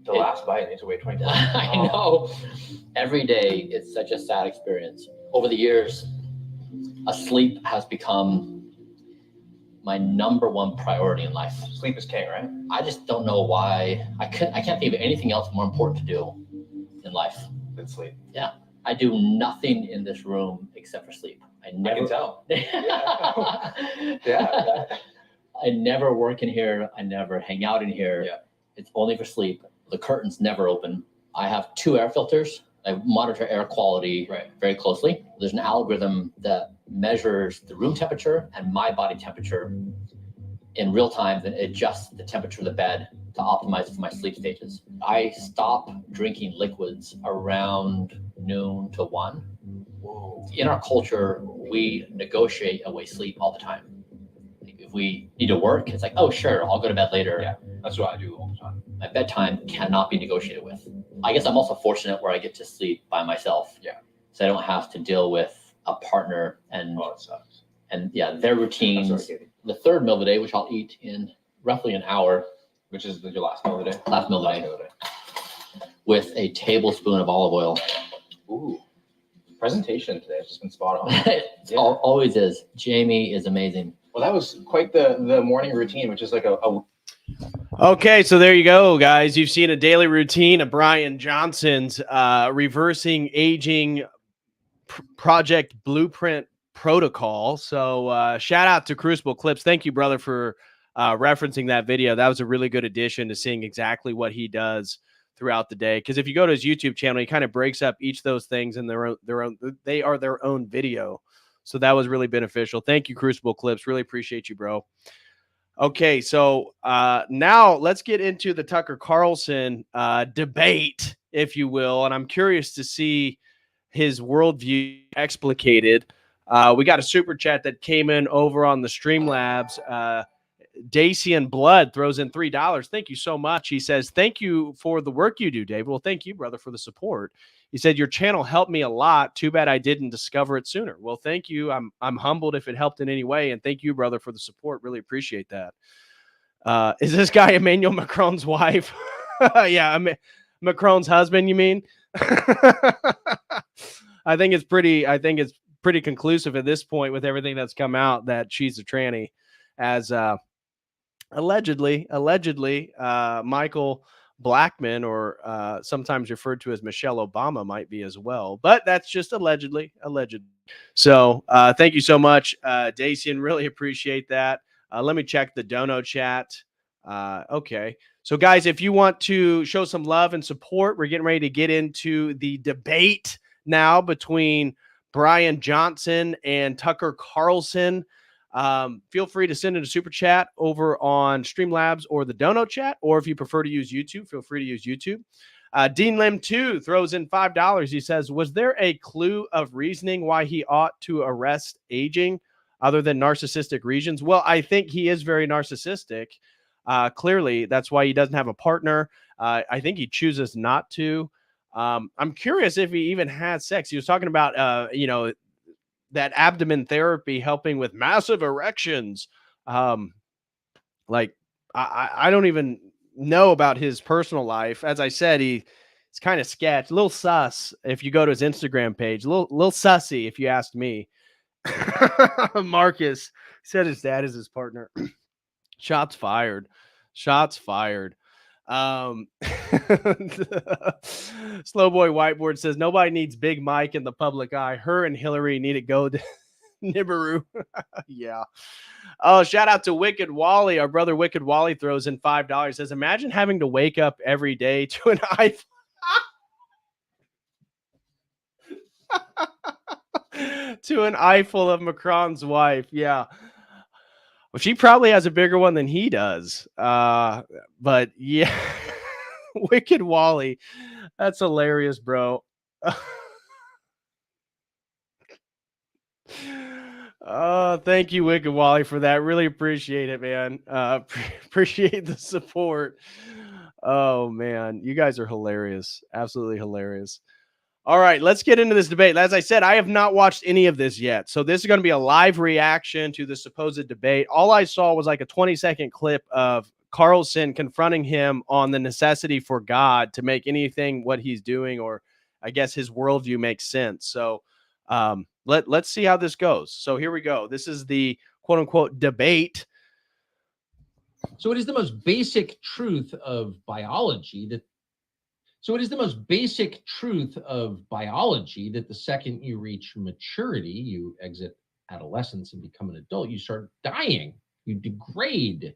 The last bite needs to wait 24 hours. I know. Every day, it's such a sad experience. Over the years, sleep has become my number one priority in life. Sleep is king, right? I just don't know why. I can't think of anything else more important to do in life than sleep. Yeah. I do nothing in this room except for sleep. I can tell. Yeah. I never work in here. I never hang out in here. Yeah. It's only for sleep. The curtains never open. I have 2 air filters. I monitor air quality very closely. There's an algorithm that measures the room temperature and my body temperature in real time, and adjusts the temperature of the bed to optimize for my sleep stages. I stop drinking liquids around noon to 1. Whoa. In our culture, we negotiate away sleep all the time. If we need to work, it's like, oh, sure, I'll go to bed later. Yeah, that's what I do all the time. My bedtime cannot be negotiated with. I guess I'm also fortunate where I get to sleep by myself. Yeah. So I don't have to deal with a partner and that sucks. And yeah, their routines. I'm sorry, Katie. The third meal of the day, which I'll eat in roughly an hour. Which is your last meal of the day? Last meal of the day. With a tablespoon of olive oil. Ooh. Presentation today has just been spot on. It always is. Jamie is amazing. Well, that was quite the morning routine, which is like a Okay, so there you go, guys. You've seen a daily routine of Bryan Johnson's reversing aging project blueprint protocol. So shout out to Crucible Clips. Thank you, brother, for referencing that video. That was a really good addition to seeing exactly what he does throughout the day. Because if you go to his YouTube channel, he kind of breaks up each of those things in their own. They are their own video. So that was really beneficial. Thank you, Crucible Clips. Really appreciate you, bro. Okay, so now let's get into the Tucker Carlson debate, if you will. And I'm curious to see his worldview explicated. We got a super chat that came in over on the Streamlabs. Dacian Blood throws in $3. Thank you so much. He says, thank you for the work you do, Dave. Well, thank you, brother, for the support. He said, your channel helped me a lot. Too bad I didn't discover it sooner. Well, thank you. I'm humbled if it helped in any way. And thank you, brother, for the support. Really appreciate that. Is this guy Emmanuel Macron's wife? Yeah, Macron's husband, you mean? I think it's pretty conclusive at this point with everything that's come out that she's a tranny, as allegedly Michael Blackman, or sometimes referred to as Michelle Obama, might be as well, but that's just allegedly. So thank you so much, Dacian. Really appreciate that. Let me check the dono chat. Okay. So guys, if you want to show some love and support, we're getting ready to get into the debate now between Bryan Johnson and Tucker Carlson. Feel free to send in a super chat over on Streamlabs or the Dono chat, or if you prefer to use YouTube, feel free to use YouTube. Dean Lim 2 throws in $5. He says, was there a clue of reasoning why he ought to arrest aging other than narcissistic reasons? Well, I think he is very narcissistic. Clearly, that's why he doesn't have a partner. I think he chooses not to. I'm curious if he even had sex. He was talking about, that abdomen therapy helping with massive erections. Like I don't even know about his personal life. As I said, he's kind of sketch, a little sus. If you go to his Instagram page, a little sussy, if you asked me. Marcus said his dad is his partner. Shots fired. Shots fired. Slow boy whiteboard says nobody needs Big Mike in the public eye. Her and Hillary need to go to Nibiru. Yeah. Oh, shout out to Wicked Wally. Our brother Wicked Wally throws in $5. Says, imagine having to wake up every day to an iPhone. To an eyeful of Macron's wife. Yeah. Well, she probably has a bigger one than he does. But yeah. Wicked Wally. That's hilarious, bro. Thank you, Wicked Wally, for that. Really appreciate it, man. Appreciate the support. Oh man, you guys are hilarious. Absolutely hilarious. All right, let's get into this debate. As I said, I have not watched any of this yet. So this is going to be a live reaction to the supposed debate. All I saw was like a 20-second clip of Carlson confronting him on the necessity for God to make anything what he's doing, or I guess his worldview makes sense. So let's see how this goes. So here we go. This is the quote unquote debate. So it is the most basic truth of biology that the second you reach maturity, you exit adolescence and become an adult, you start dying, you degrade,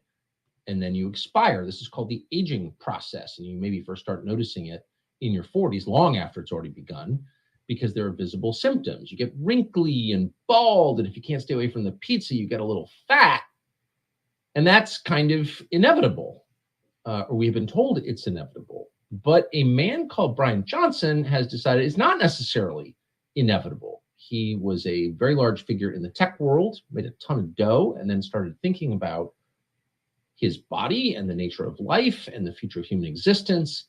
and then you expire. This is called the aging process. And you maybe first start noticing it in your 40s, long after it's already begun, because there are visible symptoms. You get wrinkly and bald, and if you can't stay away from the pizza, you get a little fat. And that's kind of inevitable, or we've been told it's inevitable. But a man called Bryan Johnson has decided it's not necessarily inevitable. He was a very large figure in the tech world, made a ton of dough, and then started thinking about his body and the nature of life and the future of human existence,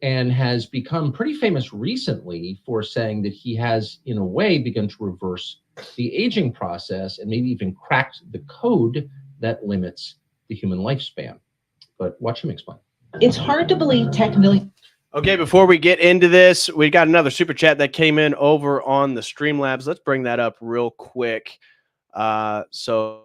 and has become pretty famous recently for saying that he has, in a way, begun to reverse the aging process and maybe even cracked the code that limits the human lifespan. But watch him explain. It's hard to believe tech million. Okay, before we get into this, we got another super chat that came in over on the Streamlabs. Let's bring that up real quick. So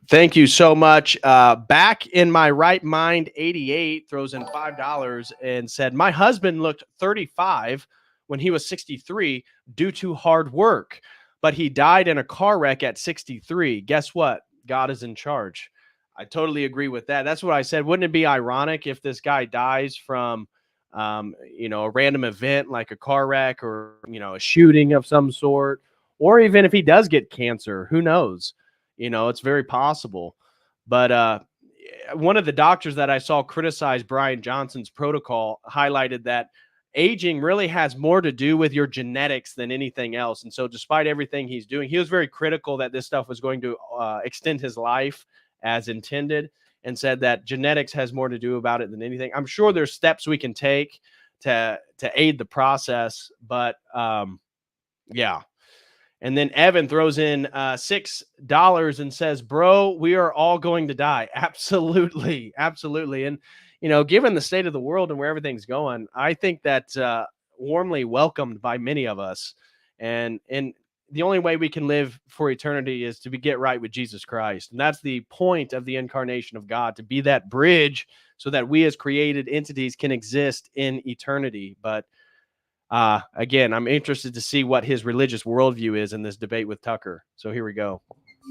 thank you so much. Back in my right mind, 88 throws in $5 and said, my husband looked 35 when he was 63 due to hard work, but he died in a car wreck at 63. Guess what? God is in charge. I totally agree with that. That's what I said. Wouldn't it be ironic if this guy dies from, a random event like a car wreck or, a shooting of some sort, or even if he does get cancer? Who knows? It's very possible. But one of the doctors that I saw criticize Bryan Johnson's protocol highlighted that aging really has more to do with your genetics than anything else. And so despite everything he's doing, he was very critical that this stuff was going to extend his life as intended, and said that genetics has more to do about it than anything. I'm sure there's steps we can take to aid the process, but yeah. And then Evan throws in $6 and says, bro, we are all going to die. Absolutely. Absolutely. And, given the state of the world and where everything's going, I think that's warmly welcomed by many of us. And the only way we can live for eternity is to get right with Jesus Christ. And that's the point of the incarnation of God, to be that bridge so that we as created entities can exist in eternity. But again, I'm interested to see what his religious worldview is in this debate with Tucker. So here we go.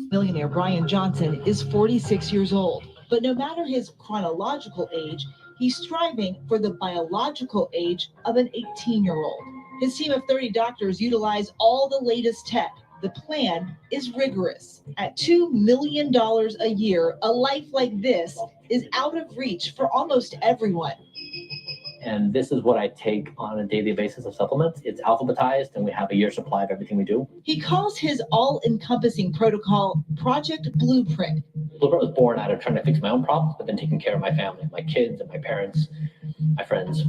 Millionaire Bryan Johnson is 46 years old, but no matter his chronological age, he's striving for the biological age of an 18-year-old. His team of 30 doctors utilize all the latest tech. The plan is rigorous. At $2 million a year, a life like this is out of reach for almost everyone. And this is what I take on a daily basis of supplements. It's alphabetized, and we have a year's supply of everything we do. He calls his all-encompassing protocol Project Blueprint. Blueprint was born out of trying to fix my own problems, but then taking care of my family, my kids and my parents, my friends.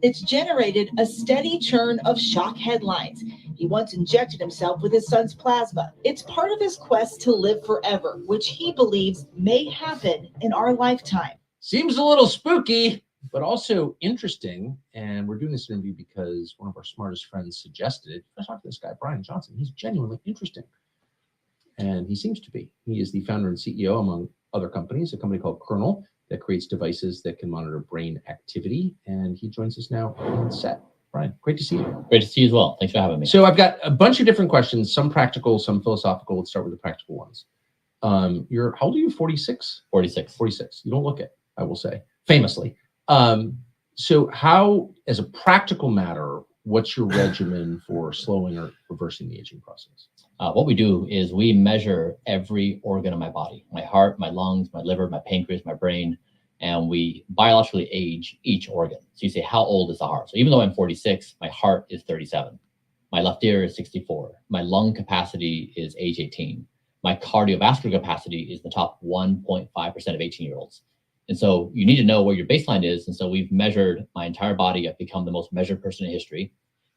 It's generated a steady churn of shock headlines. He once injected himself with his son's plasma. It's part of his quest to live forever, which he believes may happen in our lifetime. Seems a little spooky, but also interesting. And we're doing this interview because one of our smartest friends suggested it. Let's talk to this guy, Bryan Johnson. He's genuinely interesting. And he seems to be. He is the founder and CEO, among other companies, a company called COTEL that creates devices that can monitor brain activity. And he joins us now on set. Bryan, great to see you. Great to see you as well. Thanks for having me. So I've got a bunch of different questions, some practical, some philosophical. Let's start with the practical ones. How old are you? 46? 46. 46. You don't look it, I will say, famously. So how, as a practical matter, what's your regimen for slowing or reversing the aging process? What we do is we measure every organ of my body, my heart, my lungs, my liver, my pancreas, my brain, and we biologically age each organ. So you say, how old is the heart? So even though I'm 46, my heart is 37. My left ear is 64. My lung capacity is age 18. My cardiovascular capacity is the top 1.5% of 18-year-olds. And so you need to know where your baseline is. And so we've measured my entire body. I've become the most measured person in history.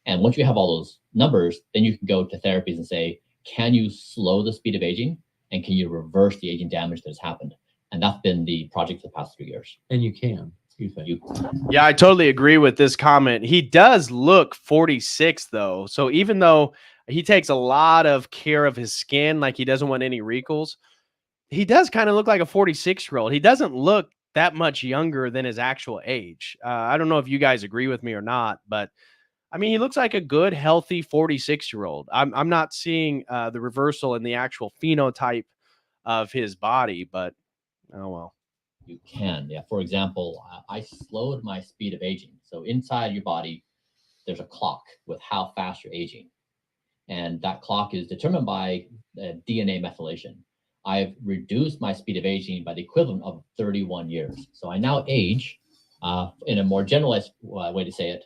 And once you have all those numbers, then you can go to therapies and say, can you slow the speed of aging? And can you reverse the aging damage that has happened? And that's been the project for the past 3 years. And you can. You think? Yeah, I totally agree with this comment. He does look 46, though. So even though he takes a lot of care of his skin, like he doesn't want any wrinkles, he does kind of look like a 46-year-old. He doesn't look that much younger than his actual age. I don't know if you guys agree with me or not, but I mean, he looks like a good, healthy 46-year-old. I'm not seeing the reversal in the actual phenotype of his body, but oh well. You can, yeah. For example, I slowed my speed of aging. So inside your body, there's a clock with how fast you're aging. And that clock is determined by DNA methylation. I've reduced my speed of aging by the equivalent of 31 years. So I now age, in a more generalized way to say it,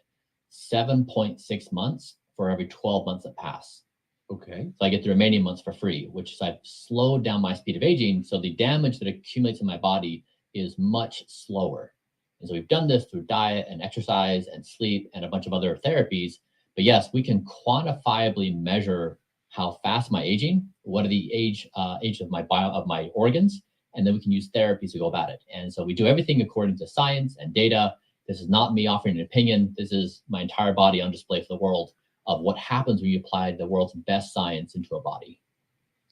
7.6 months for every 12 months that pass. Okay. So I get the remaining months for free, which is I've slowed down my speed of aging. So the damage that accumulates in my body is much slower. And so we've done this through diet and exercise and sleep and a bunch of other therapies. But yes, we can quantifiably measure how fast my aging, what are the age of my organs, and then we can use therapies to go about it. And so we do everything according to science and data. This is not me offering an opinion. This is my entire body on display for the world of what happens when you apply the world's best science into a body.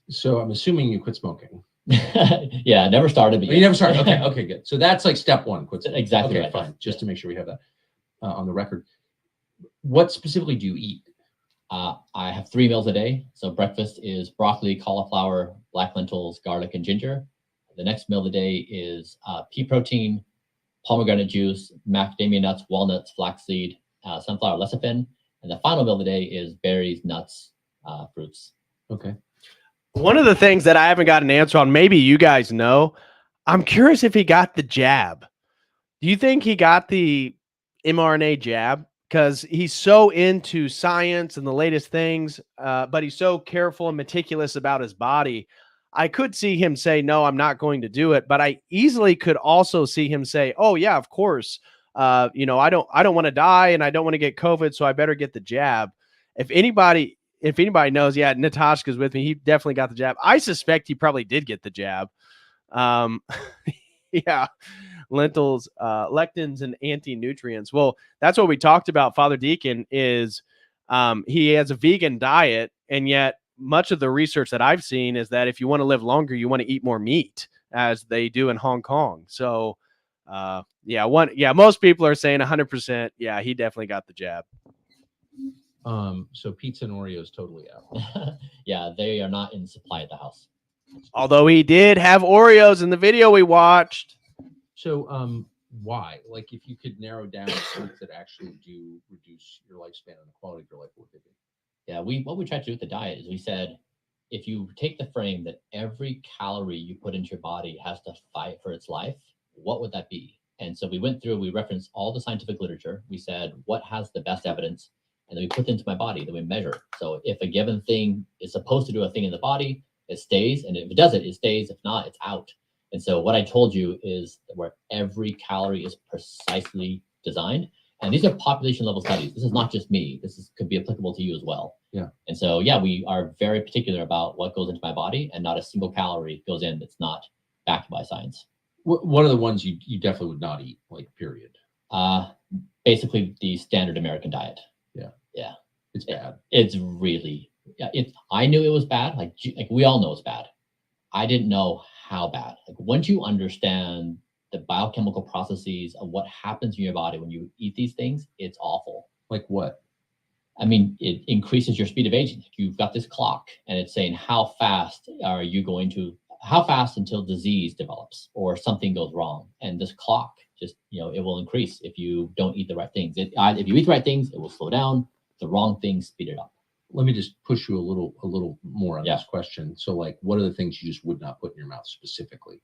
So I'm assuming you quit smoking. Yeah, I never started. But you never started. Okay, okay, good. So that's like step one. Quit smoking. Exactly. Okay, right. Fine. Just to make sure we have that on the record. What specifically do you eat? I have 3 meals a day. So breakfast is broccoli, cauliflower, black lentils, garlic, and ginger. The next meal of the day is pea protein, pomegranate juice, macadamia nuts, walnuts, flaxseed, sunflower lecithin. And the final meal of the day is berries, nuts, fruits. Okay. One of the things that I haven't got an answer on, maybe you guys know, I'm curious if he got the jab. Do you think he got the mRNA jab? Because he's so into science and the latest things, but he's so careful and meticulous about his body. I could see him say, no, I'm not going to do it. But I easily could also see him say, oh, yeah, of course. I don't want to die and I don't want to get COVID, so I better get the jab. If anybody knows, yeah, Natashka's with me. He definitely got the jab. I suspect he probably did get the jab. Yeah. Lentils, lectins, and anti-nutrients. Well, that's what we talked about. Father Deacon is he has a vegan diet, and yet much of the research that I've seen is that if you want to live longer, you want to eat more meat, as they do in Hong Kong. So, most people are saying 100%. Yeah, he definitely got the jab. So pizza and Oreos totally out. Yeah, they are not in supply at the house. Although he did have Oreos in the video we watched. So, why? Like, if you could narrow down foods that actually do reduce your lifespan and the quality of your life, what would they be? Yeah, what we tried to do with the diet is we said, if you take the frame that every calorie you put into your body has to fight for its life, what would that be? And so we went through, we referenced all the scientific literature. We said, what has the best evidence? And then we put it into my body, then we measure. So if a given thing is supposed to do a thing in the body, it stays. And if it does it, it stays. If not, it's out. And so what I told you is where every calorie is precisely designed. And these are population level studies. This is not just me. Could be applicable to you as well. Yeah. And so, yeah, we are very particular about what goes into my body, and not a single calorie goes in that's not backed by science. What are the ones you definitely would not eat, like, period? Basically the standard American diet. Yeah. Yeah. It's bad. It's really, yeah. I knew it was bad. Like we all know it's bad. I didn't know how bad. Like once you understand the biochemical processes of what happens in your body when you eat these things, it's awful. Like what? I mean, it increases your speed of aging. You've got this clock and it's saying how fast until disease develops or something goes wrong. And this clock just, it will increase if you don't eat the right things. If you eat the right things, it will slow down. The wrong things speed it up. Let me just push you a little more on this question. So, like, what are the things you just would not put in your mouth specifically?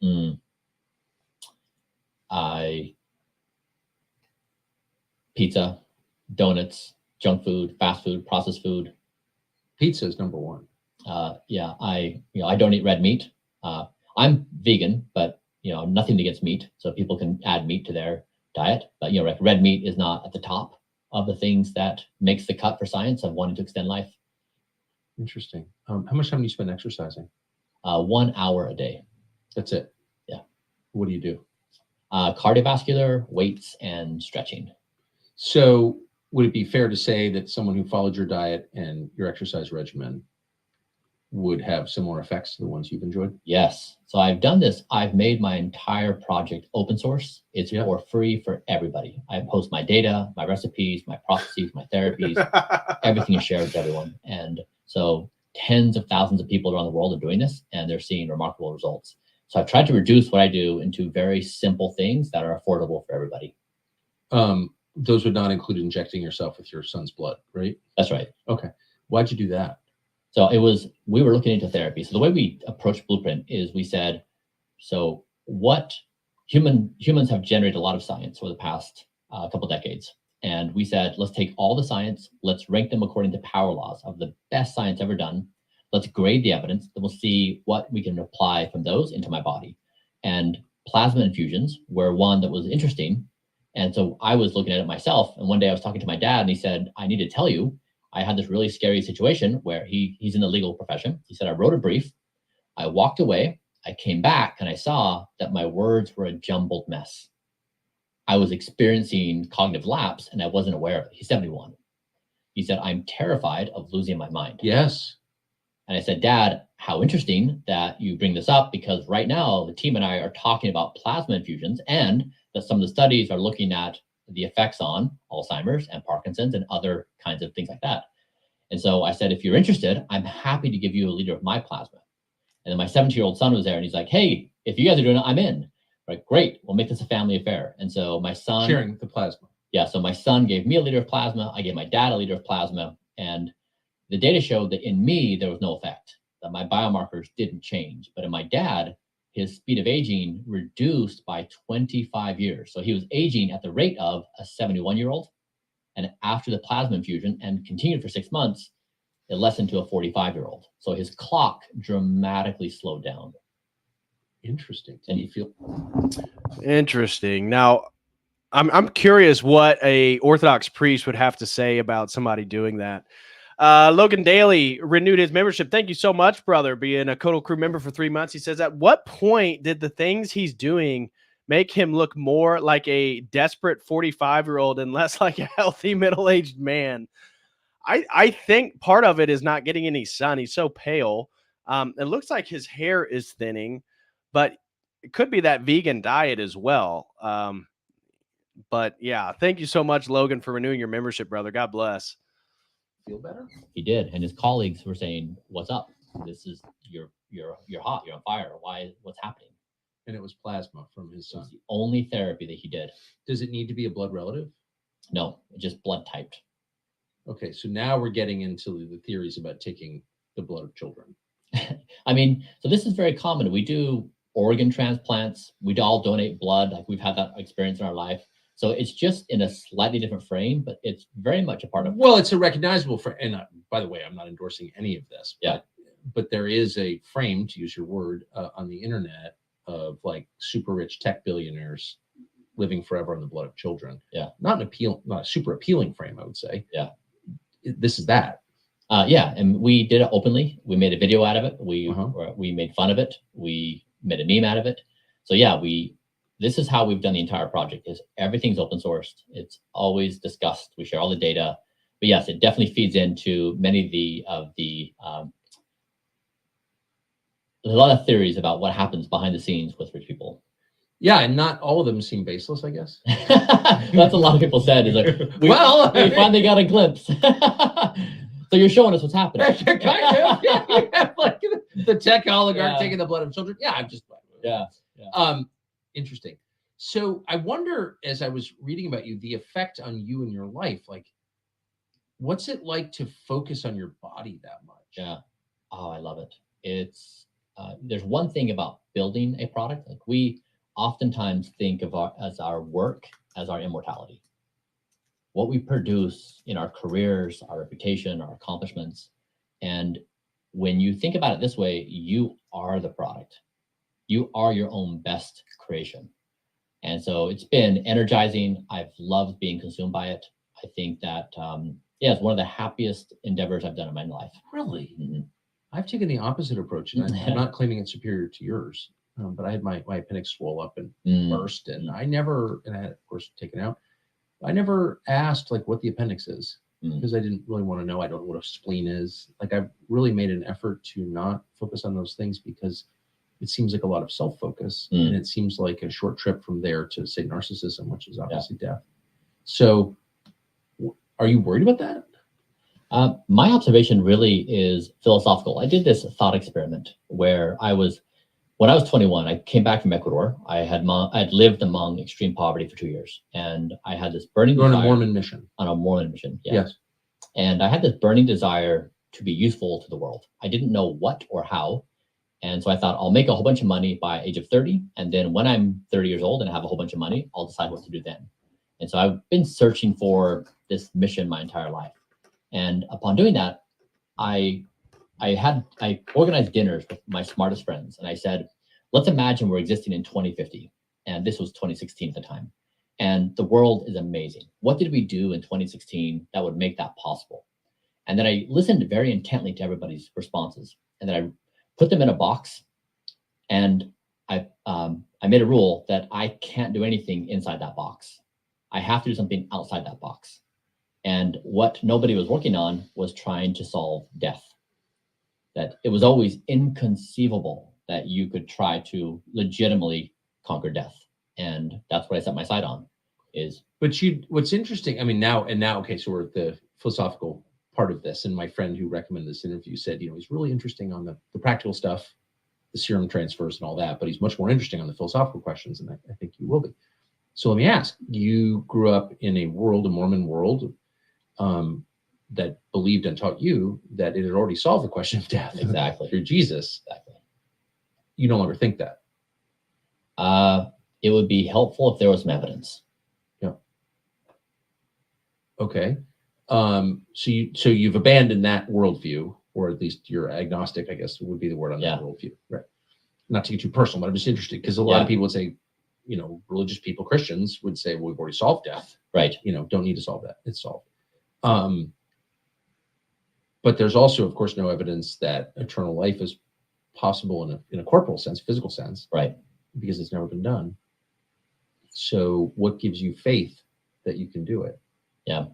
Pizza, donuts, junk food, fast food, processed food. Pizza is number one. I don't eat red meat. I'm vegan, but nothing against meat, so people can add meat to their diet. But like red meat is not at the top of the things that makes the cut for science of wanting to extend life. Interesting. How much time do you spend exercising? 1 hour a day. That's it. Yeah. What do you do? Cardiovascular, weights, and stretching. So would it be fair to say that someone who followed your diet and your exercise regimen would have similar effects to the ones you've enjoyed? Yes. So I've done this. I've made my entire project open source. It's for free for everybody. I post my data, my recipes, my processes, my therapies, everything is shared with everyone. And so tens of thousands of people around the world are doing this, and they're seeing remarkable results. So I've tried to reduce what I do into very simple things that are affordable for everybody. Those would not include injecting yourself with your son's blood, right? That's right. Okay. Why'd you do that? So we were looking into therapy. So the way we approached Blueprint is we said, so what humans have generated a lot of science over the past couple decades. And we said, let's take all the science, let's rank them according to power laws of the best science ever done. Let's grade the evidence, then we'll see what we can apply from those into my body. And plasma infusions were one that was interesting. And so I was looking at it myself. And one day I was talking to my dad and he said, I need to tell you, I had this really scary situation where he's in the legal profession. He said, I wrote a brief. I walked away. I came back and I saw that my words were a jumbled mess. I was experiencing cognitive lapse and I wasn't aware of it. He's 71. He said, I'm terrified of losing my mind. Yes. And I said, Dad, how interesting that you bring this up, because right now the team and I are talking about plasma infusions and that some of the studies are looking at the effects on Alzheimer's and Parkinson's and other kinds of things like that. And so I said, if you're interested, I'm happy to give you a liter of my plasma. And then my 17-year-old son was there and he's like, hey, if you guys are doing it, I'm in. Like, great, we'll make this a family affair. And so my son— Sharing the plasma. Yeah, so my son gave me a liter of plasma. I gave my dad a liter of plasma. And the data showed that in me, there was no effect, that my biomarkers didn't change. But in my dad, his speed of aging reduced by 25 years. So he was aging at the rate of a 71-year-old. And after the plasma infusion and continued for 6 months, it lessened to a 45-year-old. So his clock dramatically slowed down. Interesting. And you feel interesting. Now, I'm curious what a Orthodox priest would have to say about somebody doing that. Logan Daly renewed his membership. Thank you so much, brother, being a COTEL crew member for 3 months. He says, at what point did the things he's doing make him look more like a desperate 45-year-old and less like a healthy middle-aged man? I think part of it is not getting any sun. He's so pale. It looks like his hair is thinning, but it could be that vegan diet as well. But yeah, thank you so much, Logan, for renewing your membership, brother. God bless. Feel better? He did, and his colleagues were saying, "What's up? This is you're hot. You're on fire. Why? What's happening?" And it was plasma from his son. It's the only therapy that he did. Does it need to be a blood relative? No, just blood typed. Okay, so now we're getting into the theories about taking the blood of children. I mean, so this is very common. We do organ transplants. We all donate blood. Like we've had that experience in our life. So it's just in a slightly different frame, but it's very much a part of. Well, it's a recognizable frame. And by the way, I'm not endorsing any of this. Yeah. But there is a frame, to use your word, on the internet of like super rich tech billionaires living forever on the blood of children. Yeah. Not a super appealing frame, I would say. Yeah. This is that. Yeah, and we did it openly. We made a video out of it. We made fun of it. We made a meme out of it. So yeah, this is how we've done the entire project. Is everything's open sourced. It's always discussed. We share all the data. But yes, it definitely feeds into many of the there's a lot of theories about what happens behind the scenes with rich people. Yeah, and not all of them seem baseless, I guess. That's a lot of people said. Is like, we finally got a glimpse. So you're showing us what's happening. Kind of, yeah. Like the tech oligarch taking the blood of children. Yeah, I'm just. Yeah. Interesting. So I wonder, as I was reading about you, the effect on you and your life. Like, what's it like to focus on your body that much? Yeah. Oh, I love it. It's there's one thing about building a product. Like we oftentimes think of our work as our immortality. What we produce in our careers, our reputation, our accomplishments. And when you think about it this way, you are the product. You are your own best creation. And so it's been energizing. I've loved being consumed by it. I think that, it's one of the happiest endeavors I've done in my life. Really? Mm-hmm. I've taken the opposite approach, and I'm not claiming it's superior to yours, but I had my appendix swell up and burst, and I had, of course, taken out. I never asked like what the appendix is because I didn't really want to know. I don't know what a spleen is. Like I've really made an effort to not focus on those things because it seems like a lot of self-focus and it seems like a short trip from there to say narcissism, which is obviously death. So are you worried about that? My observation really is philosophical. I did this thought experiment where when I was 21, I came back from Ecuador. I had lived among extreme poverty for 2 years, and I had this burning desire. On a Mormon mission. On a Mormon mission, yes. And I had this burning desire to be useful to the world. I didn't know what or how, and so I thought I'll make a whole bunch of money by age of 30, and then when I'm 30 years old and have a whole bunch of money, I'll decide what to do then. And so I've been searching for this mission my entire life, and upon doing that, I organized dinners with my smartest friends, and I said, let's imagine we're existing in 2050. And this was 2016 at the time. And the world is amazing. What did we do in 2016 that would make that possible? And then I listened very intently to everybody's responses. And then I put them in a box. And I made a rule that I can't do anything inside that box. I have to do something outside that box. And what nobody was working on was trying to solve death. That it was always inconceivable that you could try to legitimately conquer death. And that's what I set my sight on But what's interesting, I mean, now, okay, so we're at the philosophical part of this. And my friend who recommended this interview said, he's really interesting on the practical stuff, the serum transfers and all that, but he's much more interesting on the philosophical questions. And I think you will be. So let me ask, you grew up in a Mormon world, that believed and taught you that it had already solved the question of death. Exactly. Through Jesus. Exactly. You no longer think that. It would be helpful if there was some evidence. Yeah. Okay. So you've abandoned that worldview, or at least you're agnostic, I guess would be the word on that worldview. Right. Not to get too personal, but I'm just interested because a lot of people would say, religious people, Christians would say, well, we've already solved death. Right. Don't need to solve that. It's solved. But there's also, of course, no evidence that eternal life is possible in a corporal sense, physical sense, right? Because it's never been done. So, what gives you faith that you can do it? Yeah.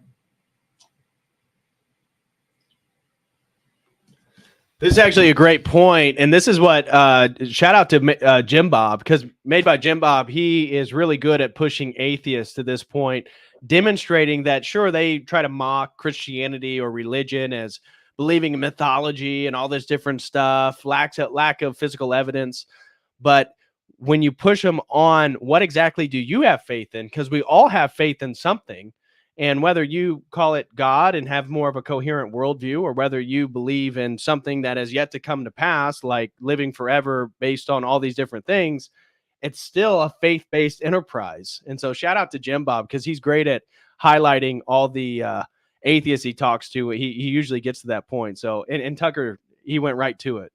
This is actually a great point, and this is what shout out to Jim Bob, because Made by Jim Bob, he is really good at pushing atheists to this point, demonstrating that sure they try to mock Christianity or religion as believing in mythology and all this different stuff, lack of physical evidence, but when you push them on what exactly do you have faith in, because we all have faith in something. And whether you call it God and have more of a coherent worldview, or whether you believe in something that has yet to come to pass, like living forever based on all these different things, it's still a faith-based enterprise. And so shout out to Jim Bob, because he's great at highlighting all the atheists he talks to. He usually gets to that point. So, and Tucker, he went right to it.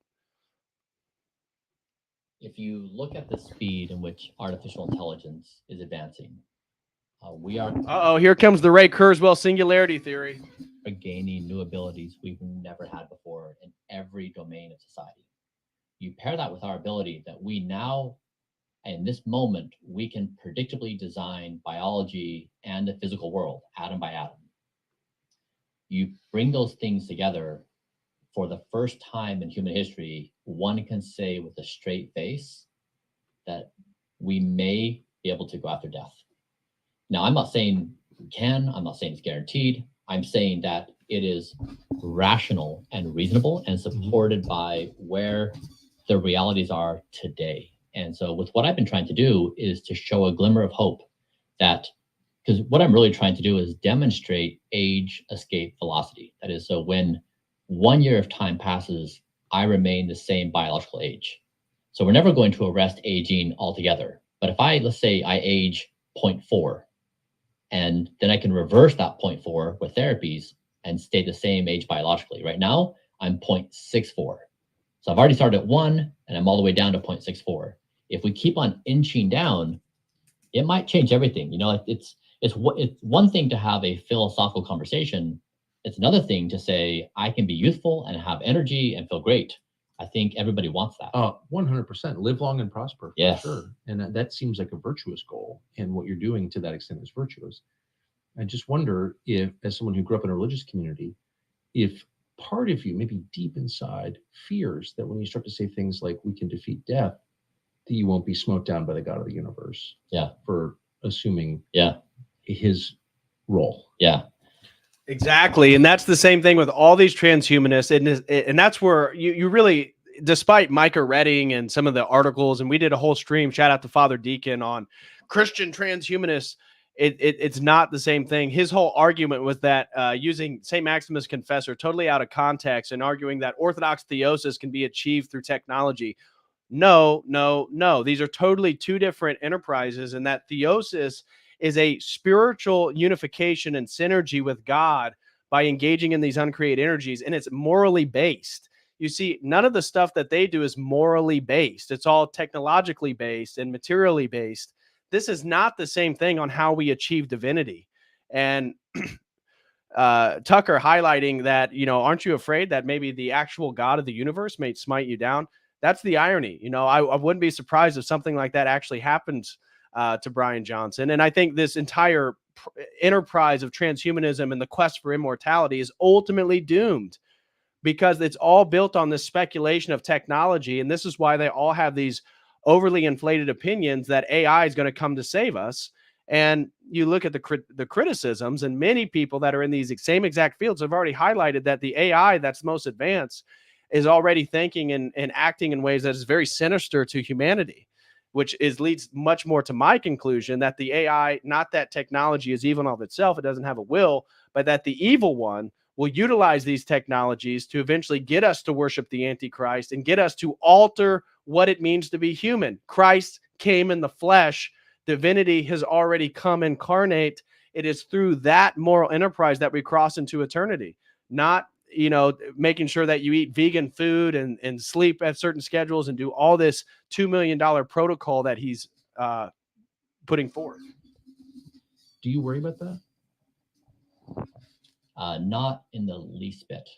if you look at the speed in which artificial intelligence is advancing, we are Here comes the Ray Kurzweil singularity theory. Gaining new abilities we've never had before in every domain of society. You pair that with our ability that we now, in this moment, we can predictably design biology and the physical world, atom by atom. You bring those things together, for the first time in human history, one can say with a straight face that we may be able to go after death. Now, I'm not saying we can, I'm not saying it's guaranteed. I'm saying that it is rational and reasonable and supported by where the realities are today. And so with what I've been trying to do is to show a glimmer of hope that, because what I'm really trying to do is demonstrate age escape velocity. That is, so when 1 year of time passes, I remain the same biological age. So we're never going to arrest aging altogether. But if let's say I age 0.4, and then I can reverse that 0.4 with therapies and stay the same age biologically. Right now, I'm 0.64. So I've already started at 1, and I'm all the way down to 0.64. If we keep on inching down, it might change everything. You know, it's one thing to have a philosophical conversation. It's another thing to say, I can be youthful and have energy and feel great. I think everybody wants that. 100%. Live long and prosper. Yes. For sure. And that seems like a virtuous goal. And what you're doing to that extent is virtuous. I just wonder if, as someone who grew up in a religious community, if part of you, maybe deep inside, fears that when you start to say things like, we can defeat death, that you won't be smote down by the God of the universe. Yeah. For assuming his role. Yeah. Exactly. And that's the same thing with all these transhumanists. And that's where you really, despite Micah Redding and some of the articles, and we did a whole stream, shout out to Father Deacon, on Christian transhumanists, it's not the same thing. His whole argument was that using St. Maximus Confessor totally out of context and arguing that Orthodox theosis can be achieved through technology. No. These are totally two different enterprises, and that theosis is a spiritual unification and synergy with God by engaging in these uncreated energies, and it's morally based. You see, none of the stuff that they do is morally based. It's all technologically based and materially based. This is not the same thing on how we achieve divinity. And Tucker highlighting that, aren't you afraid that maybe the actual God of the universe may smite you down? That's the irony. I wouldn't be surprised if something like that actually happens to Bryan Johnson. And I think this entire enterprise of transhumanism and the quest for immortality is ultimately doomed, because it's all built on this speculation of technology. And this is why they all have these overly inflated opinions that AI is going to come to save us. And you look at the criticisms, and many people that are in these same exact fields have already highlighted that the AI that's most advanced is already thinking and acting in ways that is very sinister to humanity, which leads much more to my conclusion that the AI, not that technology is evil of itself, it doesn't have a will, but that the evil one will utilize these technologies to eventually get us to worship the Antichrist and get us to alter what it means to be human. Christ came in the flesh. Divinity has already come incarnate. It is through that moral enterprise that we cross into eternity, not making sure that you eat vegan food and sleep at certain schedules and do all this $2 million protocol that he's putting forth. Do you worry about that? Not in the least bit.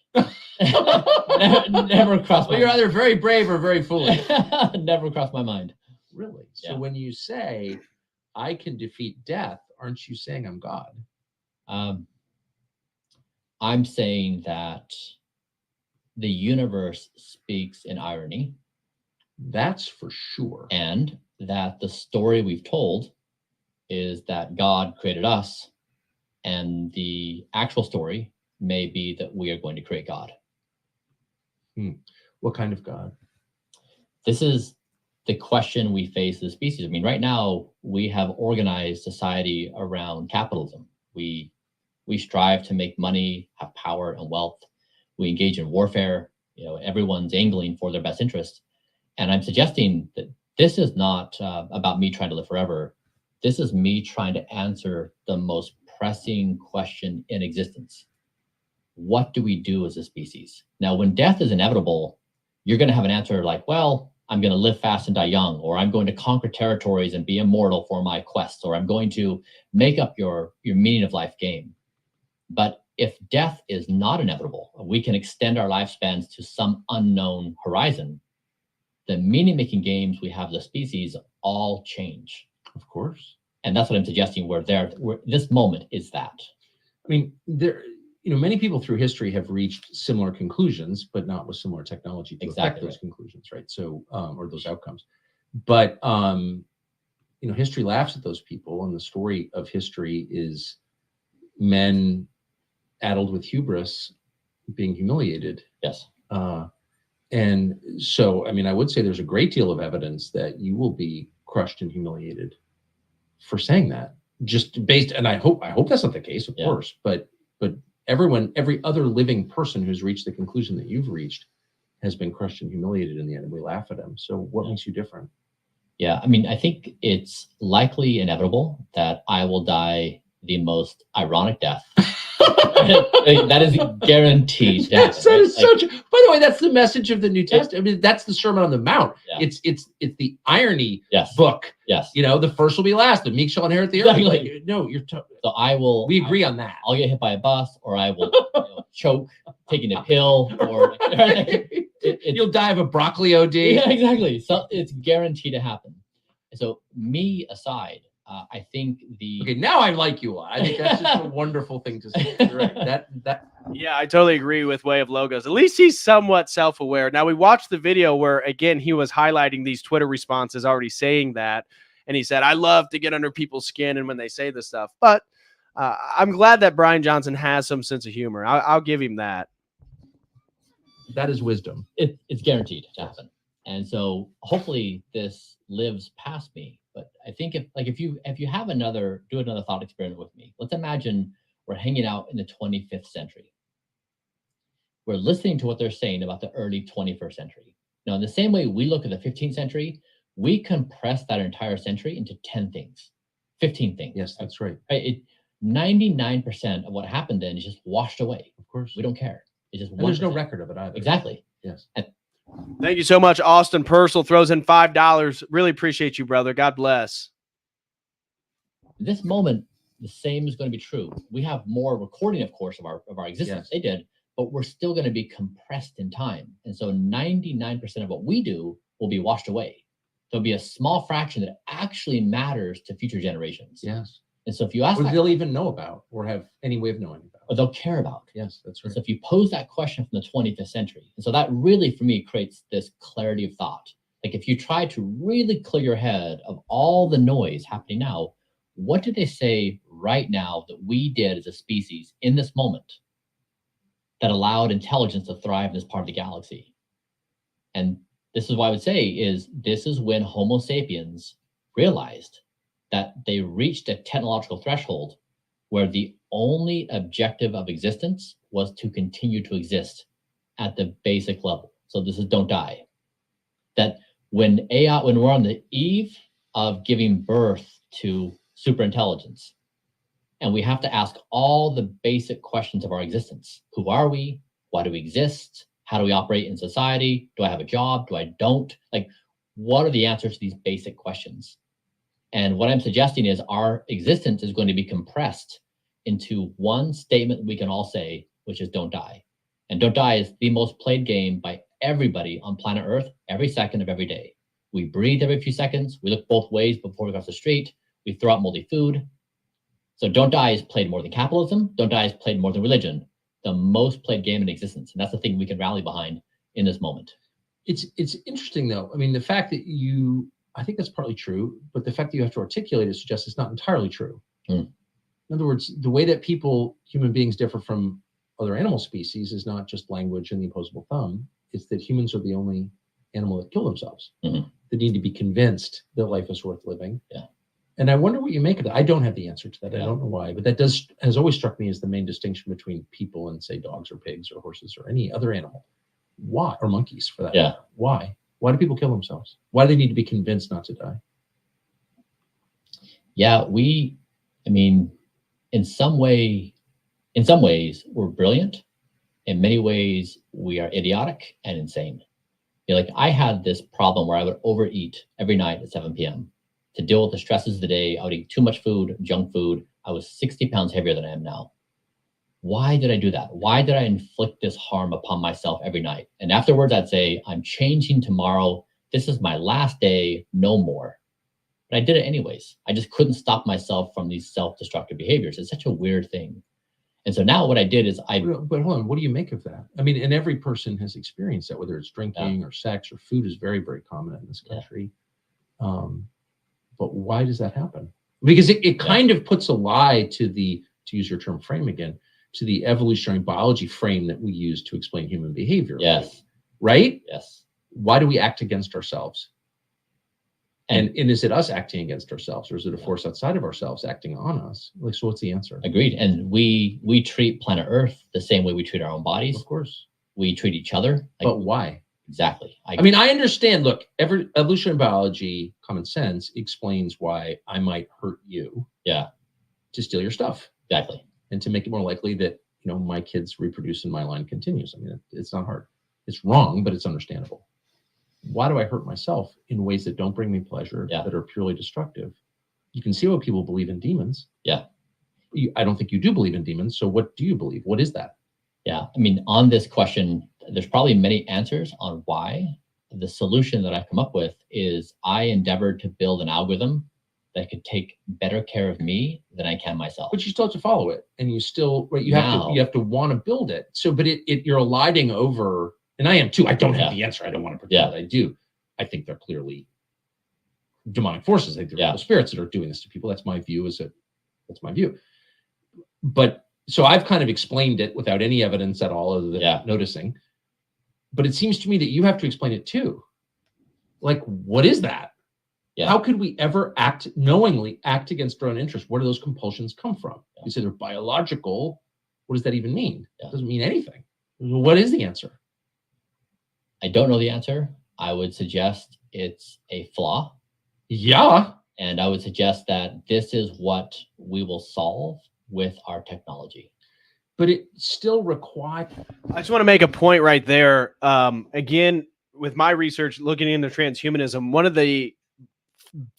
never crossed my Well, you're mind. either very brave or very foolish. Never crossed my mind. Really? So Yeah. when you say, I can defeat death, aren't you saying I'm God? I'm saying that the universe speaks in irony. That's for sure. And that the story we've told is that God created us, and the actual story may be that we are going to create God. What kind of God? This is the question we face as a species. I mean, right now we have organized society around capitalism. We strive to make money, have power and wealth. We engage in warfare. Everyone's angling for their best interest. And I'm suggesting that this is not about me trying to live forever. This is me trying to answer the most pressing question in existence. What do we do as a species? Now, when death is inevitable, you're going to have an answer like, well, I'm going to live fast and die young, or I'm going to conquer territories and be immortal for my quest, or I'm going to make up your meaning of life game. But if death is not inevitable, we can extend our lifespans to some unknown horizon, the meaning-making games we have as a species all change. Of course. And that's what I'm suggesting. This moment is that. I mean, many people through history have reached similar conclusions, but not with similar technology to affect those conclusions, right? So, or those outcomes. But, history laughs at those people, and the story of history is men addled with hubris being humiliated. Yes. And so, I mean, I would say there's a great deal of evidence that you will be crushed and humiliated for saying that. Just based, and I hope that's not the case, of course, but every other living person who's reached the conclusion that you've reached has been crushed and humiliated in the end, and we laugh at them. So what makes you different? Yeah, I mean, I think it's likely inevitable that I will die the most ironic death. That is guaranteed. Yes, that is such. By the way, that's the message of the New Testament. I mean, that's the Sermon on the Mount. Yeah. It's the irony book. Yes. The first will be last. The meek shall inherit the earth. Exactly. Like, no, so I will. We agree on that. I'll get hit by a bus, or I will choke taking a pill, or you'll die of a broccoli OD. Yeah, exactly. So it's guaranteed to happen. So me aside, I think okay, now I like you a lot. I think that's just a wonderful thing to say. You're right. Yeah, I totally agree with Way of Logos. At least he's somewhat self-aware. Now, we watched the video where, again, he was highlighting these Twitter responses already saying that. And he said, I love to get under people's skin and when they say this stuff. But I'm glad that Bryan Johnson has some sense of humor. I'll give him that. That is wisdom. It's guaranteed to happen. And so hopefully this lives past me. But I think if you have do another thought experiment with me. Let's imagine we're hanging out in the 25th century. We're listening to what they're saying about the early 21st century. Now, in the same way we look at the 15th century, we compress that entire century into 10 things, 15 things. Yes, that's right. 99% of what happened then is just washed away. Of course. We don't care. It's just 1%. There's no record of it either. Exactly. Yes. Thank you so much. Austin Purcell throws in $5. Really appreciate you, brother. God bless. This moment, the same is going to be true. We have more recording, of course, of our existence. Yes. They did, but we're still going to be compressed in time. And so 99% of what we do will be washed away. There'll be a small fraction that actually matters to future generations. Yes. And so if you ask, they'll even know about or have any way of knowing about, or they'll care about. Yes, that's right. So if you pose that question from the 25th century, and so that really, for me, creates this clarity of thought. Like if you try to really clear your head of all the noise happening now, what do they say right now that we did as a species in this moment that allowed intelligence to thrive in this part of the galaxy? And this is what I would say is this is when Homo sapiens realized that they reached a technological threshold where the only objective of existence was to continue to exist at the basic level. So this is don't die. That when we're on the eve of giving birth to superintelligence, and we have to ask all the basic questions of our existence. Who are we? Why do we exist? How do we operate in society? Do I have a job? Do I don't? Like, what are the answers to these basic questions? And what I'm suggesting is our existence is going to be compressed into one statement we can all say, which is don't die. And don't die is the most played game by everybody on planet Earth every second of every day. We breathe every few seconds. We look both ways before we cross the street. We throw out moldy food. So don't die is played more than capitalism. Don't die is played more than religion. The most played game in existence. And that's the thing we can rally behind in this moment. It's interesting, though. I mean, the fact that I think that's partly true, but the fact that you have to articulate it suggests it's not entirely true. In other words, the way that human beings differ from other animal species is not just language and the opposable thumb. It's that humans are the only animal that kill themselves. They need to be convinced that life is worth living. Yeah. And I wonder what you make of that. I don't have the answer to that. I don't know why, but that has always struck me as the main distinction between people and, say, dogs or pigs or horses or any other animal. Why? Or monkeys, for that matter. Why? Why do people kill themselves? Why do they need to be convinced not to die? Yeah, in some ways, we're brilliant. In many ways, we are idiotic and insane. Like I had this problem where I would overeat every night at 7 p.m. to deal with the stresses of the day. I would eat too much food, junk food. I was 60 pounds heavier than I am now. Why did I do that? Why did I inflict this harm upon myself every night? And afterwards, I'd say, I'm changing tomorrow. This is my last day, no more. But I did it anyways. I just couldn't stop myself from these self-destructive behaviors. It's such a weird thing. And so now what I did is But hold on, what do you make of that? I mean, and every person has experienced that, whether it's drinking or sex or food is very, very common in this country. But why does that happen? Because it kind of puts a lie to the, to use your term frame again, to the evolutionary biology frame that we use to explain human behavior. Yes. Right? Yes. Why do we act against ourselves? And is it us acting against ourselves, or is it a force outside of ourselves acting on us? Like, so what's the answer? Agreed. And we treat planet Earth the same way we treat our own bodies. Of course. We treat each other. But why? Exactly. I mean, I understand, look, evolutionary biology, common sense explains why I might hurt you. Yeah. To steal your stuff. Exactly. And to make it more likely that, you know, my kids reproduce and my line continues. I mean, it's not hard. It's wrong, but it's understandable. Why do I hurt myself in ways that don't bring me pleasure, that are purely destructive? You can see why people believe in demons. Yeah. I don't think you do believe in demons. So what do you believe? What is that? Yeah. I mean, on this question, there's probably many answers on why. The solution that I've come up with is I endeavored to build an algorithm that could take better care of me than I can myself. But you still have to follow it, and you still, right? You have to want to build it. So, but you're eliding over. And I am too. I don't have the answer. I don't want to pretend that I do. I think they're clearly demonic forces. I think they're evil spirits that are doing this to people. That's my view. That's my view. But so I've kind of explained it without any evidence at all other than noticing. But it seems to me that you have to explain it too. Like, what is that? Yeah. How could we ever knowingly act against our own interests? Where do those compulsions come from? You say they're biological. What does that even mean? It doesn't mean anything. What is the answer? I don't know the answer. I would suggest it's a flaw. Yeah. And I would suggest that this is what we will solve with our technology. But it still requires... I just want to make a point right there. Again, with my research looking into transhumanism, one of the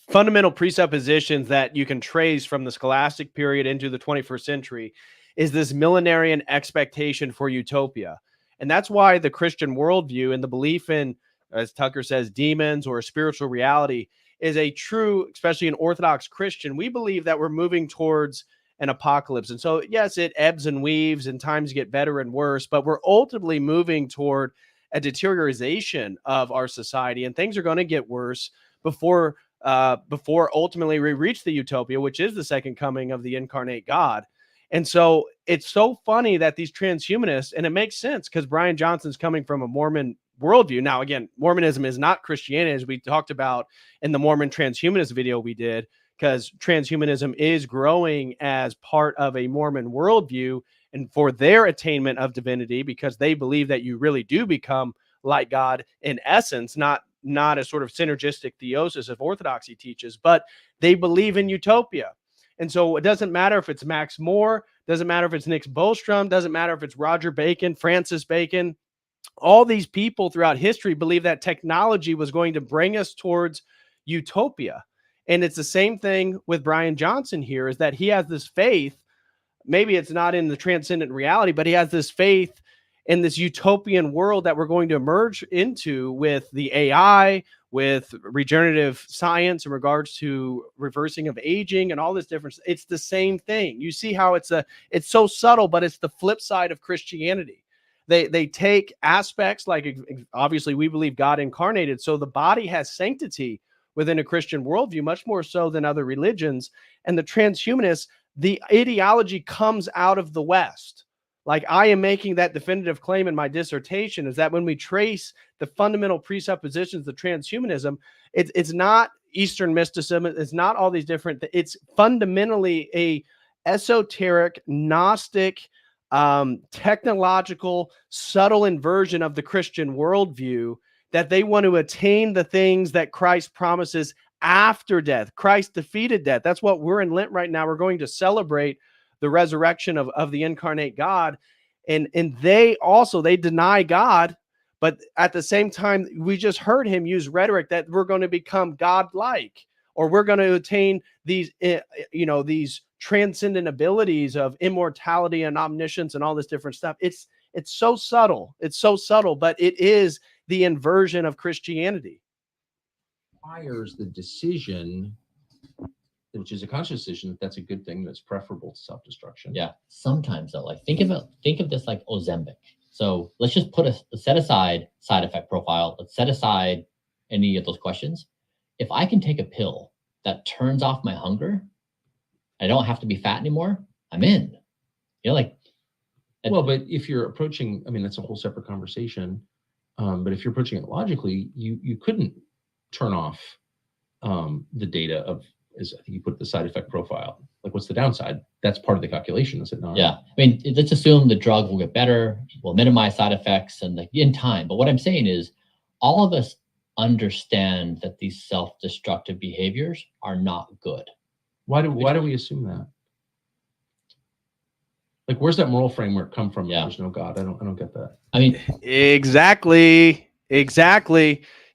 fundamental presuppositions that you can trace from the scholastic period into the 21st century is this millenarian expectation for utopia. And that's why the Christian worldview and the belief in, as Tucker says, demons or a spiritual reality is a true, especially an Orthodox Christian. We believe that we're moving towards an apocalypse. And so, yes, it ebbs and weaves and times get better and worse, but we're ultimately moving toward a deterioration of our society, and things are going to get worse before ultimately we reach the utopia, which is the second coming of the incarnate God. And so it's so funny that these transhumanists, and it makes sense because Bryan Johnson's coming from a Mormon worldview. Now, again, Mormonism is not Christianity, as we talked about in the Mormon transhumanist video we did, because transhumanism is growing as part of a Mormon worldview and for their attainment of divinity, because they believe that you really do become like God in essence, not a sort of synergistic theosis of Orthodoxy teaches, but they believe in utopia. And so it doesn't matter if it's Max Moore, doesn't matter if it's Nick Bostrom, doesn't matter if it's Roger Bacon, Francis Bacon. All these people throughout history believe that technology was going to bring us towards utopia. And it's the same thing with Bryan Johnson here, is that he has this faith. Maybe it's not in the transcendent reality, but he has this faith in this utopian world that we're going to emerge into with the AI, with regenerative science in regards to reversing of aging and all this difference. It's the same thing. You see how it's so subtle, but it's the flip side of Christianity. They take aspects like, obviously we believe God incarnated, so the body has sanctity within a Christian worldview, much more so than other religions. And the transhumanists, the ideology comes out of the West. Like I am making that definitive claim in my dissertation, is that when we trace the fundamental presuppositions of transhumanism, it's not Eastern mysticism. It's not all these different, it's fundamentally a esoteric, Gnostic, technological, subtle inversion of the Christian worldview, that they want to attain the things that Christ promises after death. Christ defeated death. That's what we're in Lent right now. We're going to celebrate the resurrection of the incarnate God. And they deny God, But at the same time, we just heard him use rhetoric that we're going to become godlike, or we're going to attain these, these transcendent abilities of immortality and omniscience and all this different stuff. It's so subtle. It's so subtle, but it is the inversion of Christianity. Requires the decision, which is a conscious decision, that's a good thing, that's preferable to self-destruction. Yeah. Sometimes though, like think of this like Ozempic. So let's just set aside side effect profile. Let's set aside any of those questions. If I can take a pill that turns off my hunger, I don't have to be fat anymore, I'm in. Well, but if you're approaching, I mean, that's a whole separate conversation. But if you're approaching it logically, you couldn't turn off the data of, as I think you put, the side effect profile. Like, what's the downside? That's part of the calculation, is it not? Yeah. I mean, let's assume the drug will get better, will minimize side effects and in time. But what I'm saying is all of us understand that these self-destructive behaviors are not good. Why do we assume that? Like, where's that moral framework come from? Yeah. There's no God. I don't get that. I mean, exactly.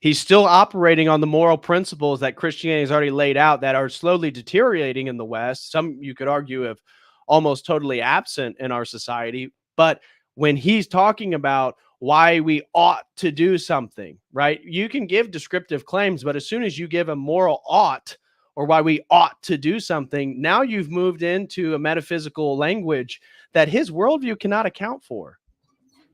He's still operating on the moral principles that Christianity has already laid out that are slowly deteriorating in the West. Some, you could argue, have almost totally absent in our society. But when he's talking about why we ought to do something, right? You can give descriptive claims, but as soon as you give a moral ought, or why we ought to do something, now you've moved into a metaphysical language that his worldview cannot account for.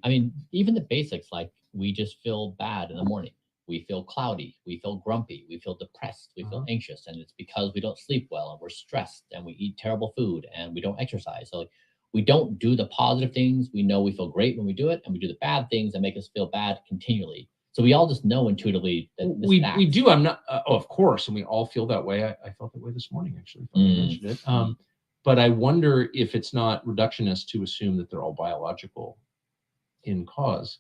I mean, even the basics, like we just feel bad in the morning. We feel cloudy. We feel grumpy. We feel depressed. We feel anxious. And it's because we don't sleep well and we're stressed and we eat terrible food and we don't exercise. So like, we don't do the positive things. We know we feel great when we do it, and we do the bad things that make us feel bad continually. So we all just know intuitively that we do. I'm not. Of course, and we all feel that way. I felt that way this morning, actually. I mentioned it. But I wonder if it's not reductionist to assume that they're all biological in cause,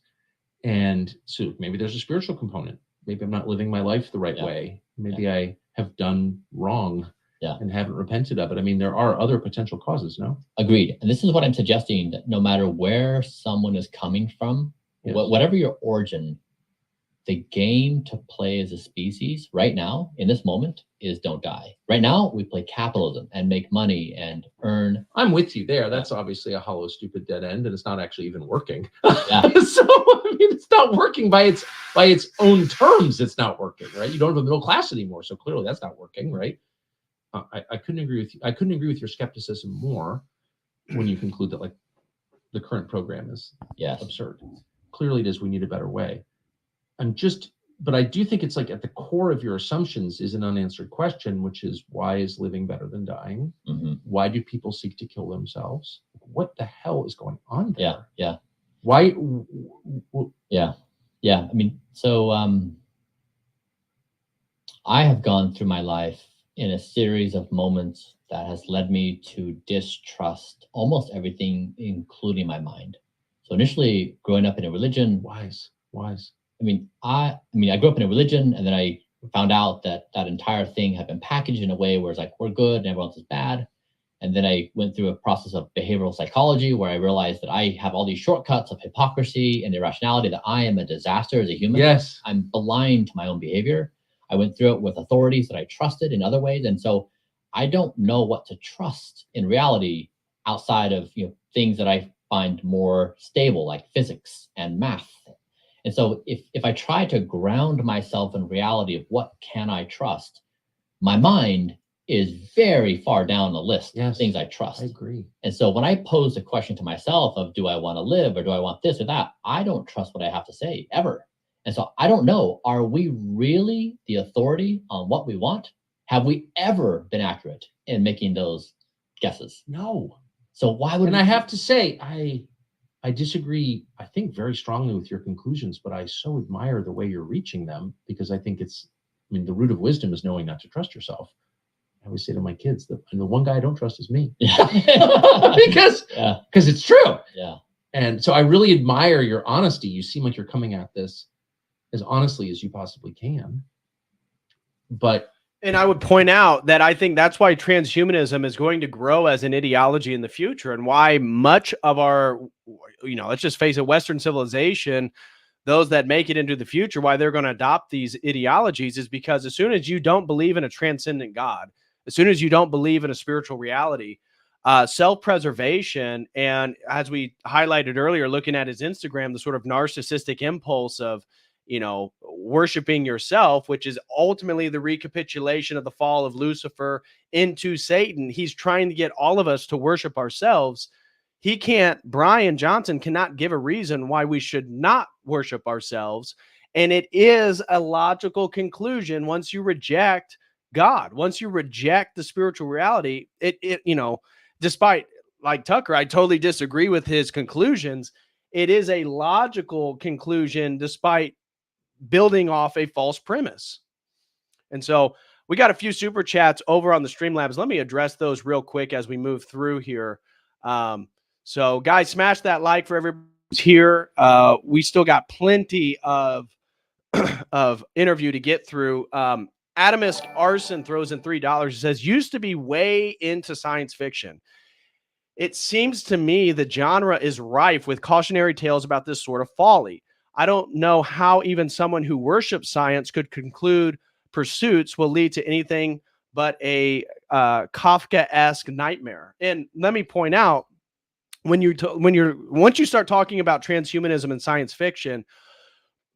and so maybe there's a spiritual component. Maybe I'm not living my life the right way. Maybe I have done wrong. And haven't repented of it. I mean, there are other potential causes, no? Agreed. And this is what I'm suggesting, that no matter where someone is coming from, whatever your origin, the game to play as a species right now, in this moment, is don't die. Right now, we play capitalism and make money and earn. I'm with you there. That's obviously a hollow, stupid dead end, and it's not actually even working. Yeah. So, I mean, it's not working by its own terms. It's not working, right? You don't have a middle class anymore, so clearly that's not working, right? I couldn't agree with you. I couldn't agree with your skepticism more when you conclude that like the current program is absurd. Clearly it is. We need a better way. But I do think it's like at the core of your assumptions is an unanswered question, which is, why is living better than dying? Why do people seek to kill themselves? What the hell is going on there? Yeah. Why? Yeah. I mean, so I have gone through my life in a series of moments that has led me to distrust almost everything, including my mind. So initially, growing up in a religion, wise. I mean, I grew up in a religion, and then I found out that entire thing had been packaged in a way where it's like, we're good and everyone else is bad. And then I went through a process of behavioral psychology where I realized that I have all these shortcuts of hypocrisy and irrationality, that I am a disaster as a human. Yes. I'm blind to my own behavior. I went through it with authorities that I trusted in other ways. And so I don't know what to trust in reality outside of things that I find more stable, like physics and math. And so if I try to ground myself in reality of what can I trust, my mind is very far down the list of things I trust. I agree. And so when I pose the question to myself of, do I want to live or do I want this or that? I don't trust what I have to say ever. And so I don't know, are we really the authority on what we want? Have we ever been accurate in making those guesses? No. So why would I have to say, I disagree, I think, very strongly with your conclusions, but I so admire the way you're reaching them, because I think the root of wisdom is knowing not to trust yourself. I always say to my kids that the one guy I don't trust is me. because it's true. Yeah. And so I really admire your honesty. You seem like you're coming at this as honestly as you possibly can. And I would point out that I think that's why transhumanism is going to grow as an ideology in the future, and why much of our, let's just face it, Western civilization, those that make it into the future, why they're going to adopt these ideologies is because as soon as you don't believe in a transcendent God, as soon as you don't believe in a spiritual reality, self-preservation, and as we highlighted earlier, looking at his Instagram, the sort of narcissistic impulse of, worshiping yourself, which is ultimately the recapitulation of the fall of Lucifer into Satan. He's trying to get all of us to worship ourselves. Bryan Johnson cannot give a reason why we should not worship ourselves. And it is a logical conclusion once you reject God, once you reject the spiritual reality, despite, like Tucker, I totally disagree with his conclusions. It is a logical conclusion despite building off a false premise. And so we got a few super chats over on the Streamlabs. Let me address those real quick as we move through here. So guys, smash that like for everybody who's here. We still got plenty of interview to get through. Atomisk Arson throws in $3. He says, used to be way into science fiction. It seems to me the genre is rife with cautionary tales about this sort of folly. I don't know how even someone who worships science could conclude pursuits will lead to anything but a Kafka-esque nightmare. And let me point out, once you start talking about transhumanism and science fiction,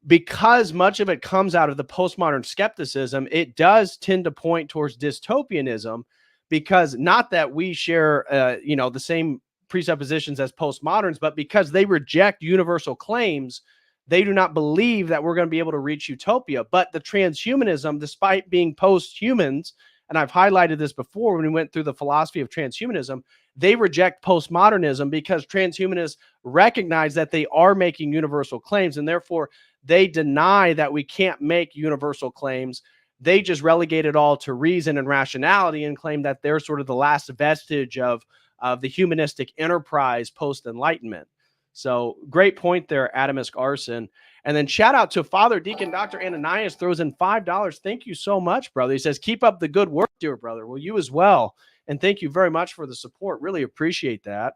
because much of it comes out of the postmodern skepticism, it does tend to point towards dystopianism, because not that we share, the same presuppositions as postmoderns, but because they reject universal claims, they do not believe that we're going to be able to reach utopia. But the transhumanism, despite being post-humans, and I've highlighted this before when we went through the philosophy of transhumanism, they reject postmodernism because transhumanists recognize that they are making universal claims, and therefore they deny that we can't make universal claims. They just relegate it all to reason and rationality and claim that they're sort of the last vestige of the humanistic enterprise post-Enlightenment. So great point there, Atomisk Arson. And then shout out to Father Deacon Dr. Ananias, throws in $5. Thank you so much, brother. He says, keep up the good work, dear brother. Well, you as well. And thank you very much for the support. Really appreciate that.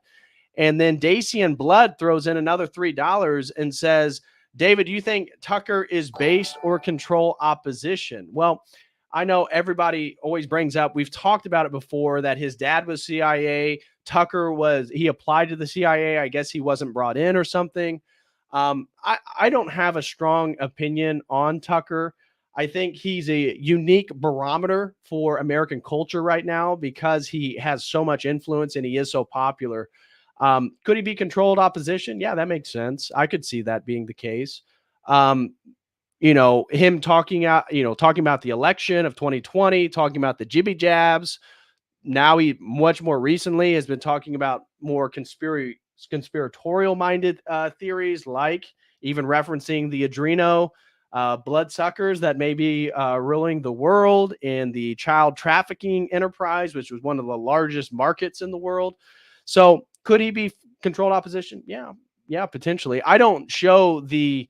And then Dacian Blood throws in another $3 and says, David, do you think Tucker is based or control opposition? Well, I know everybody always brings up, we've talked about it before, that his dad was CIA. He applied to the CIA. I guess he wasn't brought in or something. I don't have a strong opinion on Tucker. I think he's a unique barometer for American culture right now because he has so much influence and he is so popular. Could he be controlled opposition? Yeah, that makes sense. I could see that being the case. Him talking about the election of 2020, talking about the jibby jabs. Now he much more recently has been talking about more conspiratorial minded theories, like even referencing the adreno bloodsuckers that may be ruling the world, in the child trafficking enterprise, which was one of the largest markets in the world. So could he be controlled opposition? Yeah, potentially. I don't show the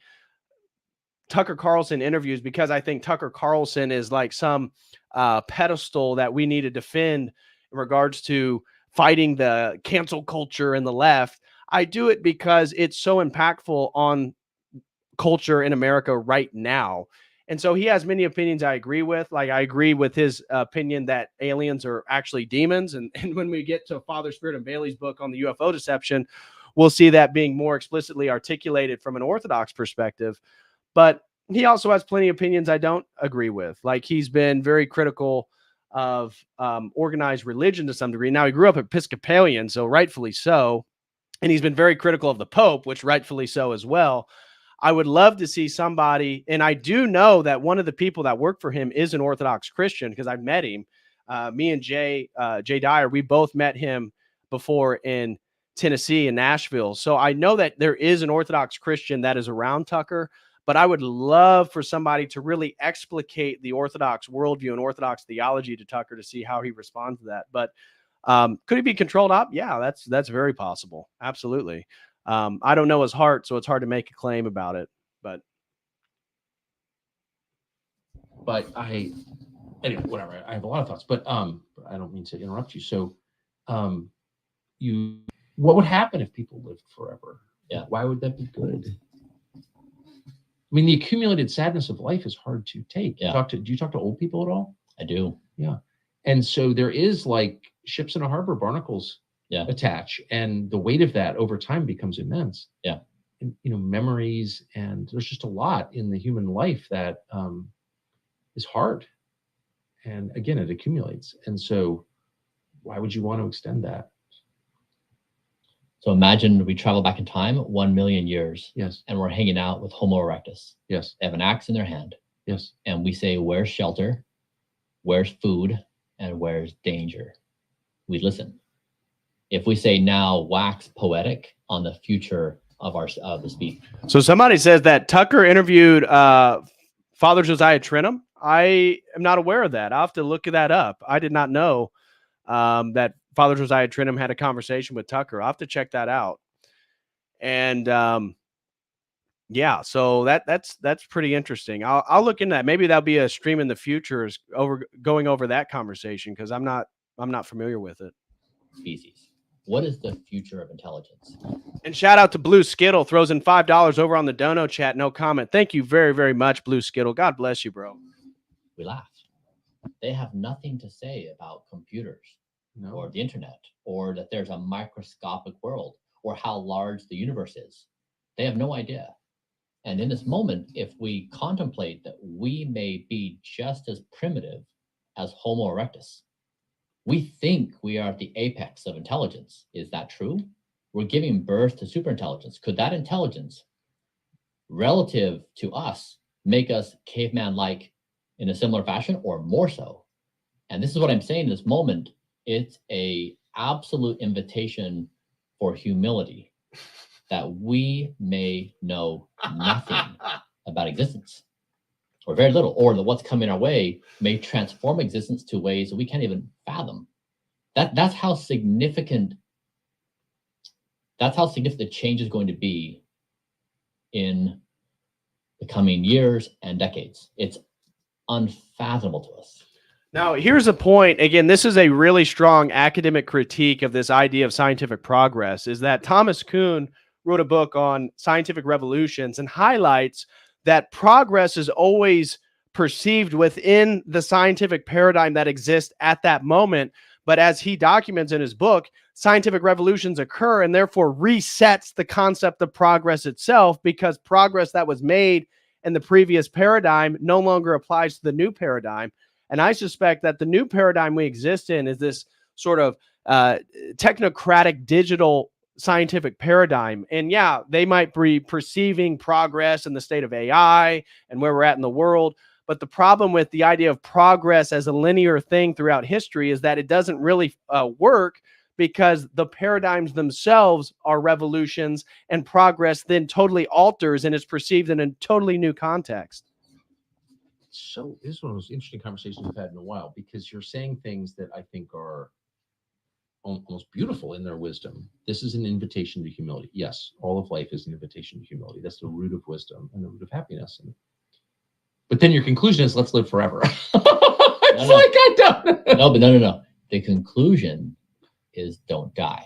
Tucker Carlson interviews because I think Tucker Carlson is like some pedestal that we need to defend in regards to fighting the cancel culture and the left. I do it because it's so impactful on culture in America right now. And so he has many opinions I agree with. Like, I agree with his opinion that aliens are actually demons. And when we get to Father Spirit and Bailey's book on the UFO deception, we'll see that being more explicitly articulated from an Orthodox perspective. But he also has plenty of opinions I don't agree with. Like, he's been very critical of organized religion to some degree. Now, he grew up Episcopalian, so rightfully so. And he's been very critical of the Pope, which rightfully so as well. I would love to see somebody, and I do know that one of the people that work for him is an Orthodox Christian because I've met him. Me and Jay Dyer, we both met him before in Tennessee and Nashville. So I know that there is an Orthodox Christian that is around Tucker, but I would love for somebody to really explicate the Orthodox worldview and Orthodox theology to Tucker to see how he responds to that. But could he be controlled up? Yeah, that's very possible. Absolutely. I don't know his heart, so it's hard to make a claim about it. But anyway, whatever. I have a lot of thoughts, but I don't mean to interrupt you. So, what would happen if people lived forever? Yeah. Why would that be good? I mean, the accumulated sadness of life is hard to take. Yeah. Do you talk to old people at all? I do. Yeah. And so there is like ships in a harbor, barnacles Yeah. attach, and the weight of that over time becomes immense. Yeah. And, memories, and there's just a lot in the human life that is hard. And again, it accumulates. And so why would you want to extend that? So imagine we travel back in time 1 million years. Yes. And we're hanging out with Homo erectus. Yes. They have an axe in their hand. Yes. And we say, where's shelter? Where's food? And where's danger? We listen. If we say now wax poetic on the future of the speech. So somebody says that Tucker interviewed Father Josiah Trenum. I am not aware of that. I'll have to look that up. I did not know that Father Josiah Trenum had a conversation with Tucker. I'll have to check that out. And yeah, so that's pretty interesting. I'll look into that. Maybe that'll be a stream in the future is going over that conversation, because I'm not familiar with it. Species. What is the future of intelligence? And shout out to Blue Skittle, throws in $5 over on the dono chat. No comment. Thank you very, very much, Blue Skittle. God bless you, bro. We laugh. They have nothing to say about computers or the internet, or that there's a microscopic world, or how large the universe is. They have no idea. And in this moment, if we contemplate that we may be just as primitive as Homo erectus, we think we are at the apex of intelligence. Is that true? We're giving birth to superintelligence. Could that intelligence, relative to us, make us caveman-like in a similar fashion, or more so? And this is what I'm saying in this moment. It's a absolute invitation for humility, that we may know nothing about existence, or very little, or that what's coming our way may transform existence to ways that we can't even fathom. That's how significant the change is going to be in the coming years and decades. It's unfathomable to us. Now, here's a point. Again, this is a really strong academic critique of this idea of scientific progress, is that Thomas Kuhn wrote a book on scientific revolutions and highlights that progress is always perceived within the scientific paradigm that exists at that moment. But as he documents in his book, scientific revolutions occur and therefore resets the concept of progress itself, because progress that was made in the previous paradigm no longer applies to the new paradigm. And I suspect that the new paradigm we exist in is this sort of technocratic digital scientific paradigm. And yeah, they might be perceiving progress in the state of AI and where we're at in the world. But the problem with the idea of progress as a linear thing throughout history is that it doesn't really work, because the paradigms themselves are revolutions, and progress then totally alters and is perceived in a totally new context. So this is one of those interesting conversations we've had in a while, because you're saying things that I think are almost beautiful in their wisdom. This is an invitation to humility. Yes, all of life is an invitation to humility. That's the root of wisdom and the root of happiness. But then your conclusion is, let's live forever. I don't. No. The conclusion is, don't die.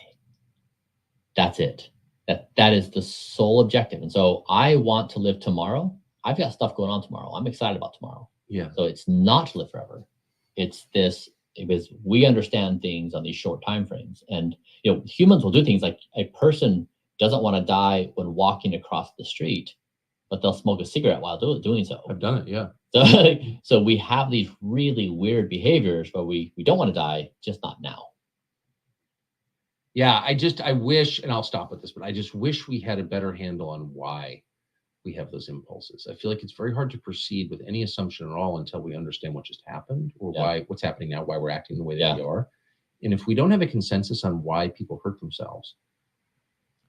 That's it. That is the sole objective. And so I want to live tomorrow. I've got stuff going on tomorrow. I'm excited about tomorrow. Yeah. So it's not to live forever. It's this, because we understand things on these short time frames. And humans will do things like, a person doesn't want to die when walking across the street, but they'll smoke a cigarette while doing so. I've done it, yeah. So we have these really weird behaviors where we don't want to die, just not now. Yeah, I wish, and I'll stop with this, but I just wish we had a better handle on why we have those impulses. I feel like it's very hard to proceed with any assumption at all until we understand what just happened, or what's happening now, why we're acting the way that we are. And if we don't have a consensus on why people hurt themselves,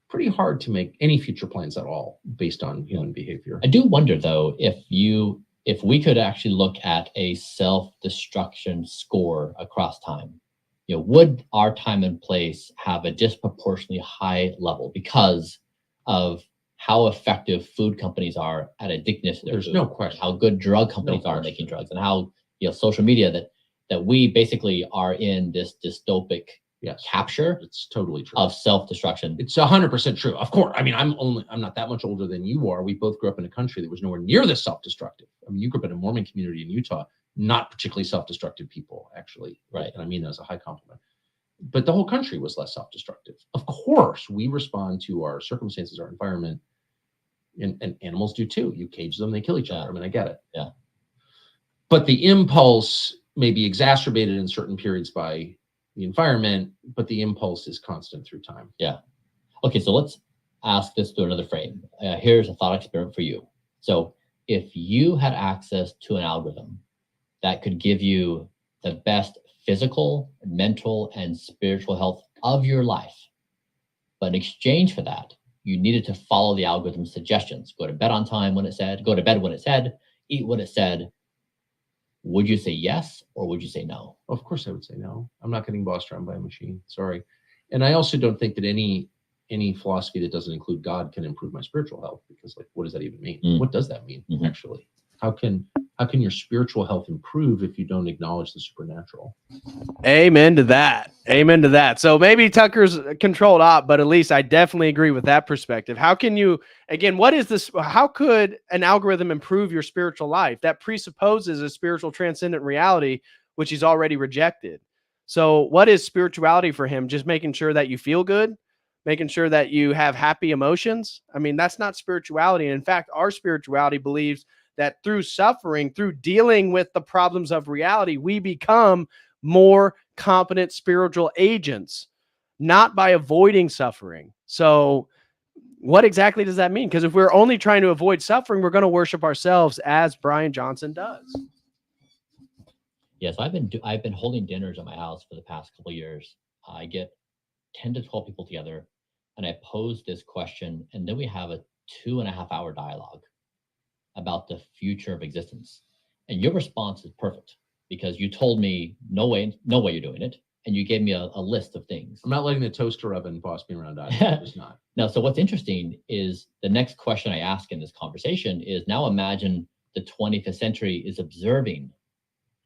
pretty hard to make any future plans at all based on human behavior. I do wonder, though, if we could actually look at a self-destruction score across time, would our time and place have a disproportionately high level because of how effective food companies are at addicting to their There's food, no question. how good drug companies are at making drugs, and how social media that we basically are in this dystopic Yes. capture It's totally true. of self-destruction. It's 100% true. Of course. I mean, I'm not that much older than you are. We both grew up in a country that was nowhere near this self-destructive. I mean, you grew up in a Mormon community in Utah, not particularly self-destructive people, actually. Right. And I mean that as a high compliment. But the whole country was less self-destructive. Of course, we respond to our circumstances, our environment, and animals do too. You cage them, they kill each other. I mean, I get it. Yeah. But the impulse may be exacerbated in certain periods by the environment, but the impulse is constant through time. Yeah. Okay, so let's ask this through another frame. Here's a thought experiment for you. So if you had access to an algorithm that could give you the best physical, mental, and spiritual health of your life, but in exchange for that, you needed to follow the algorithm's suggestions. Go to bed on time when it said, go to bed when it said, eat what it said. Would you say yes, or would you say no? Of course I would say no. I'm not getting bossed around by a machine. Sorry. And I also don't think that any philosophy that doesn't include God can improve my spiritual health, because like, what does that even mean? What does that mean, actually? How can your spiritual health improve if you don't acknowledge the supernatural? Amen to that. Amen to that. So maybe Tucker's controlled op, but at least I definitely agree with that perspective. How can you, again, what is this? How could an algorithm improve your spiritual life? That presupposes a spiritual transcendent reality, which he's already rejected. So what is spirituality for him? Just making sure that you feel good, making sure that you have happy emotions. I mean, that's not spirituality. And in fact, our spirituality believes that through suffering, through dealing with the problems of reality, we become more competent spiritual agents, not by avoiding suffering. So what exactly does that mean? Because if we're only trying to avoid suffering, we're going to worship ourselves, as Bryan Johnson does. Yes, I've been holding dinners at my house for the past couple of years. I get 10 to 12 people together, and I pose this question, and then we have a 2.5-hour dialogue about the future of existence. And your response is perfect, because you told me no way you're doing it, and you gave me a list of things. I'm not letting the toaster oven boss me around either. It's not. Now, so what's interesting is the next question I ask in this conversation is, now imagine the 25th century is observing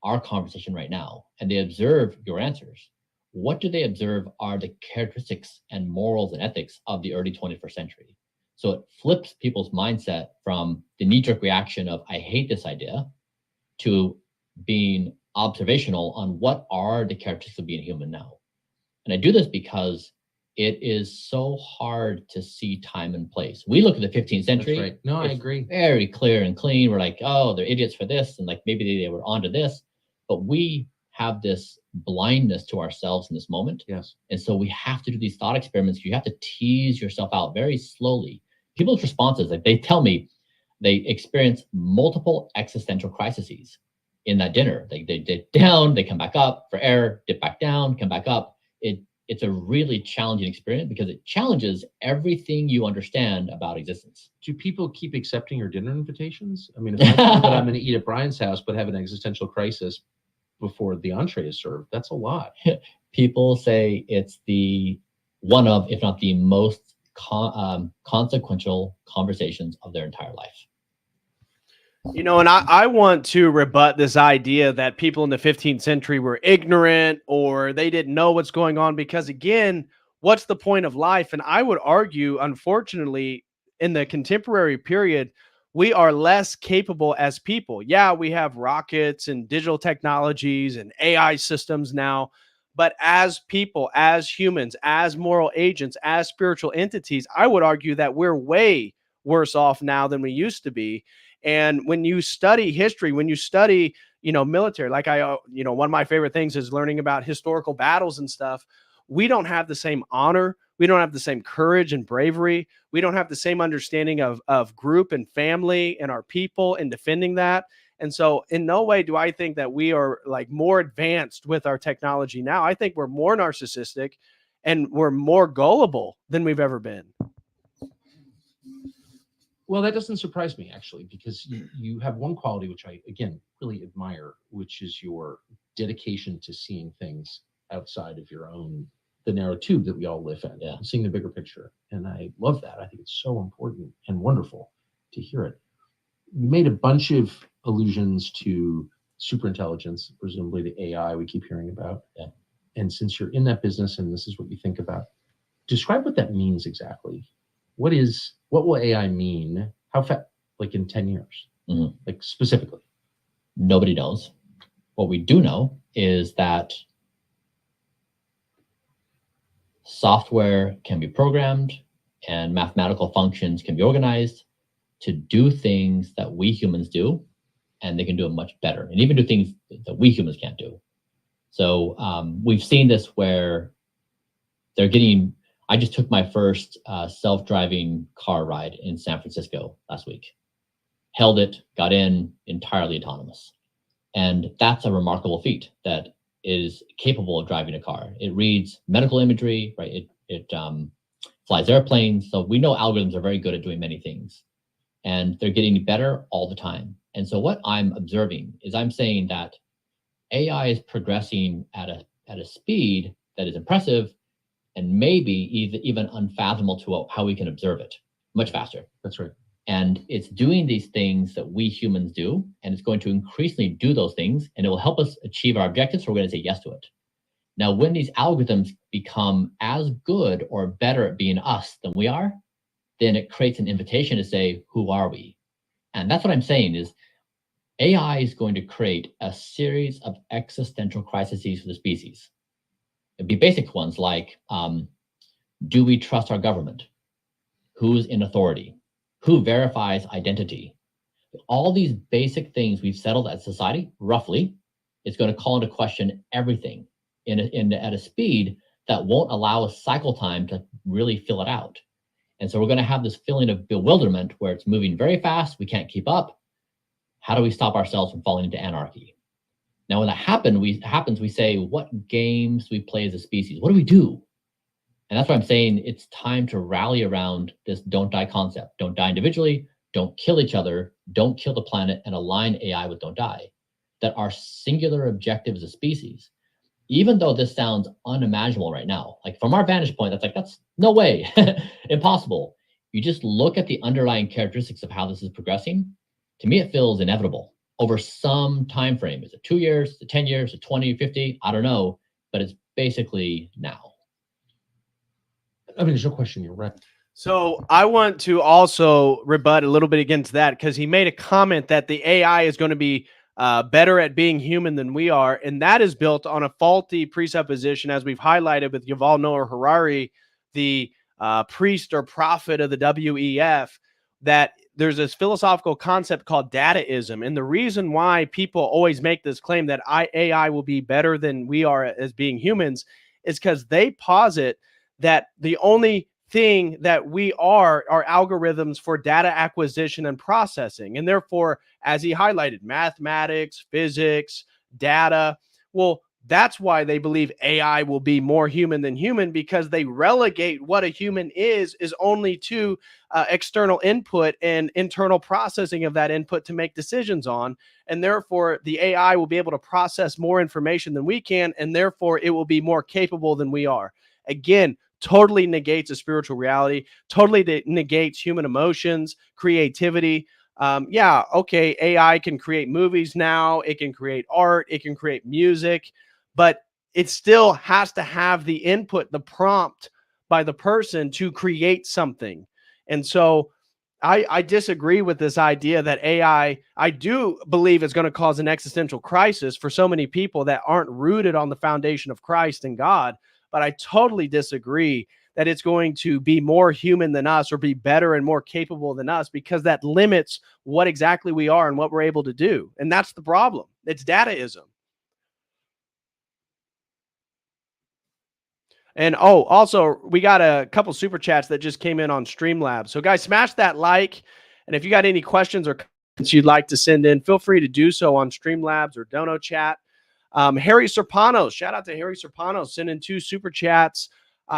our conversation right now, and they observe your answers. What do they observe are the characteristics and morals and ethics of the early 21st century. So it flips people's mindset from the knee-jerk reaction of, I hate this idea, to being observational on what are the characteristics of being human now. And I do this because it is so hard to see time and place. We look at the 15th century. That's right. No, I agree. Very clear and clean. We're like, oh, they're idiots for this. And like, maybe they were onto this. But we have this blindness to ourselves in this moment. Yes. And so we have to do these thought experiments. You have to tease yourself out very slowly. People's responses, like they tell me they experience multiple existential crises in that dinner. They dip down, they come back up for air, dip back down, come back up. It's a really challenging experience because it challenges everything you understand about existence. Do people keep accepting your dinner invitations? I mean, if I know that I'm going to eat at Bryan's house, but have an existential crisis before the entree is served, that's a lot. People say it's the one of, if not the most consequential conversations of their entire life. You know, and I want to rebut this idea that people in the 15th century were ignorant or they didn't know what's going on, because again, what's the point of life? And I would argue, unfortunately, in the contemporary period, we are less capable as people. Yeah, we have rockets and digital technologies and AI systems now, but as people, as humans, as moral agents, as spiritual entities, I would argue that we're way worse off now than we used to be. And when you study history, when you study, military, like one of my favorite things is learning about historical battles and stuff. We don't have the same honor. We don't have the same courage and bravery. We don't have the same understanding of group and family and our people and defending that. And so in no way do I think that we are like more advanced with our technology now. I think we're more narcissistic and we're more gullible than we've ever been. Well, that doesn't surprise me, actually, because you have one quality which I, again, really admire, which is your dedication to seeing things outside of your own, the narrow tube that we all live in, seeing the bigger picture. And I love that. I think it's so important and wonderful to hear it. You made a bunch of allusions to superintelligence, presumably the AI we keep hearing about. Yeah. And since you're in that business and this is what you think about, describe what that means exactly. What will AI mean? How fast, like in 10 years, like specifically? Nobody knows. What we do know is that software can be programmed and mathematical functions can be organized to do things that we humans do, and they can do it much better, and even do things that we humans can't do. So we've seen this where I just took my first self-driving car ride in San Francisco last week. Held it, got in, entirely autonomous. And that's a remarkable feat that is capable of driving a car. It reads medical imagery, right? It flies airplanes. So we know algorithms are very good at doing many things, and they're getting better all the time. And so what I'm observing is I'm saying that AI is progressing at a speed that is impressive and maybe even unfathomable to how we can observe it. Much faster. That's right. And it's doing these things that we humans do, and it's going to increasingly do those things, and it will help us achieve our objectives, so we're going to say yes to it. Now, when these algorithms become as good or better at being us than we are, then it creates an invitation to say, who are we? And that's what I'm saying is AI is going to create a series of existential crises for the species. It'd be basic ones like, do we trust our government? Who's in authority? Who verifies identity? All these basic things we've settled as society, roughly, is going to call into question everything at a speed that won't allow a cycle time to really fill it out. And so we're going to have this feeling of bewilderment where it's moving very fast, we can't keep up. How do we stop ourselves from falling into anarchy? Now, when that happens, we say, what games do we play as a species? What do we do? And that's why I'm saying it's time to rally around this don't die concept. Don't die individually, don't kill each other, don't kill the planet, and align AI with don't die. That our singular objective as a species, even though this sounds unimaginable right now, like from our vantage point, that's no way, impossible. You just look at the underlying characteristics of how this is progressing. To me, it feels inevitable over some time frame. Is it 2 years, is it 10 years, is it 20, 50? I don't know, but it's basically now. I mean, there's no question, you're right. So I want to also rebut a little bit against that, because he made a comment that the AI is going to be better at being human than we are. And that is built on a faulty presupposition, as we've highlighted with Yuval Noah Harari, the priest or prophet of the WEF, that there's this philosophical concept called dataism. And the reason why people always make this claim that AI will be better than we are as being humans is because they posit that the only thing that we are algorithms for data acquisition and processing. And therefore, as he highlighted, mathematics, physics, data. Well, that's why they believe AI will be more human than human, because they relegate what a human is only to external input and internal processing of that input to make decisions on. And therefore, the AI will be able to process more information than we can, and therefore it will be more capable than we are. Again, totally negates a spiritual reality, totally negates human emotions, creativity. Yeah, okay, AI can create movies now, it can create art, it can create music, but it still has to have the input, the prompt by the person to create something. And so I disagree with this idea that AI, I do believe, is going to cause an existential crisis for so many people that aren't rooted on the foundation of Christ and God. But I totally disagree that it's going to be more human than us or be better and more capable than us, because that limits what exactly we are and what we're able to do. And that's the problem. It's dataism. And also, we got a couple super chats that just came in on Streamlabs. So guys, smash that like. And if you got any questions or comments you'd like to send in, feel free to do so on Streamlabs or Dono Chat. Harry Serpanos, shout out to Harry Serpanos, sending 2 super chats.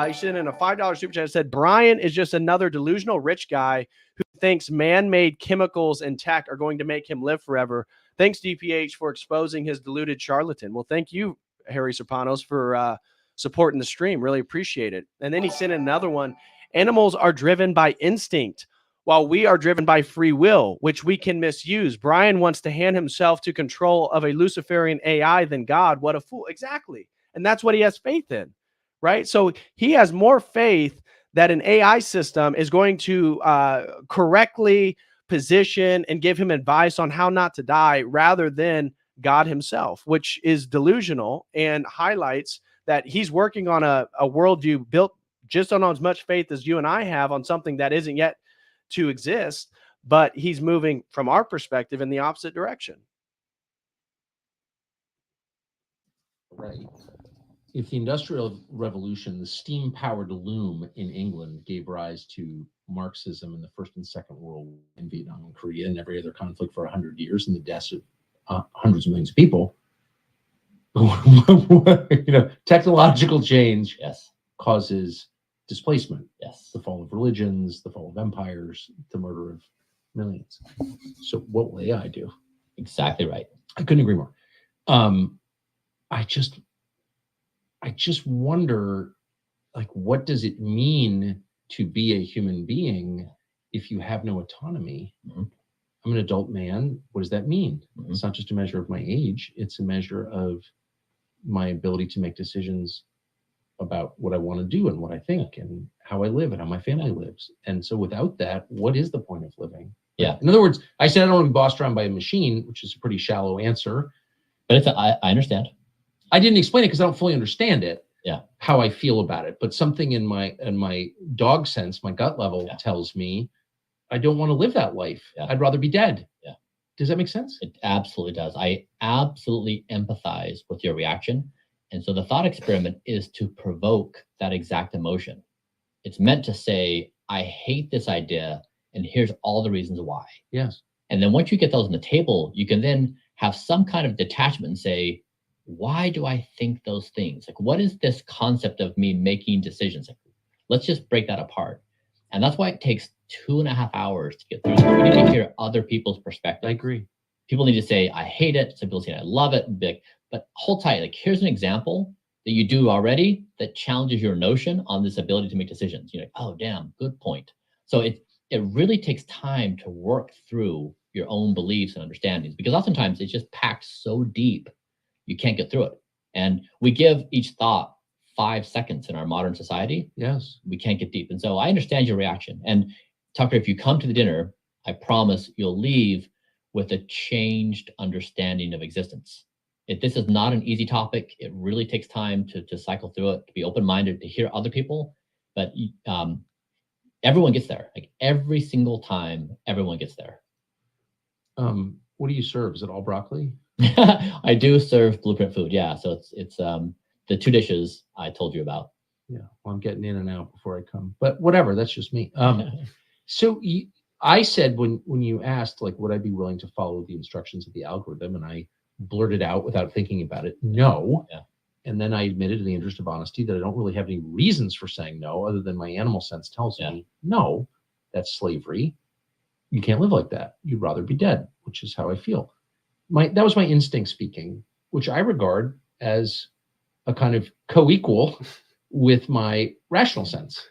He sent in a $5 super chat. It said, Bryan is just another delusional rich guy who thinks man-made chemicals and tech are going to make him live forever. Thanks, DPH, for exposing his deluded charlatan. Well, thank you, Harry Serpanos, for supporting the stream. Really appreciate it. And then he sent in another one. Animals are driven by instinct, while we are driven by free will, which we can misuse. Bryan wants to hand himself to control of a Luciferian AI than God. What a fool. Exactly. And that's what he has faith in, right? So he has more faith that an AI system is going to correctly position and give him advice on how not to die rather than God himself, which is delusional and highlights that he's working on a worldview built just on as much faith as you and I have on something that isn't yet to exist, but he's moving from our perspective in the opposite direction. Right. If the Industrial Revolution, the steam-powered loom in England gave rise to Marxism in the First and Second World War, in Vietnam and Korea and every other conflict for 100 years and the deaths of hundreds of millions of people, technological change causes displacement. Yes. The fall of religions, the fall of empires, the murder of millions. So what will AI do? Exactly right. I couldn't agree more. I just wonder, like, what does it mean to be a human being if you have no autonomy? Mm-hmm. I'm an adult man. What does that mean? Mm-hmm. It's not just a measure of my age. It's a measure of my ability to make decisions about what I want to do and what I think and how I live and how my family lives. And so without that, what is the point of living? Yeah. In other words, I said I don't want to be bossed around by a machine, which is a pretty shallow answer. But I understand. I didn't explain it because I don't fully understand it. Yeah. How I feel about it. But something in my dog sense, my gut level tells me I don't want to live that life. Yeah. I'd rather be dead. Yeah. Does that make sense? It absolutely does. I absolutely empathize with your reaction. And so the thought experiment is to provoke that exact emotion. It's meant to say, I hate this idea, and here's all the reasons why. Yes. And then once you get those on the table, you can then have some kind of detachment and say, why do I think those things? Like, what is this concept of me making decisions? Like, let's just break that apart. And that's why it takes 2.5 hours to get through. So we need to hear other people's perspective. I agree. People need to say, I hate it. Some people say, I love it. But hold tight. Like, here's an example that you do already that challenges your notion on this ability to make decisions. You're like, oh, damn, good point. So it really takes time to work through your own beliefs and understandings, because oftentimes it's just packed so deep, you can't get through it. And we give each thought 5 seconds in our modern society. Yes. We can't get deep. And so I understand your reaction. And Tucker, if you come to the dinner, I promise you'll leave with a changed understanding of existence. If this is not an easy topic, it really takes time to cycle through it, to be open-minded, to hear other people. But everyone gets there. Like, every single time, everyone gets there. What do you serve? Is it all broccoli? I do serve Blueprint food. Yeah. So it's the 2 dishes I told you about. Yeah. Well, I'm getting in and out before I come, but whatever. That's just me. So I said, when you asked, like, would I be willing to follow the instructions of the algorithm? And I blurted out without thinking about it, no. Yeah. And then I admitted, in the interest of honesty, that I don't really have any reasons for saying no, other than my animal sense tells me, no, that's slavery. You can't live like that. You'd rather be dead, which is how I feel. That was my instinct speaking, which I regard as a kind of co-equal with my rational sense,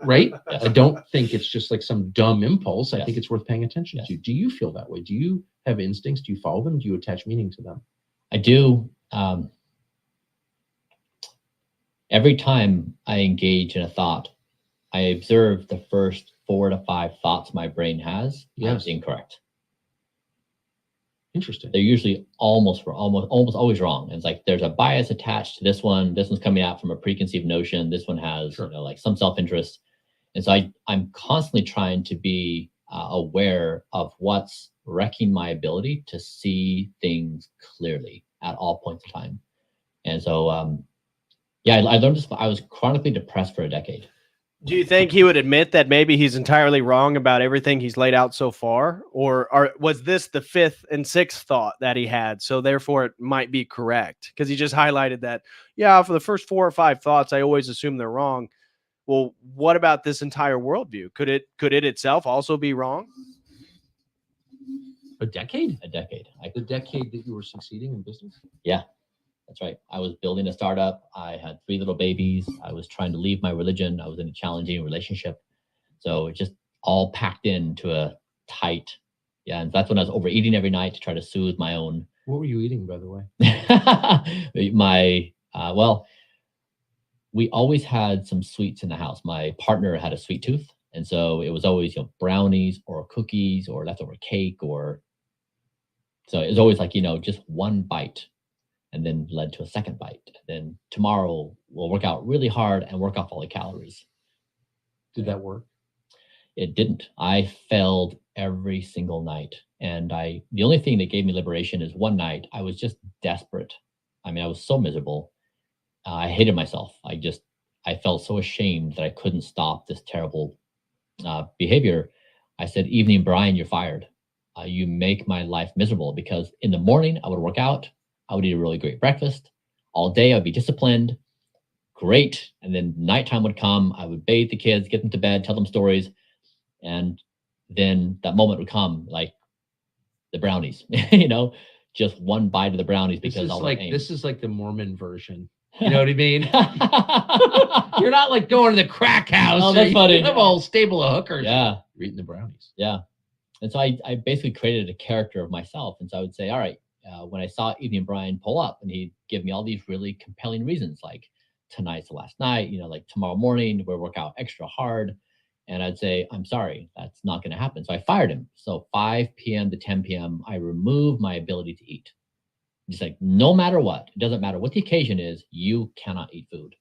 right? Yes. I don't think it's just like some dumb impulse. I Yes. think it's worth paying attention Yes. to. Do you feel that way? Do you have instincts? Do you follow them? Do you attach meaning to them? I do. Every time I engage in a thought, I observe the first 4 to 5 thoughts my brain has as incorrect. Interesting. They're usually almost always wrong. And it's like there's a bias attached to this one. This one's coming out from a preconceived notion. This one has like some self-interest. And so I'm constantly trying to be aware of what's wrecking my ability to see things clearly at all points in time. And so, I learned this. I was chronically depressed for a decade. Do you think he would admit that maybe he's entirely wrong about everything he's laid out so far? Or was this the 5th and 6th thought that he had? So therefore it might be correct, because he just highlighted that, for the first 4 or 5 thoughts, I always assume they're wrong. Well, what about this entire worldview? Could it itself also be wrong? A decade? A decade. The decade that you were succeeding in business? Yeah. That's right. I was building a startup. I had 3 little babies. I was trying to leave my religion. I was in a challenging relationship. So it just all packed into a tight. Yeah. And that's when I was overeating every night to try to soothe my own. What were you eating, by the way? My Well, we always had some sweets in the house. My partner had a sweet tooth. And so it was always, brownies or cookies or leftover cake so it was always like, just one bite and then led to a second bite. And then tomorrow we'll work out really hard and work off all the calories. Did that work? It didn't. I failed every single night. And the only thing that gave me liberation is one night I was just desperate. I mean, I was so miserable. I hated myself. I felt so ashamed that I couldn't stop this terrible behavior. I said, "Evening, Bryan, you're fired. You make my life miserable," because in the morning I would work out. I would eat a really great breakfast. All day I'd be disciplined. Great. And then nighttime would come. I would bathe the kids, get them to bed, tell them stories. And then that moment would come, like the brownies, just one bite of the brownies because this is like the Mormon version. You know what I mean? You're not like going to the crack house. Oh, that's funny. You have a whole stable of hookers. Yeah. You're eating the brownies. Yeah. And so I basically created a character of myself. And so I would say, all right, when I saw Evening Bryan pull up and he'd give me all these really compelling reasons, like tonight's the last night, like tomorrow morning we'll work out extra hard. And I'd say, I'm sorry, that's not going to happen. So I fired him. So 5 p.m. to 10 p.m., I removed my ability to eat. Just like, no matter what, it doesn't matter what the occasion is, you cannot eat food.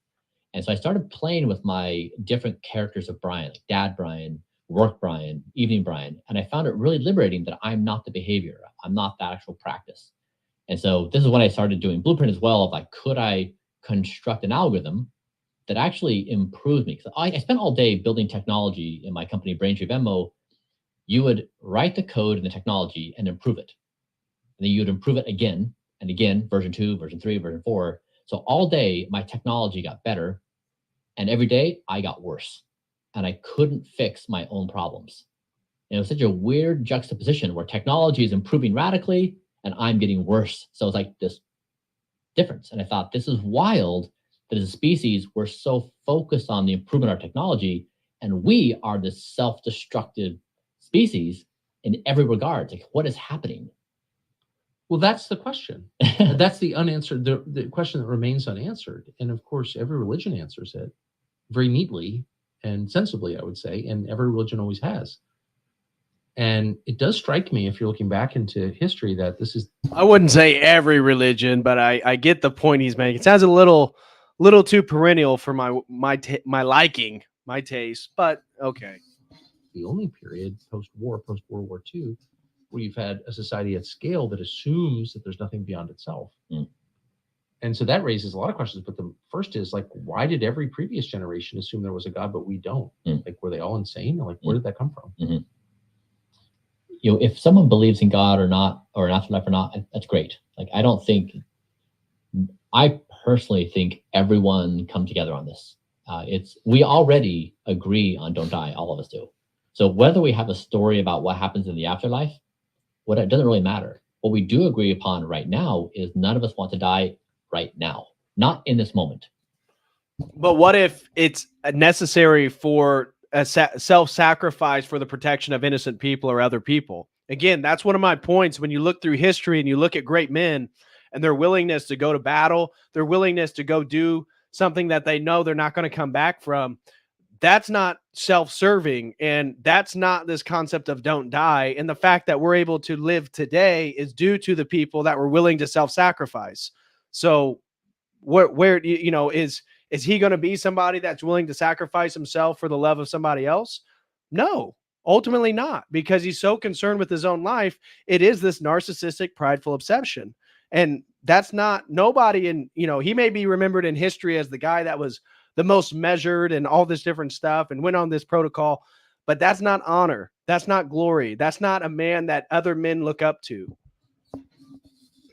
And so I started playing with my different characters of Bryan, like Dad Bryan, Work Bryan, Evening Bryan. And I found it really liberating that I'm not the behavior. I'm not the actual practice. And so this is when I started doing Blueprint as well, of like, could I construct an algorithm that actually improved me? Because I spent all day building technology in my company, Braintree Venmo. You would write the code and the technology and improve it. And then you would improve it again and again, version 2, version 3, version 4. So all day, my technology got better. And every day, I got worse. And I couldn't fix my own problems. And it was such a weird juxtaposition where technology is improving radically and I'm getting worse. So it's like this difference. And I thought, this is wild that as a species, we're so focused on the improvement of our technology, and we are this self-destructive species in every regard. Like, what is happening? Well, that's the question. That's the unanswered, the question that remains unanswered. And of course, every religion answers it very neatly and sensibly, I would say, and every religion always has. And it does strike me, if you're looking back into history, that this is... I wouldn't say every religion, but I get the point he's making. It sounds a little too perennial for my liking, my taste, but okay. The only period post-World War II, where you've had a society at scale that assumes that there's nothing beyond itself. Mm. And so that raises a lot of questions. But the first is, like, why did every previous generation assume there was a God, but we don't? Mm. Like, were they all insane? Or like, where did that come from? Mm-hmm. If someone believes in God or not, or an afterlife or not, that's great. Like, I personally think everyone come together on this. We already agree on don't die. All of us do. So whether we have a story about what happens in the afterlife, it doesn't really matter. What we do agree upon right now is none of us want to die right now, not in this moment. But what if it's necessary for a self-sacrifice for the protection of innocent people or other people? Again, that's one of my points. When you look through history and you look at great men and their willingness to go to battle, their willingness to go do something that they know they're not going to come back from, that's not self-serving. And that's not this concept of don't die. And the fact that we're able to live today is due to the people that were willing to self-sacrifice. So where is he going to be somebody that's willing to sacrifice himself for the love of somebody else? No, ultimately not, because he's so concerned with his own life. It is this narcissistic, prideful obsession. And that's not nobody in, he may be remembered in history as the guy that was the most measured and all this different stuff and went on this protocol, but that's not honor. That's not glory. That's not a man that other men look up to.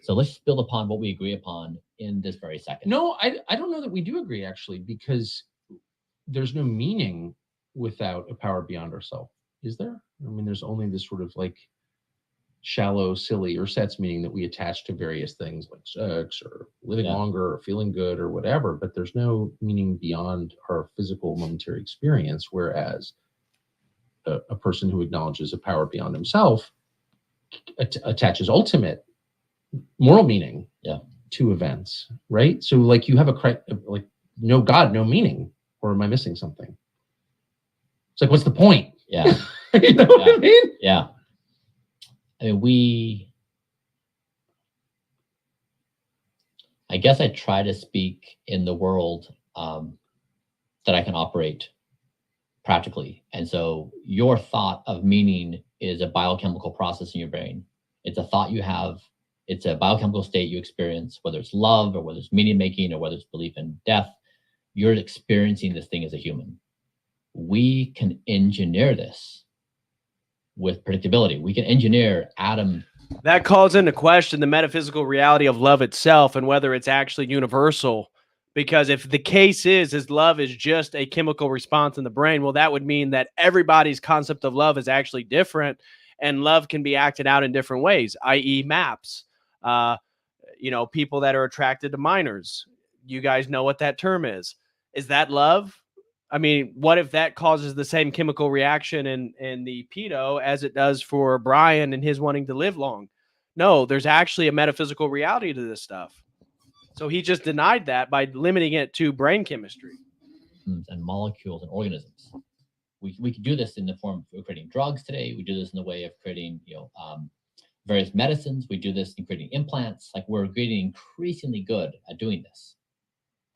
So let's build upon what we agree upon in this very second. No, I don't know that we do agree, actually, because there's no meaning without a power beyond ourselves. Is there? I mean, there's only this sort of like shallow, silly, or sets meaning that we attach to various things like sex or living longer or feeling good or whatever, but there's no meaning beyond our physical momentary experience, whereas a person who acknowledges a power beyond himself attaches ultimate moral meaning two events, right? So like you have like no God, no meaning, or am I missing something? It's like, what's the point? Yeah. You know what I mean? Yeah. I mean, I guess I try to speak in the world that I can operate practically. And so your thought of meaning is a biochemical process in your brain. It's a thought you have. It's a biochemical state you experience, whether it's love or whether it's meaning making or whether it's belief in death. You're experiencing this thing as a human. We can engineer this with predictability. We can engineer atom. That calls into question the metaphysical reality of love itself and whether it's actually universal. Because if the case is love is just a chemical response in the brain, well, that would mean that everybody's concept of love is actually different, and love can be acted out in different ways, i.e. maps. People that are attracted to minors. You guys know what that term is. Is that love? I mean, what if that causes the same chemical reaction in the pedo as it does for Bryan and his wanting to live long? No, there's actually a metaphysical reality to this stuff. So he just denied that by limiting it to brain chemistry. And molecules and organisms. We can do this in the form of creating drugs today. We do this in the way of creating, various medicines. We do this in creating implants. Like, we're getting increasingly good at doing this.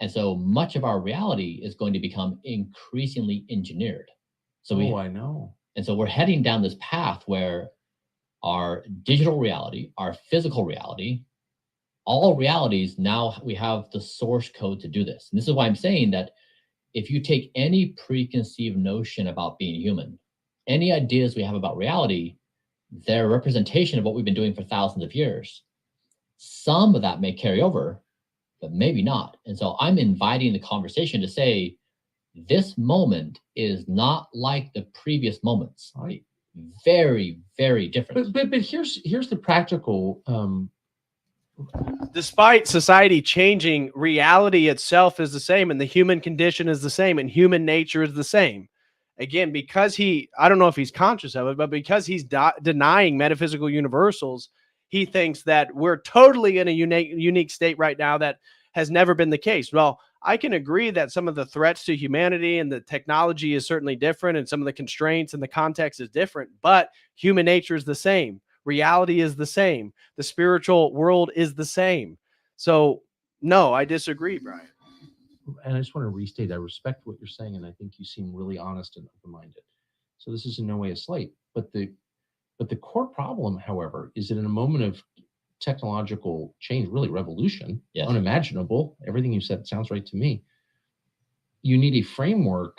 And so much of our reality is going to become increasingly engineered. So I know. And so we're heading down this path where our digital reality, our physical reality, all realities, now we have the source code to do this. And this is why I'm saying that if you take any preconceived notion about being human, any ideas we have about reality, they're a representation of what we've been doing for thousands of years. Some of that may carry over, but maybe not. And so I'm inviting the conversation to say, this moment is not like the previous moments. Right? Very, very different. But here's the practical. Despite society changing, reality itself is the same, and the human condition is the same, and human nature is the same. Again, because I don't know if he's conscious of it, but because he's denying metaphysical universals, he thinks that we're totally in a unique state right now that has never been the case. Well, I can agree that some of the threats to humanity and the technology is certainly different, and some of the constraints and the context is different, but human nature is the same. Reality is the same. The spiritual world is the same. So, no, I disagree, Bryan. And I just want to restate, I respect what you're saying, and I think you seem really honest and open-minded. So this is in no way a slight. But the core problem, however, is that in a moment of technological change, really revolution, yes, unimaginable, everything you said sounds right to me, you need a framework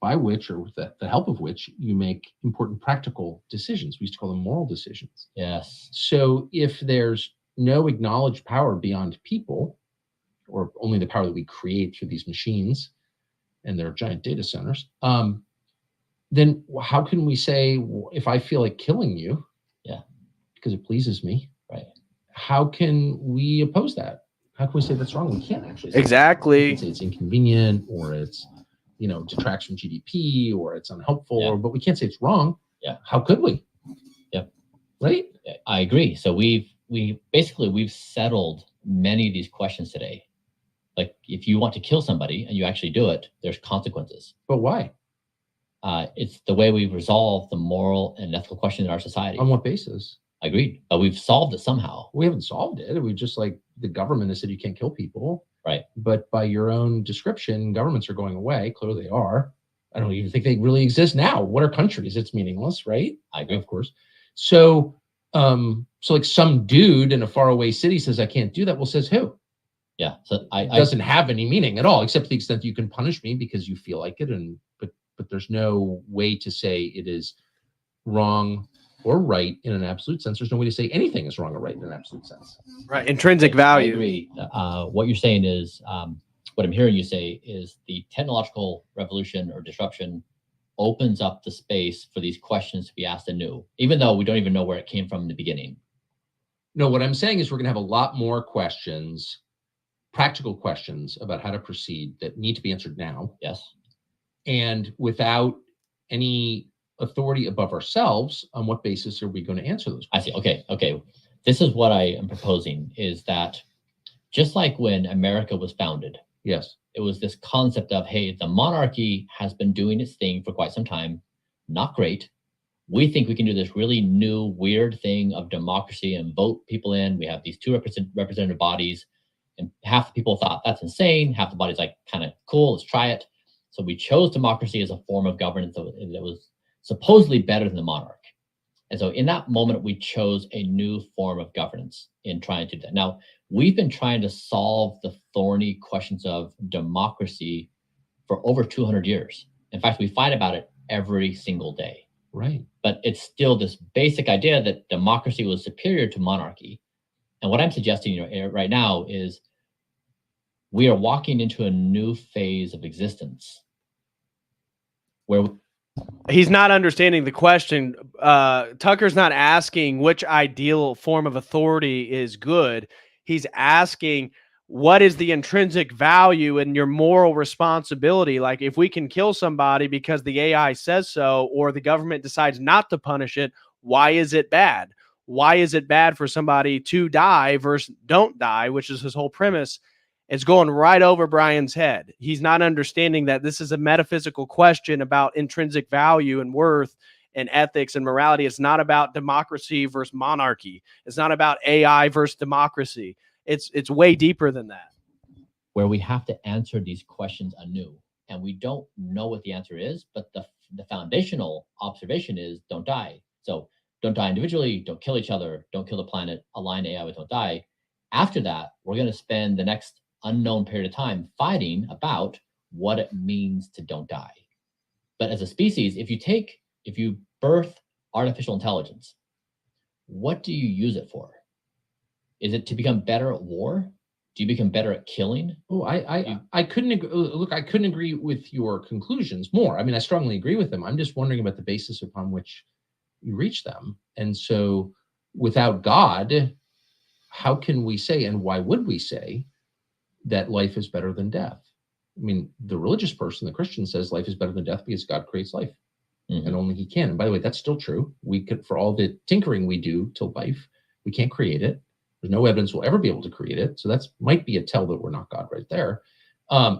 by which, or with the help of which, you make important practical decisions. We used to call them moral decisions. Yes. So if there's no acknowledged power beyond people, or only the power that we create through these machines and their giant data centers, then how can we say, if I feel like killing you, because it pleases me, right? How can we oppose that? How can we say that's wrong? We can't actually say exactly. We can say it's inconvenient, or it's, detracts from GDP, or it's unhelpful, but we can't say it's wrong. Yeah. How could we? Yep. Right? I agree. So we've settled many of these questions today. Like, if you want to kill somebody and you actually do it, there's consequences. But why? It's the way we've resolved the moral and ethical question in our society. On what basis? Agreed. But we've solved it somehow. We haven't solved it. We just, like, the government has said you can't kill people. Right. But by your own description, governments are going away. Clearly they are. I don't even think they really exist now. What are countries? It's meaningless, right? I agree. Of course. So like some dude in a faraway city says, I can't do that. Well, says who? Yeah. So it doesn't have any meaning at all, except to the extent that you can punish me because you feel like it. But there's no way to say it is wrong or right in an absolute sense. There's no way to say anything is wrong or right in an absolute sense. Right. Intrinsic value. I agree. What you're saying is, what I'm hearing you say is the technological revolution or disruption opens up the space for these questions to be asked anew, even though we don't even know where it came from in the beginning. No, what I'm saying is we're going to have a lot more questions, practical questions about how to proceed that need to be answered now. Yes. And without any authority above ourselves, on what basis are we going to answer those questions? I see. Okay. This is what I am proposing, is that just like when America was founded. Yes. It was this concept of, hey, the monarchy has been doing its thing for quite some time. Not great. We think we can do this really new, weird thing of democracy and vote people in. We have these two representative bodies, and half the people thought that's insane. Half the body's like, kind of cool, let's try it. So we chose democracy as a form of governance that was supposedly better than the monarch. And so in that moment, we chose a new form of governance in trying to do that. Now, we've been trying to solve the thorny questions of democracy for over 200 years. In fact, we fight about it every single day. Right. But it's still this basic idea that democracy was superior to monarchy. And what I'm suggesting right now is we are walking into a new phase of existence where he's not understanding the question. Tucker's not asking which ideal form of authority is good. He's asking, what is the intrinsic value and your moral responsibility? Like, if we can kill somebody because the AI says so, or the government decides not to punish it, why is it bad? Why is it bad for somebody to die versus don't die, which is his whole premise? It's going right over Bryan's head. He's not understanding that this is a metaphysical question about intrinsic value and worth and ethics and morality. It's not about democracy versus monarchy. It's not about AI versus democracy. It's way deeper than that. Where we have to answer these questions anew. And we don't know what the answer is, but the foundational observation is don't die. So don't die individually, don't kill each other, don't kill the planet, align AI with don't die. After that, we're going to spend the next unknown period of time fighting about what it means to don't die. But as a species, if you birth artificial intelligence, what do you use it for? Is it to become better at war? Do you become better at killing? Oh, I couldn't look. I couldn't agree with your conclusions more. I mean, I strongly agree with them. I'm just wondering about the basis upon which you reach them. And so, without God, how can we say, and why would we say, that life is better than death? I mean, the religious person, the Christian, says life is better than death because God creates life, and only He can. And by the way, that's still true. We could, for all the tinkering we do to life, we can't create it. There's no evidence we'll ever be able to create it. So that's might be a tell that we're not God right there,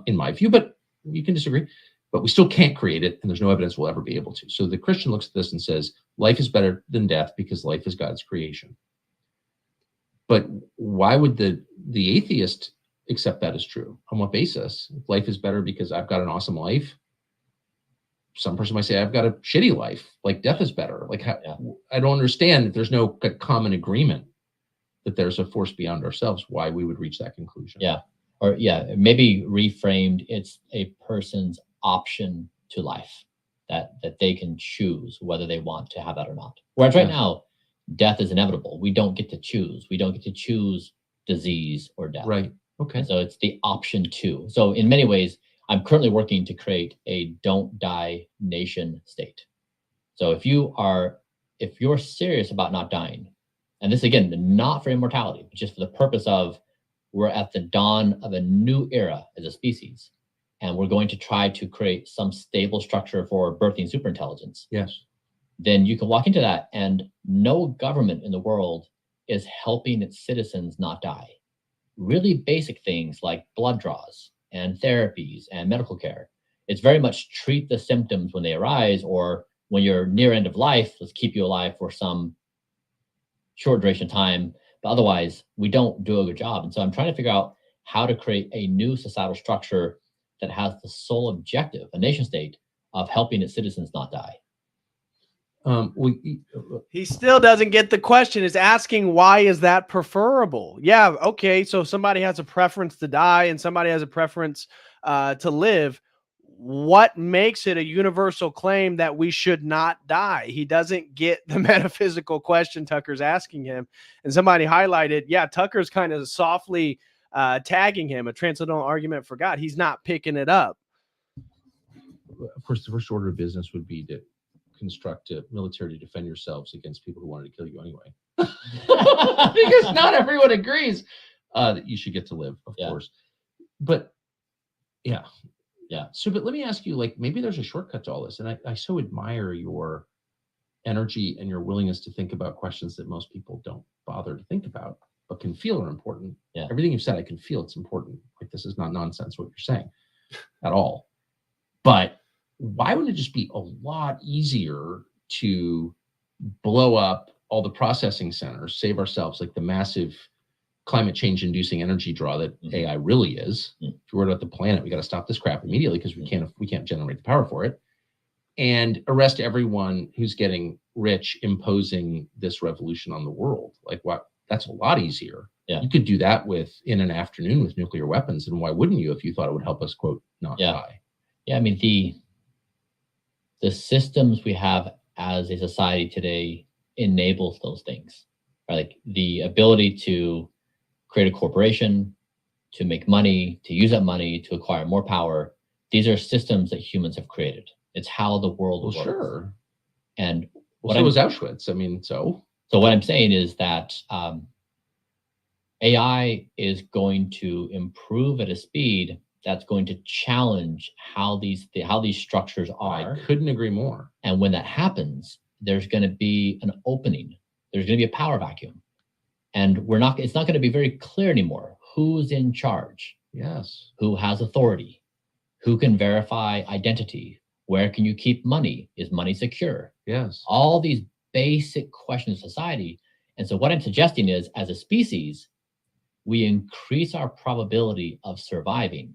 in my view, but you can disagree. But we still can't create it, and there's no evidence we'll ever be able to. So the Christian looks at this and says, life is better than death because life is God's creation. But why would the atheist accept that as true? On what basis? If life is better because I've got an awesome life, some person might say I've got a shitty life, like death is better. Like, I don't understand if there's no common agreement that there's a force beyond ourselves, why we would reach that conclusion. Yeah. Or maybe reframed, it's a person's option to life that they can choose whether they want to have that or not. Whereas right now, death is inevitable. We don't get to choose. We don't get to choose disease or death. Right. Okay. And so it's the option to. So in many ways, I'm currently working to create a don't die nation state. So if you're serious about not dying, and this again, not for immortality, but just for the purpose of we're at the dawn of a new era as a species, and we're going to try to create some stable structure for birthing superintelligence. Yes. Then you can walk into that, and no government in the world is helping its citizens not die. Really basic things like blood draws and therapies and medical care. It's very much treat the symptoms when they arise, or when you're near end of life, let's keep you alive for some short duration of time, but otherwise we don't do a good job. And so I'm trying to figure out how to create a new societal structure that has the sole objective, a nation state, of helping its citizens not die. He still doesn't get the question. Is asking, why is that preferable? Yeah, okay, so somebody has a preference to die and somebody has a preference to live. What makes it a universal claim that we should not die? He doesn't get the metaphysical question Tucker's asking him. And somebody highlighted, Tucker's kind of softly tagging him, a transcendental argument for God. He's not picking it up. Of course, the first order of business would be to construct a military to defend yourselves against people who wanted to kill you anyway. Because not everyone agrees that you should get to live, of course. But yeah. So, but let me ask you, like, maybe there's a shortcut to all this. And I so admire your energy and your willingness to think about questions that most people don't bother to think about. but can feel are important. Yeah. Everything you've said, I can feel it's important. Like, this is not nonsense what you're saying at all. But why wouldn't it just be a lot easier to blow up all the processing centers, save ourselves like the massive climate change inducing energy draw that AI really is? If you're worried about the planet, we got to stop this crap immediately because we can't generate the power for it, and arrest everyone who's getting rich, imposing this revolution on the world. Like, what? That's a lot easier. Yeah. You could do that in an afternoon with nuclear weapons, and why wouldn't you if you thought it would help us, quote, not die? Yeah, I mean, the systems we have as a society today enables those things, right? Like the ability to create a corporation, to make money, to use that money to acquire more power. These are systems that humans have created. It's how the world works. Sure. And so was Auschwitz. I mean, so what I'm saying is that AI is going to improve at a speed that's going to challenge how these structures are. I couldn't agree more. And when that happens, there's going to be an opening. There's going to be a power vacuum, and it's not going to be very clear anymore who's in charge. Yes. Who has authority? Who can verify identity? Where can you keep money? Is money secure? Yes. All these basic questions of society. And so what I'm suggesting is, as a species, we increase our probability of surviving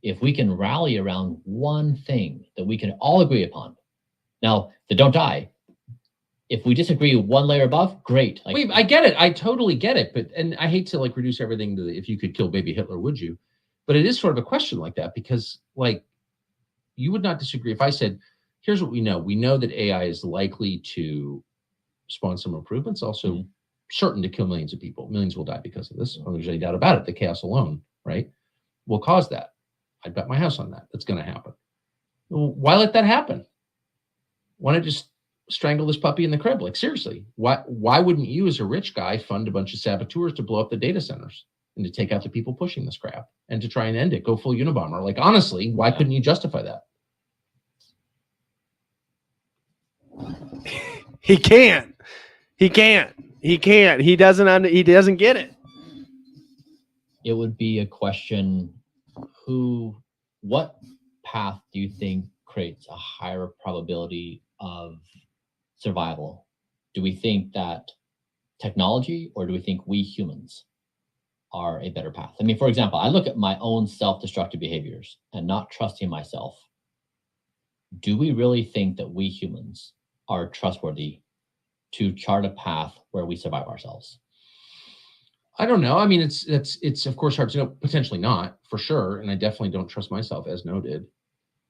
if we can rally around one thing that we can all agree upon. Now, the don't die. If we disagree one layer above, great. Like, wait, I get it. I totally get it. But, and I hate to like reduce everything to if you could kill baby Hitler, would you? But it is sort of a question like that, because like, you would not disagree if I said, here's what we know. We know that AI is likely to spawn some improvements, also certain to kill millions of people. Millions will die because of this. Oh, there's any doubt about it. The chaos alone, right, will cause that. I'd bet my house on that. That's going to happen. Well, why let that happen? Why not just strangle this puppy in the crib? Like, seriously, why wouldn't you as a rich guy fund a bunch of saboteurs to blow up the data centers and to take out the people pushing this crap and to try and end it? Go full Unabomber. Like, honestly, why couldn't you justify that? He can't. He can't. He can't. He doesn't get it. It would be a question, what path do you think creates a higher probability of survival? Do we think that technology, or do we think we humans are a better path? I mean, for example, I look at my own self-destructive behaviors and not trusting myself. Do we really think that we humans are trustworthy to chart a path where we survive ourselves? I don't know. I mean, it's of course hard to know. Potentially not, for sure. And I definitely don't trust myself, as noted.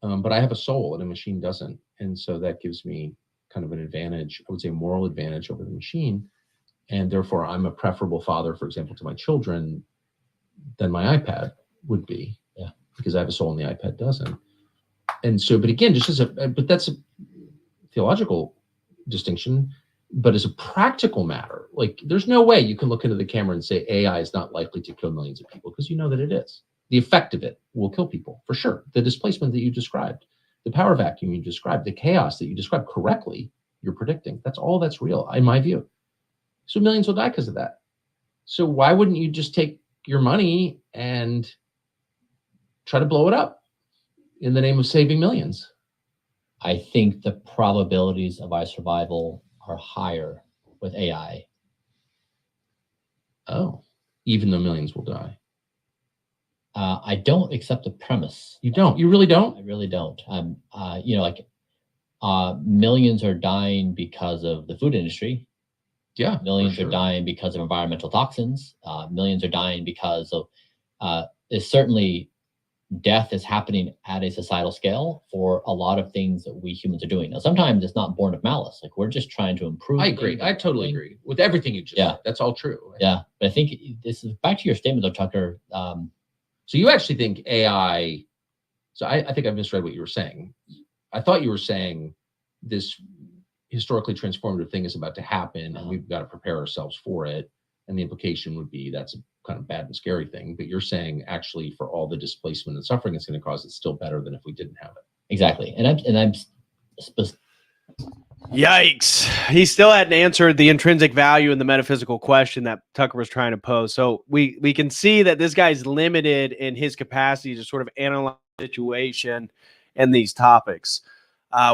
But I have a soul and a machine doesn't. And so that gives me kind of an advantage, I would say a moral advantage over the machine. And therefore I'm a preferable father, for example, to my children than my iPad would be. Yeah. Because I have a soul and the iPad doesn't. And so, but again, but that's a theological distinction. But as a practical matter, like, there's no way you can look into the camera and say AI is not likely to kill millions of people, because you know that it is. The effect of it will kill people, for sure. The displacement that you described, the power vacuum you described, the chaos that you described correctly, you're predicting. That's all that's real, in my view. So millions will die because of that. So why wouldn't you just take your money and try to blow it up in the name of saving millions? I think the probabilities of our survival are higher with AI. Oh, even though millions will die. I don't accept the premise. You don't? You really don't? I really don't. Millions are dying because of the food industry. Yeah. Millions are dying because of environmental toxins. Millions are dying because of, certainly death is happening at a societal scale for a lot of things that we humans are doing. Now, sometimes it's not born of malice. Like, we're just trying to improve. I agree. I totally agree with everything you just said. That's all true. Yeah. But I think this is back to your statement though, Tucker. So you actually think AI, so I think I misread what you were saying. I thought you were saying this historically transformative thing is about to happen and we've got to prepare ourselves for it. And the implication would be that's a kind of bad and scary thing. But you're saying actually for all the displacement and suffering it's going to cause, it's still better than if we didn't have it. Exactly. And Yikes. He still hadn't answered the intrinsic value and the metaphysical question that Tucker was trying to pose. So we can see that this guy's limited in his capacity to sort of analyze the situation and these topics.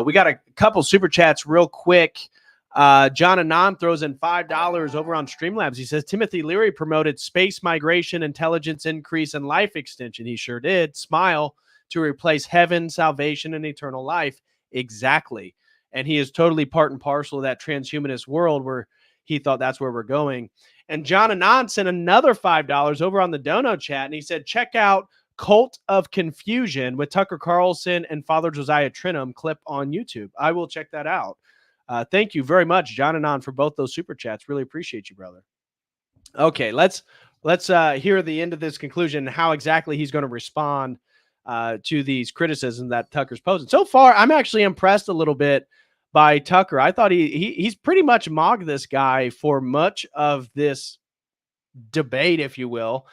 We got a couple super chats real quick. John Anon throws in $5 over on Streamlabs. He says, Timothy Leary promoted space migration, intelligence increase, and life extension. He sure did. Smile to replace heaven, salvation, and eternal life. Exactly. And he is totally part and parcel of that transhumanist world where he thought that's where we're going. And John Anon sent another $5 over on the Dono chat. And he said, check out Cult of Confusion with Tucker Carlson and Father Josiah Trenum clip on YouTube. I will check that out. Thank you very much, John Anon, for both those super chats. Really appreciate you, brother. Okay, let's hear the end of this conclusion, how exactly he's going to respond to these criticisms that Tucker's posing. So far, I'm actually impressed a little bit by Tucker. I thought he's pretty much mocked this guy for much of this debate, if you will,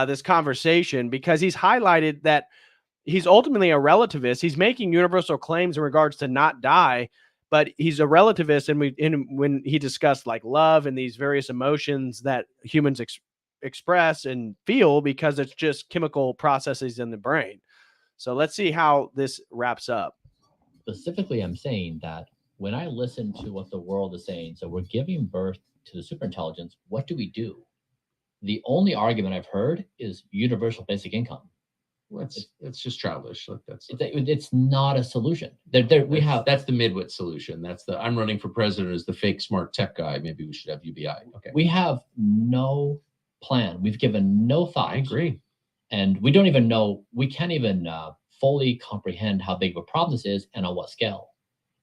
this conversation, because he's highlighted that he's ultimately a relativist. He's making universal claims in regards to not die, but he's a relativist. And when he discussed like love and these various emotions that humans express and feel, because it's just chemical processes in the brain. So let's see how this wraps up. Specifically, I'm saying that when I listen to what the world is saying, so we're giving birth to the superintelligence, what do we do? The only argument I've heard is universal basic income. Well, it's just childish. Like It's not a solution. That's the midwit solution. That's the I'm running for president as the fake smart tech guy. Maybe we should have UBI. Okay. We have no plan. We've given no thought. I agree. And we don't even know, we can't even fully comprehend how big of a problem this is and on what scale.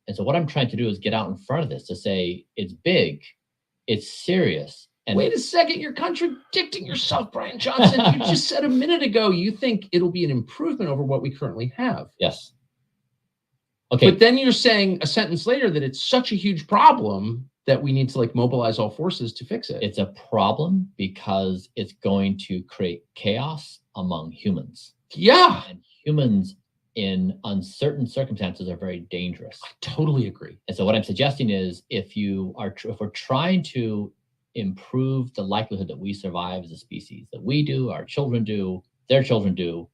And so what I'm trying to do is get out in front of this to say it's big, it's serious. And wait a second, you're contradicting yourself, Bryan Johnson. You just said a minute ago you think it'll be an improvement over what we currently have. Yes. Okay. But then you're saying a sentence later that it's such a huge problem that we need to like mobilize all forces to fix it. It's a problem because it's going to create chaos among humans. Yeah. And humans in uncertain circumstances are very dangerous. I totally agree. And so what I'm suggesting is if we're trying to improve the likelihood that we survive as a species, that we do, our children do, their children do,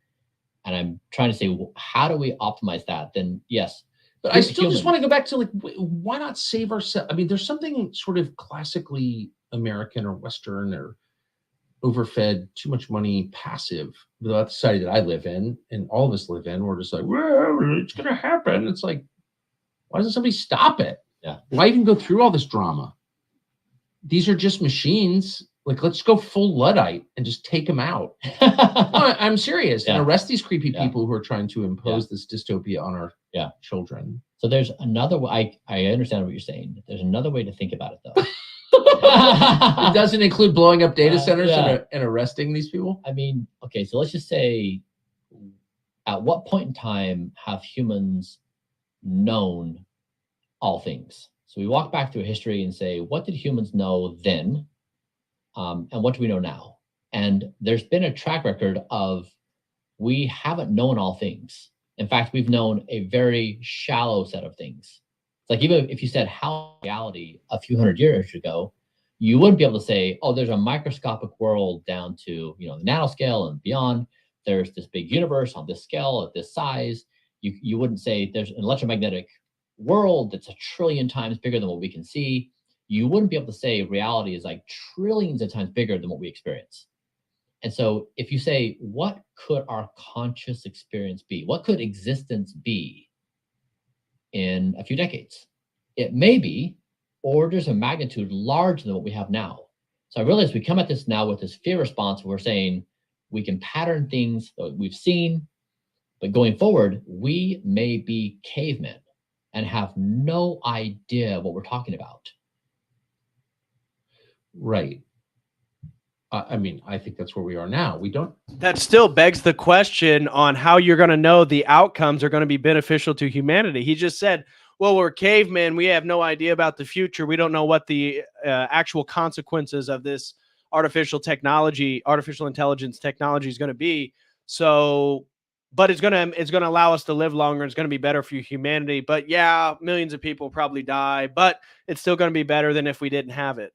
and I'm trying to say, how do we optimize that? Then yes. But I still just want to go back to like, why not save ourselves? I mean, there's something sort of classically American or Western or overfed, too much money, passive about the society that I live in and all of us live in. We're just like, well, it's going to happen. It's like, why doesn't somebody stop it? Yeah. Why even go through all this drama? These are just machines. Like, let's go full Luddite and just take them out. No, I'm serious. Yeah. And arrest these creepy people who are trying to impose this dystopia on our children. So there's another way. I understand what you're saying. There's another way to think about it, though. It doesn't include blowing up data centers and arresting these people? I mean, okay, so let's just say, at what point in time have humans known all things? So we walk back through history and say, what did humans know then? And what do we know now? And there's been a track record of we haven't known all things. In fact, we've known a very shallow set of things. It's like even if you said how reality a few hundred years ago, you wouldn't be able to say, oh, there's a microscopic world down to the nanoscale and beyond. There's this big universe on this scale at this size. You wouldn't say there's an electromagnetic world that's a trillion times bigger than what we can see. You wouldn't be able to say reality is like trillions of times bigger than what we experience. And so if you say, what could our conscious experience be? What could existence be in a few decades? It may be orders of magnitude larger than what we have now. So I realize we come at this now with this fear response. We're saying we can pattern things that we've seen, but going forward, we may be cavemen and have no idea what we're talking about. Right. I mean, I think that's where we are now. We don't. That still begs the question on how you're going to know the outcomes are going to be beneficial to humanity. He just said, well, we're cavemen. We have no idea about the future. We don't know what the actual consequences of this artificial intelligence technology is going to be. So but it's gonna allow us to live longer. It's gonna be better for humanity. But yeah, millions of people probably die, but it's still gonna be better than if we didn't have it.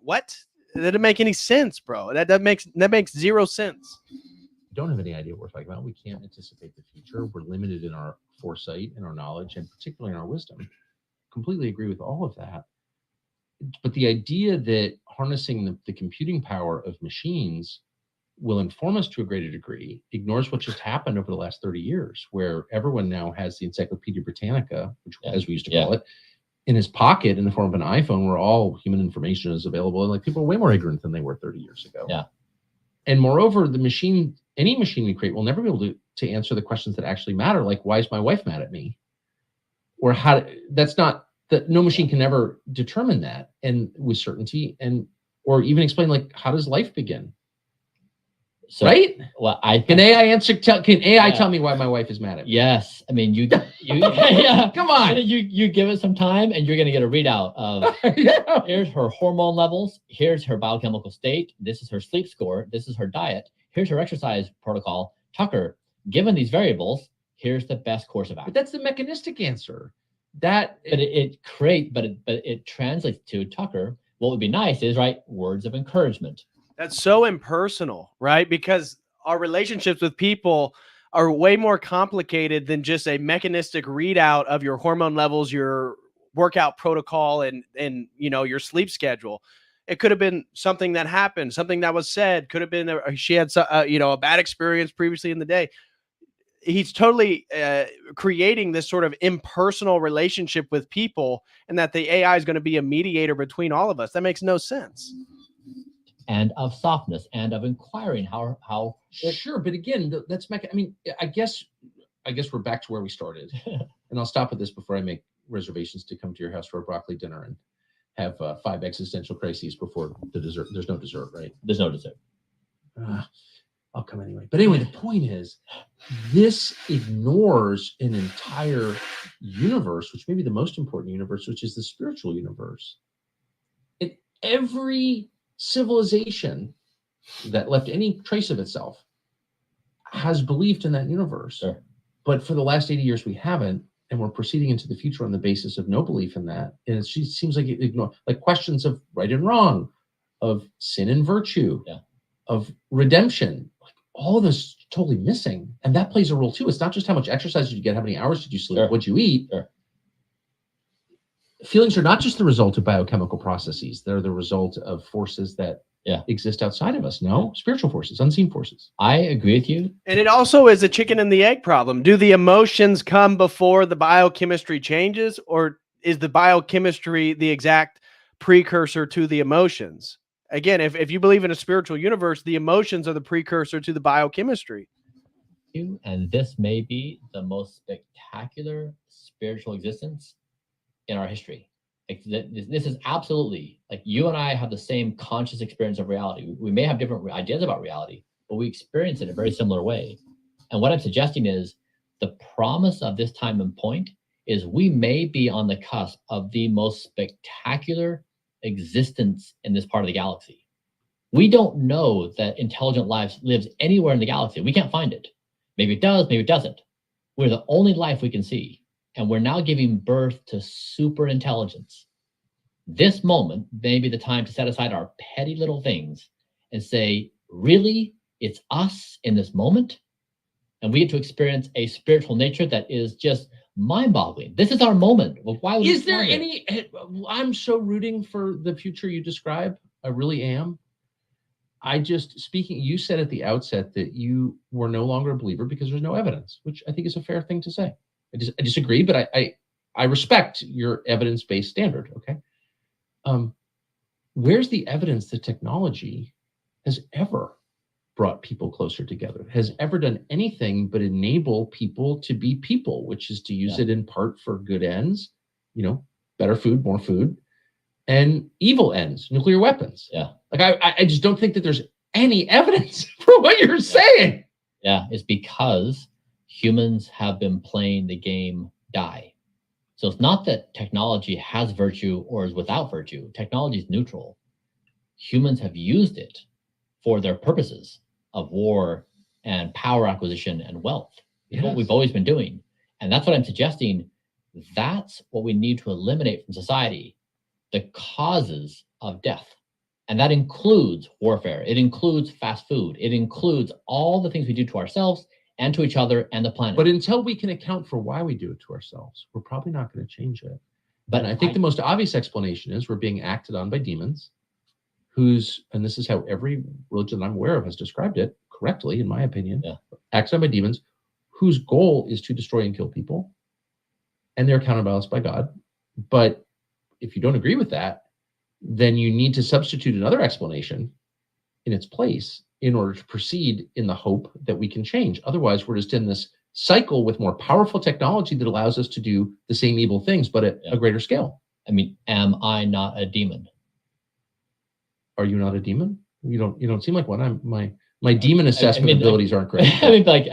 What? That doesn't make any sense, bro. That makes zero sense. Don't have any idea what we're talking about. We can't anticipate the future. We're limited in our foresight and our knowledge, and particularly in our wisdom. Completely agree with all of that. But the idea that harnessing the computing power of machines will inform us to a greater degree ignores what just happened over the last 30 years, where everyone now has the Encyclopedia Britannica, which, as we used to call it, in his pocket in the form of an iPhone, where all human information is available. And like, people are way more ignorant than they were 30 years ago. Yeah. And moreover, any machine we create will never be able to answer the questions that actually matter, like, why is my wife mad at me? Or no machine can ever determine that and with certainty, or even explain, like, how does life begin? So, right? Well, can AI tell me why my wife is mad at me? Yes. I mean, you yeah. Come on. You give it some time and you're going to get a readout of here's her hormone levels. Here's her biochemical state. This is her sleep score. This is her diet. Here's her exercise protocol. Tucker, given these variables, here's the best course of action. But that's the mechanistic answer. It translates to, Tucker, what would be nice is, right, words of encouragement. That's so impersonal, right? Because our relationships with people are way more complicated than just a mechanistic readout of your hormone levels, your workout protocol, and your sleep schedule. It could have been something that happened, something that was said. Could have been she had a bad experience previously in the day. He's totally creating this sort of impersonal relationship with people, and that the AI is going to be a mediator between all of us. That makes no sense. And of softness and of inquiring how sure, but again, that's I guess we're back to where we started. And I'll stop with this before I make reservations to come to your house for a broccoli dinner and have 5 existential crises before the dessert. There's no dessert, right? There's no dessert. I'll come anyway. But anyway, the point is, this ignores an entire universe, which may be the most important universe, which is the spiritual universe. In every civilization that left any trace of itself has believed in that universe. Sure. But for the last 80 years, we haven't, and we're proceeding into the future on the basis of no belief in that. And it seems like it ignores, like, questions of right and wrong, of sin and virtue, of redemption. Like, all of this totally missing. And that plays a role too. It's not just how much exercise did you get, how many hours did you sleep, what you eat. Sure. Feelings are not just the result of biochemical processes. They're the result of forces that exist outside of us. No, spiritual forces, unseen forces. I agree with you. And it also is a chicken and the egg problem. Do the emotions come before the biochemistry changes, or is the biochemistry the exact precursor to the emotions? Again, if you believe in a spiritual universe, the emotions are the precursor to the biochemistry. And this may be the most spectacular spiritual existence in our history. Like, this is absolutely, like, you and I have the same conscious experience of reality. We may have different ideas about reality, but we experience it in a very similar way. And what I'm suggesting is the promise of this time and point is we may be on the cusp of the most spectacular existence in this part of the galaxy. We don't know that intelligent life lives anywhere in the galaxy. We can't find it. Maybe it does, maybe it doesn't. We're the only life we can see. And we're now giving birth to super intelligence. This moment may be the time to set aside our petty little things and say, really, it's us in this moment? And we get to experience a spiritual nature that is just mind-boggling. This is our moment. Well, why would is there any? I'm so rooting for the future you describe. I really am. You said at the outset that you were no longer a believer because there's no evidence, which I think is a fair thing to say. I disagree, but I respect your evidence-based standard. Okay. Where's the evidence that technology has ever brought people closer together, has ever done anything but enable people to be people, which is to use it in part for good ends, better food, more food, and evil ends, nuclear weapons. Yeah. Like, I just don't think that there's any evidence for what you're saying. Yeah, it's because humans have been playing the game die. So it's not that technology has virtue or is without virtue. Technology is neutral. Humans have used it for their purposes of war and power acquisition and wealth. It's what Yes. we've always been doing. And that's what I'm suggesting. That's what we need to eliminate from society, the causes of death. And that includes warfare. It includes fast food. It includes all the things we do to ourselves and to each other and the planet. But until we can account for why we do it to ourselves, we're probably not going to change it. But I think the most obvious explanation is we're being acted on by demons and this is how every religion I'm aware of has described it correctly, in my opinion, acted on by demons whose goal is to destroy and kill people. And they're counterbalanced by God. But if you don't agree with that, then you need to substitute another explanation in its place in order to proceed in the hope that we can change. Otherwise, we're just in this cycle with more powerful technology that allows us to do the same evil things, but at a greater scale. I mean, am I not a demon? Are you not a demon? You don't seem like one. My demon assessment abilities aren't great. I mean, like,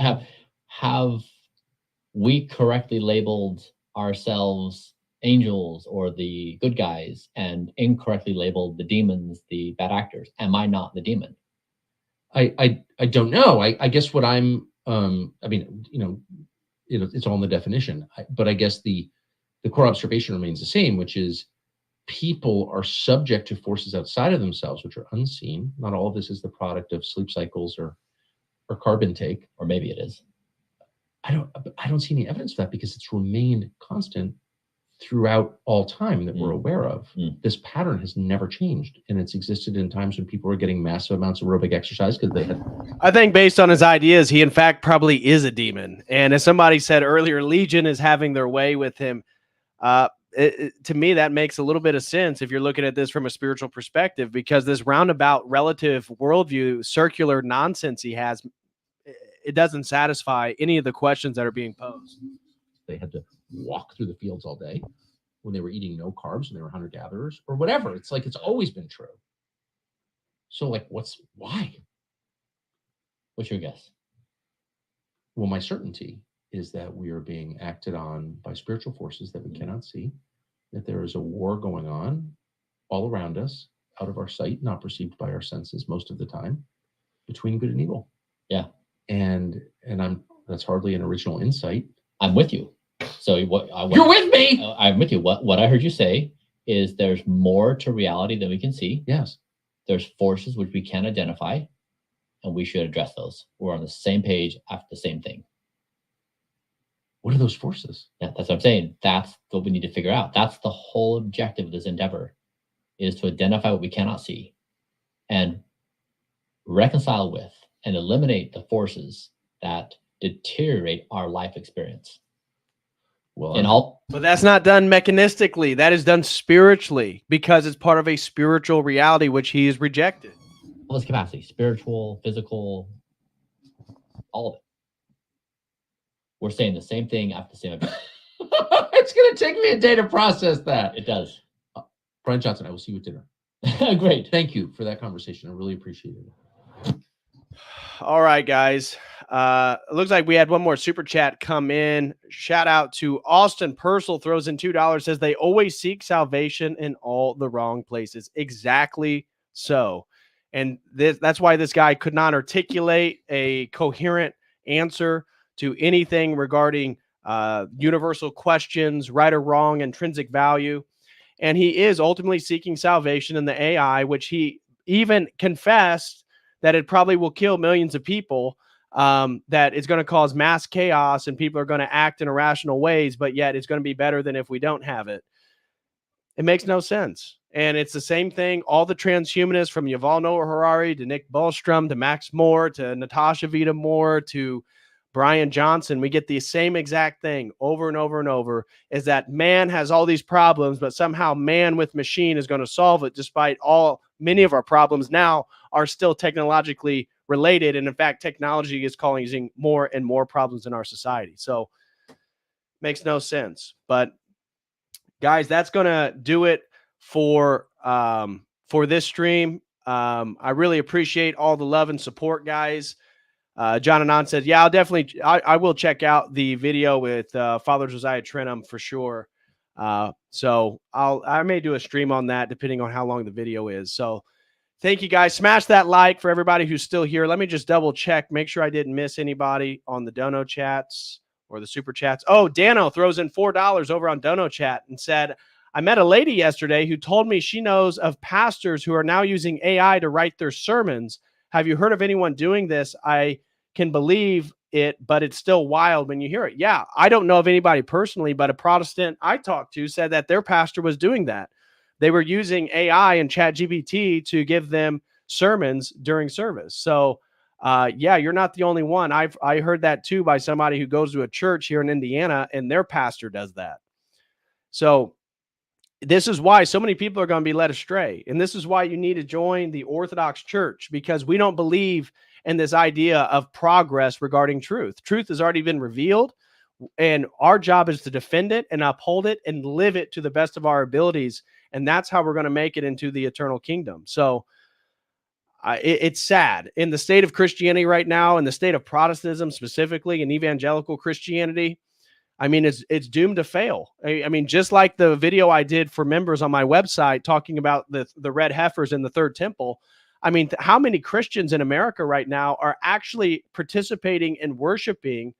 have we correctly labeled ourselves angels or the good guys and incorrectly labeled the demons the bad actors? Am I not the demon? I don't know. I guess what I'm I mean, it's all in the definition. But I guess the core observation remains the same, which is people are subject to forces outside of themselves, which are unseen. Not all of this is the product of sleep cycles or carb intake. Or maybe it is. I don't see any evidence of that because it's remained constant throughout all time that we're aware of. This pattern has never changed, and it's existed in times when people were getting massive amounts of aerobic exercise because they had. I think based on his ideas, he in fact probably is a demon. And as somebody said earlier, Legion is having their way with him. To me, that makes a little bit of sense if you're looking at this from a spiritual perspective, because this roundabout relative worldview, circular nonsense he has, it doesn't satisfy any of the questions that are being posed. They had to walk through the fields all day when they were eating no carbs and they were hunter-gatherers or whatever. It's like it's always been true. So like, why? What's your guess? Well, my certainty is that we are being acted on by spiritual forces that we cannot see, that there is a war going on all around us, out of our sight, not perceived by our senses most of the time, between good and evil. Yeah. And that's hardly an original insight. I'm with you. So you're with me. I'm with you. What I heard you say is there's more to reality than we can see. Yes. There's forces which we can't identify, and we should address those. We're on the same page after the same thing. What are those forces? Yeah, that's what I'm saying. That's what we need to figure out. That's the whole objective of this endeavor, is to identify what we cannot see and reconcile with and eliminate the forces that deteriorate our life experience. Well, but that's not done mechanistically. That is done spiritually, because it's part of a spiritual reality which he has rejected. All this capacity, spiritual, physical, all of it. We're saying the same thing after the same event. It's going to take me a day to process that. It does. Bryan Johnson, I will see you at dinner. Great. Thank you for that conversation. I really appreciate it. All right, guys. It looks like we had one more super chat come in. Shout out to Austin Purcell, throws in $2, says they always seek salvation in all the wrong places. Exactly so. And that's why this guy could not articulate a coherent answer to anything regarding universal questions, right or wrong, intrinsic value. And he is ultimately seeking salvation in the AI, which he even confessed that it probably will kill millions of people, that it's going to cause mass chaos and people are going to act in irrational ways, but yet it's going to be better than if we don't have it. It makes no sense. And it's the same thing. All the transhumanists, from Yuval Noah Harari to Nick Bostrom to Max Moore to Natasha Vita Moore to Bryan Johnson, we get the same exact thing over and over and over, is that man has all these problems, but somehow man with machine is going to solve it, despite many of our problems now are still technologically related. And in fact, technology is causing more and more problems in our society. So makes no sense. But guys, that's going to do it for this stream. I really appreciate all the love and support, guys. John Anon said, yeah, I will check out the video with Father Josiah Trenum for sure. So I may do a stream on that depending on how long the video is. So Thank you, guys. Smash that like for everybody who's still here. Let me just double check, make sure I didn't miss anybody on the Dono chats or the super chats. Oh, Dano throws in $4 over on Dono chat and said, I met a lady yesterday who told me she knows of pastors who are now using AI to write their sermons. Have you heard of anyone doing this? I can believe it, but it's still wild when you hear it. Yeah, I don't know of anybody personally, but a Protestant I talked to said that their pastor was doing that. They were using AI and ChatGPT to give them sermons during service. So, yeah, you're not the only one. I heard that too by somebody who goes to a church here in Indiana, and their pastor does that. So this is why so many people are going to be led astray. And this is why you need to join the Orthodox Church, because we don't believe in this idea of progress regarding truth. Truth has already been revealed, and our job is to defend it and uphold it and live it to the best of our abilities. And that's how we're going to make it into the eternal kingdom. So it's sad in the state of Christianity right now, in the state of Protestantism specifically, and evangelical Christianity. I mean, it's doomed to fail. I mean, just like the video I did for members on my website talking about the red heifers in the third temple. I mean, how many Christians in America right now are actually participating and worshiping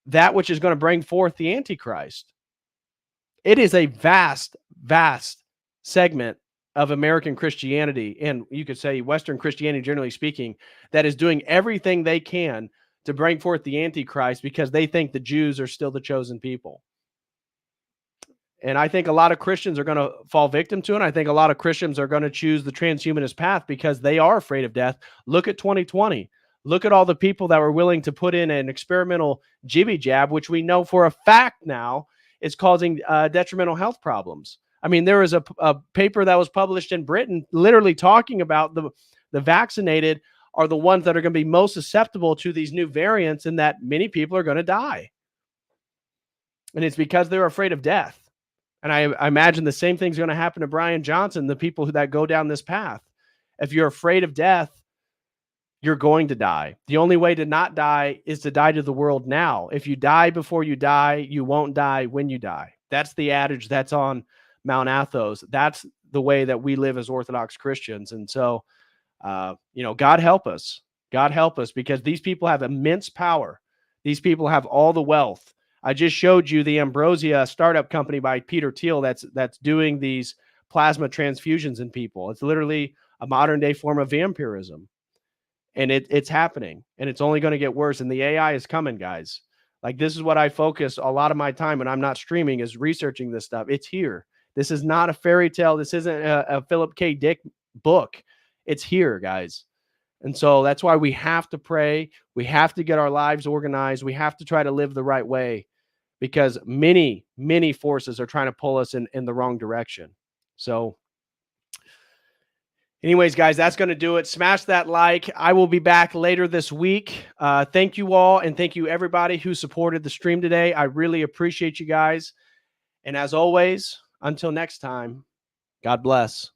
that which is going to bring forth the Antichrist? It is a vast, vast segment of American Christianity, and you could say Western Christianity, generally speaking, that is doing everything they can to bring forth the Antichrist because they think the Jews are still the chosen people. And I think a lot of Christians are going to fall victim to it. I think a lot of Christians are going to choose the transhumanist path because they are afraid of death. Look at 2020. Look at all the people that were willing to put in an experimental jibby jab, which we know for a fact now is causing detrimental health problems. I mean, there was a paper that was published in Britain literally talking about the vaccinated are the ones that are going to be most susceptible to these new variants, and that many people are going to die. And it's because they're afraid of death. And I imagine the same thing's going to happen to Bryan Johnson, the people that go down this path. If you're afraid of death, you're going to die. The only way to not die is to die to the world now. If you die before you die, you won't die when you die. That's the adage that's on Mount Athos. That's the way that we live as Orthodox Christians. And so, God help us. God help us, because these people have immense power. These people have all the wealth. I just showed you the Ambrosia startup company by Peter Thiel that's doing these plasma transfusions in people. It's literally a modern day form of vampirism. And it's happening, and it's only going to get worse. And the AI is coming, guys. Like, this is what I focus a lot of my time when I'm not streaming, is researching this stuff. It's here. This is not a fairy tale. This isn't a Philip K. Dick book. It's here, guys. And so that's why we have to pray. We have to get our lives organized. We have to try to live the right way, because many, many forces are trying to pull us in the wrong direction. So anyways, guys, that's going to do it. Smash that like. I will be back later this week. Thank you all, and thank you everybody who supported the stream today. I really appreciate you guys. And as always, until next time, God bless.